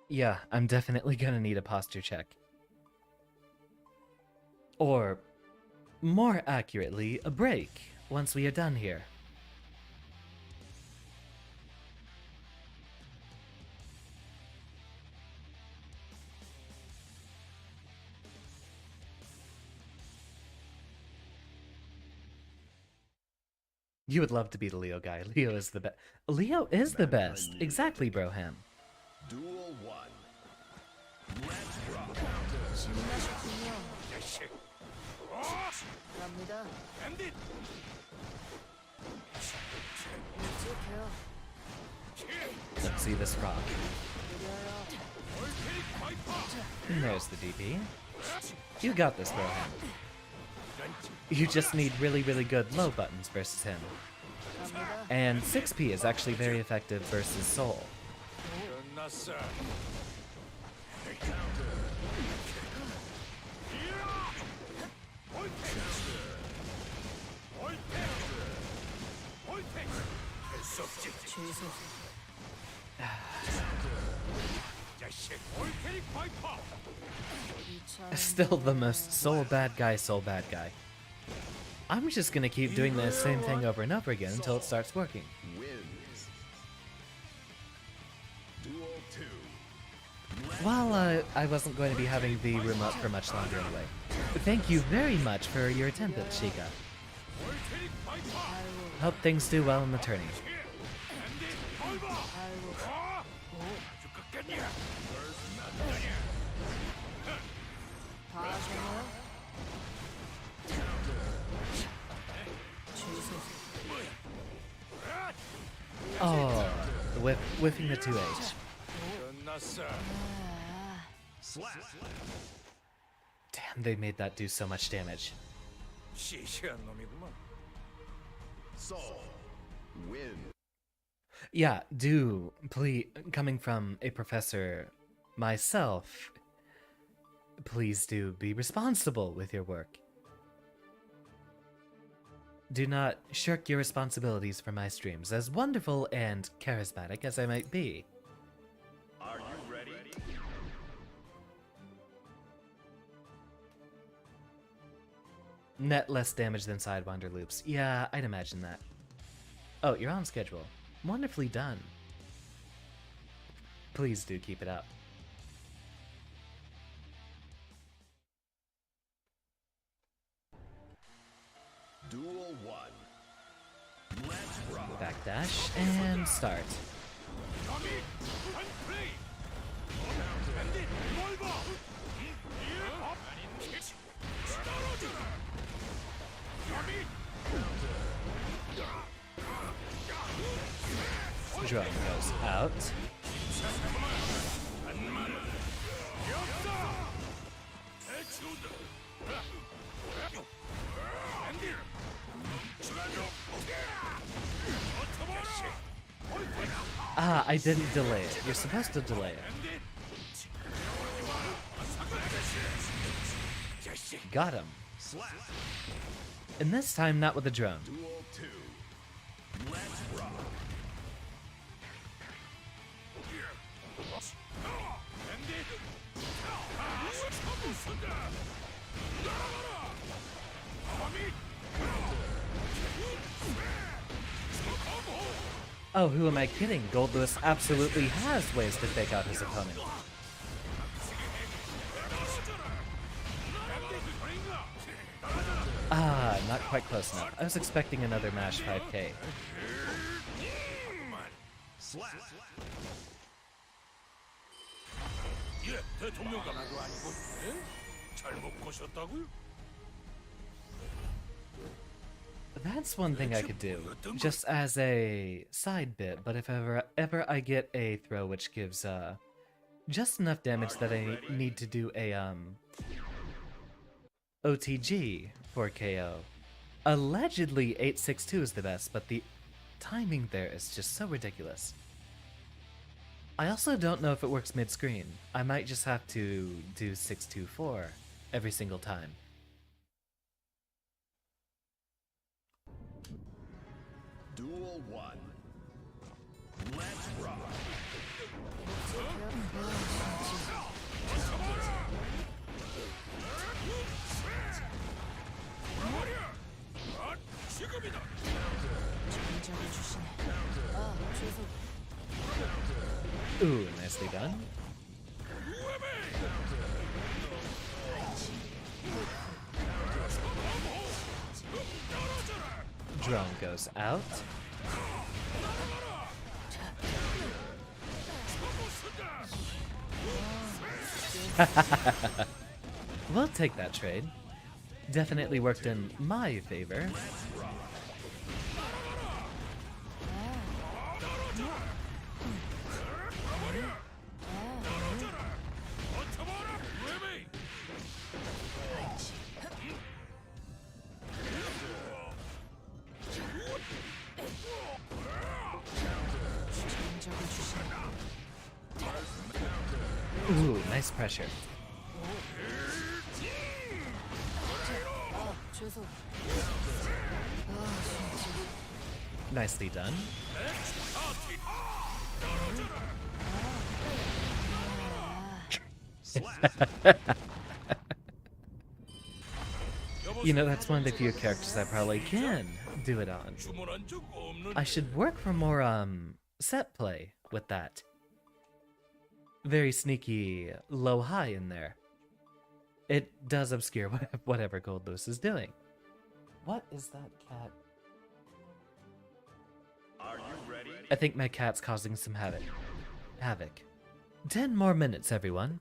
Speaker 1: Yeah, I'm definitely gonna need a posture check. Or, more accurately, a break, once we are done here. You would love to be the Leo guy. Leo is the best. Leo is the best. Exactly, Broham.
Speaker 3: Duel 1. Let's rock.
Speaker 4: 갑니다.
Speaker 1: Let's see this rock. And there's the DP. You got this, Broham. You just need really, really good low buttons versus him. And 6P is actually very effective versus Soul. Still the most Soul bad guy. I'm just gonna keep doing the same thing over and over again until it starts working.
Speaker 3: Wins. Duel 2.
Speaker 1: Well, I wasn't going to be having the room up for much longer anyway. Thank you very much for your attendance, Sheikah. Hope things do well in the tourney. Oh, whiffing the 2H. Damn, they made that do so much damage.
Speaker 3: Soul. Win.
Speaker 1: Yeah, please, coming from a professor myself, please do be responsible with your work. Do not shirk your responsibilities for my streams, as wonderful and charismatic as I might be.
Speaker 2: Are you ready?
Speaker 1: Net less damage than Sidewinder loops. Yeah, I'd imagine that. Oh, you're on schedule. Wonderfully done. Please do keep it up.
Speaker 3: Duel 1. Let's rock.
Speaker 1: Backdash and start. Drone goes out. Ah, I didn't delay it. You're supposed to delay it. Got him. And this time, not with the drone.
Speaker 3: Duel 2. Let's rock.
Speaker 1: Oh, who am I kidding? Goldlewis absolutely has ways to fake out his opponent. Ah, not quite close enough. I was expecting another MASH 5K.
Speaker 3: Slap.
Speaker 2: 예, 대통령가 아니고, 예? 잘못 보셨다고요?
Speaker 1: That's one thing I could do, just as a side bit, but if ever I get a throw which gives just enough damage that I need to do a OTG for KO. Allegedly 862 is the best, but the timing there is just so ridiculous. I also don't know if it works mid-screen. I might just have to do 624 every single time.
Speaker 3: Duel 1. Let's rock.
Speaker 1: Ooh, nicely done. Drone goes out. We'll take that trade. Definitely worked in my favor. Ooh, nice pressure. Nicely done. You know, that's one of the few characters I probably can do it on.
Speaker 2: 주문한 적 없는.
Speaker 1: I should work for more, set play with that. Very sneaky low-high in there. It does obscure whatever Goldlewis is doing. What is that cat?
Speaker 3: Are you ready?
Speaker 1: I think my cat's causing some havoc. 10 more minutes, everyone.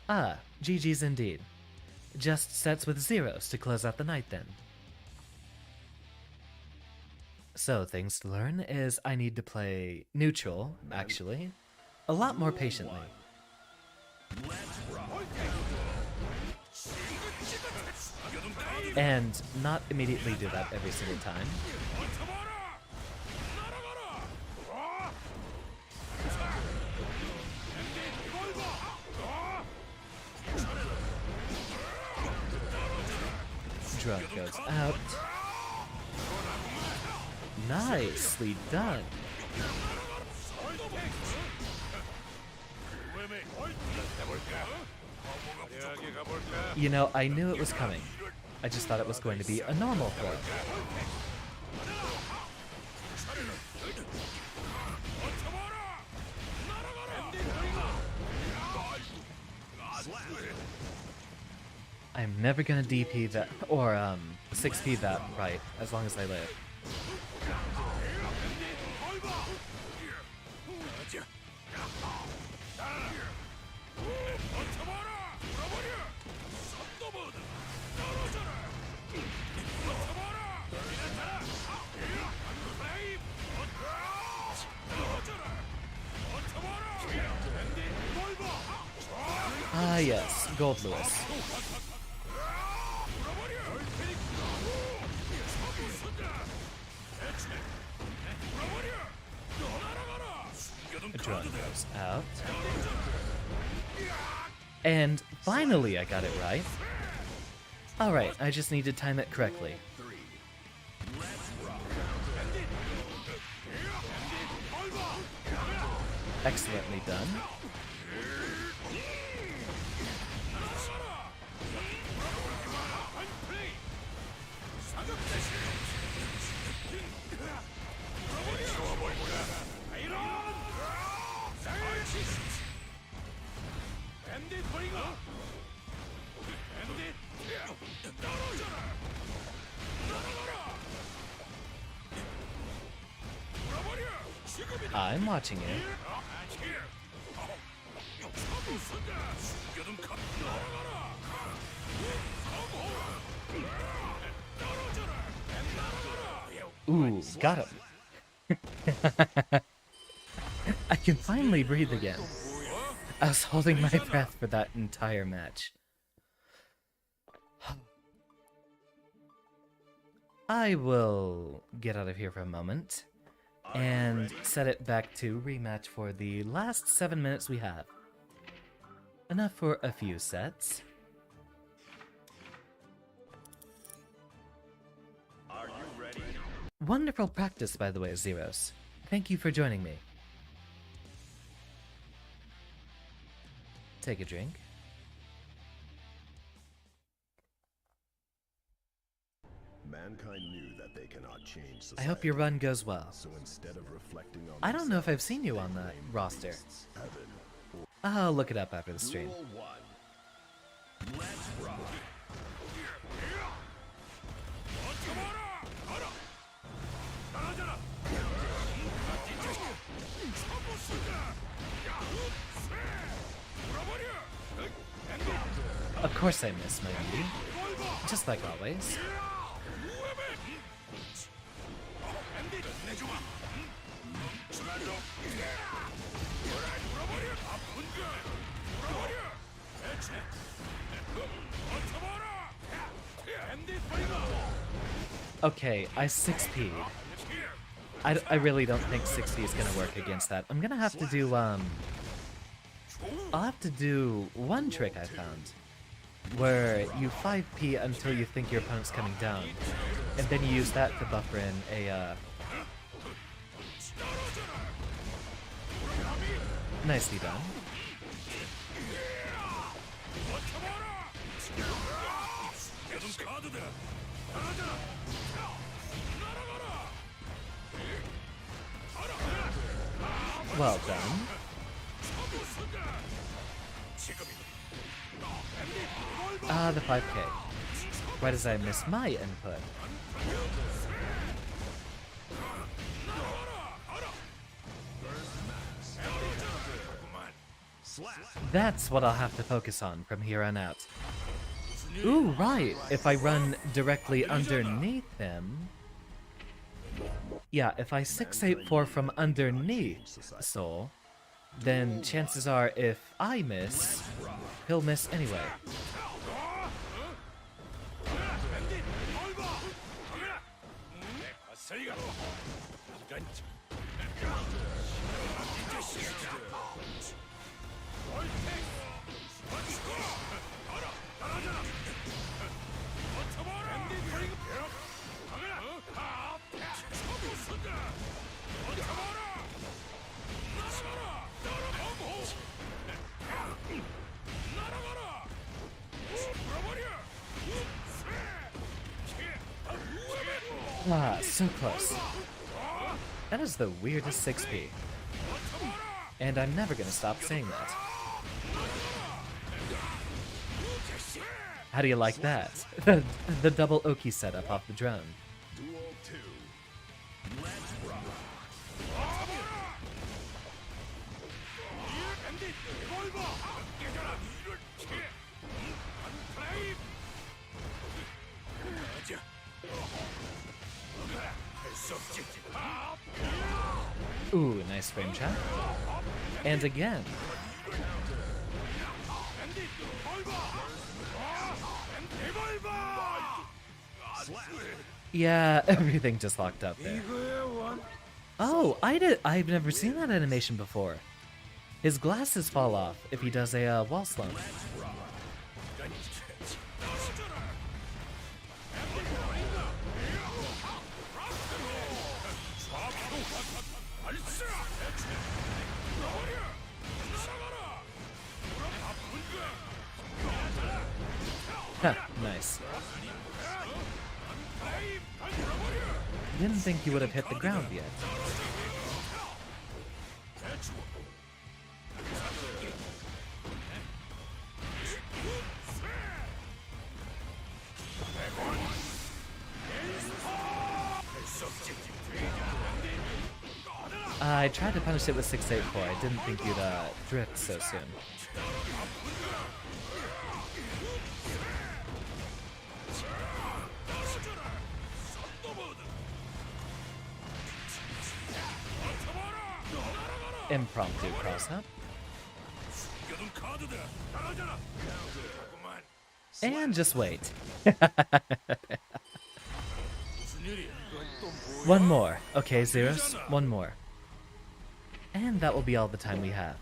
Speaker 1: Ah, GG's indeed. Just sets with zeros to close out the night then. So, things to learn is I need to play neutral, actually, a lot more patiently. And not immediately do that every single time. Drone goes out. Nicely done. You know, I knew it was coming. I just thought it was going to be a normal form. I'm never gonna DP that, or 6P that right, as long as I live. Ah yes, Goldlewis. Drone goes out. And finally I got it right. Alright, I just need to time it correctly. Excellently done. I'm watching you. Ooh, got him. I can finally breathe again. I was holding my breath for that entire match. I will get out of here for a moment and set it back to rematch for the last 7 minutes we have. Enough for a few sets.
Speaker 2: Are you ready?
Speaker 1: Wonderful practice, by the way, Zeros. Thank you for joining me. Take a drink.
Speaker 3: Mankind knew that they cannot change society.
Speaker 1: I hope your run goes well.
Speaker 3: So instead of reflecting on
Speaker 1: I don't know if I've
Speaker 3: themselves,
Speaker 1: seen you on the
Speaker 3: they blame
Speaker 1: roster.
Speaker 3: beasts, heaven, or
Speaker 1: I'll look it up after the stream.
Speaker 3: Duel 1. Let's rock.
Speaker 1: Of course I miss my beauty. Just like always. Okay, I 6P'd. I really don't think 6P is gonna work against that. I'm gonna have to do, I'll have to do one trick I found. Where you 5P until you think your opponent's coming down. And then you use that to buffer in a, nicely done. Well done. Ah, the 5K. Why does I miss my input? That's what I'll have to focus on from here on out. Ooh, right! If I run directly underneath him... Yeah, if I 6-8-4 from underneath Soul, then chances are if I miss, he'll miss anyway. Ah, so close. That is the weirdest 6P. And I'm never gonna stop saying that. How do you like that? The double Oki setup off the drone.
Speaker 3: Duel 2. Let's rock.
Speaker 1: Ooh, nice frame check. And again. Yeah, everything just locked up there. Oh, I've never seen that animation before. His glasses fall off if he does a wall slump. Huh, nice. Didn't think you would have hit the ground yet. I tried to punish it with 684. I didn't think you'd drift so soon. Impromptu cross-up. And just wait. One more. Okay, Zeros, one more. And that will be all the time we have.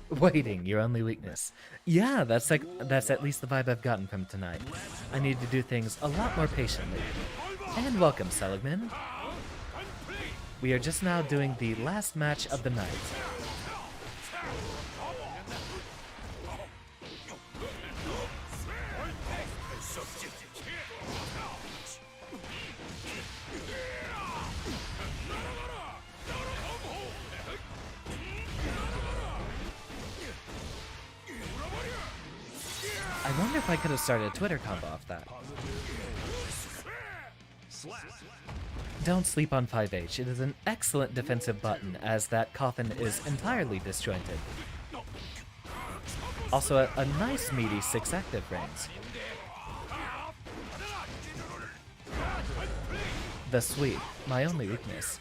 Speaker 1: Waiting, your only weakness. Yeah, that's at least the vibe I've gotten from tonight. I need to do things a lot more patiently. And welcome, Seligman. We are just now doing the last match of the night. I wonder if I could have started a Twitter combo off that. Don't sleep on 5H. It is an excellent defensive button, as that coffin is entirely disjointed. Also, a nice meaty 6 active rings. The sweep, my only weakness.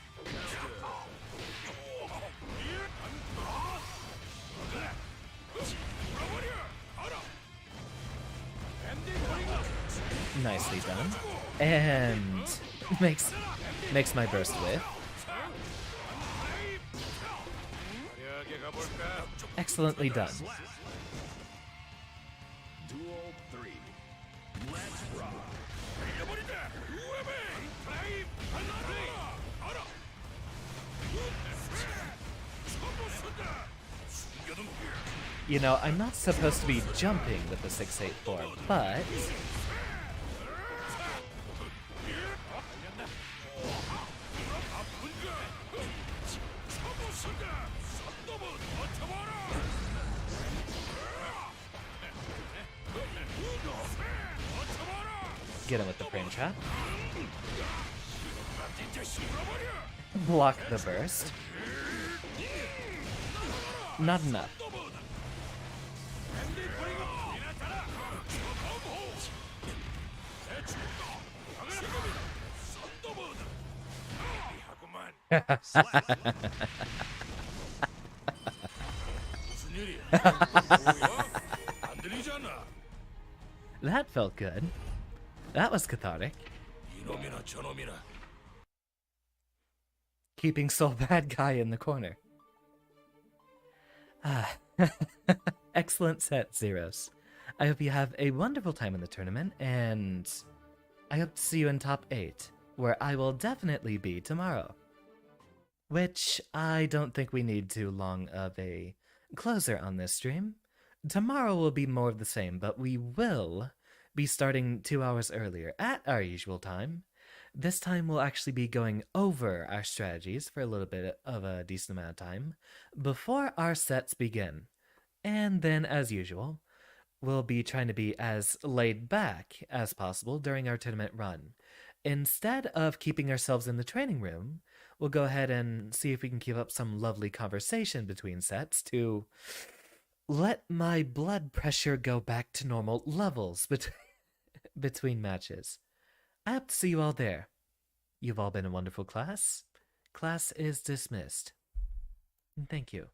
Speaker 1: Nicely done. And makes my burst whiff. Excellently done.
Speaker 3: Duel 3. Let's rock.
Speaker 1: You know, I'm not supposed to be jumping with the 684, but get him with the frame trap. Block the burst. Not enough. That felt good. That was cathartic. Keeping Soul Bad Guy in the corner. Excellent set, Zeros. I hope you have a wonderful time in the tournament, and I hope to see you in top 8, where I will definitely be tomorrow. Which I don't think we need too long of a closer on this stream. Tomorrow will be more of the same, but we will be starting 2 hours earlier at our usual time. This time we'll actually be going over our strategies for a little bit of a decent amount of time before our sets begin. And then, as usual, we'll be trying to be as laid back as possible during our tournament run. Instead of keeping ourselves in the training room, we'll go ahead and see if we can keep up some lovely conversation between sets to let my blood pressure go back to normal levels between matches. I hope to see you all there. You've all been a wonderful class. Class is dismissed. Thank you.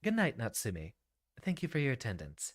Speaker 1: Good night, Natsumi. Thank you for your attendance.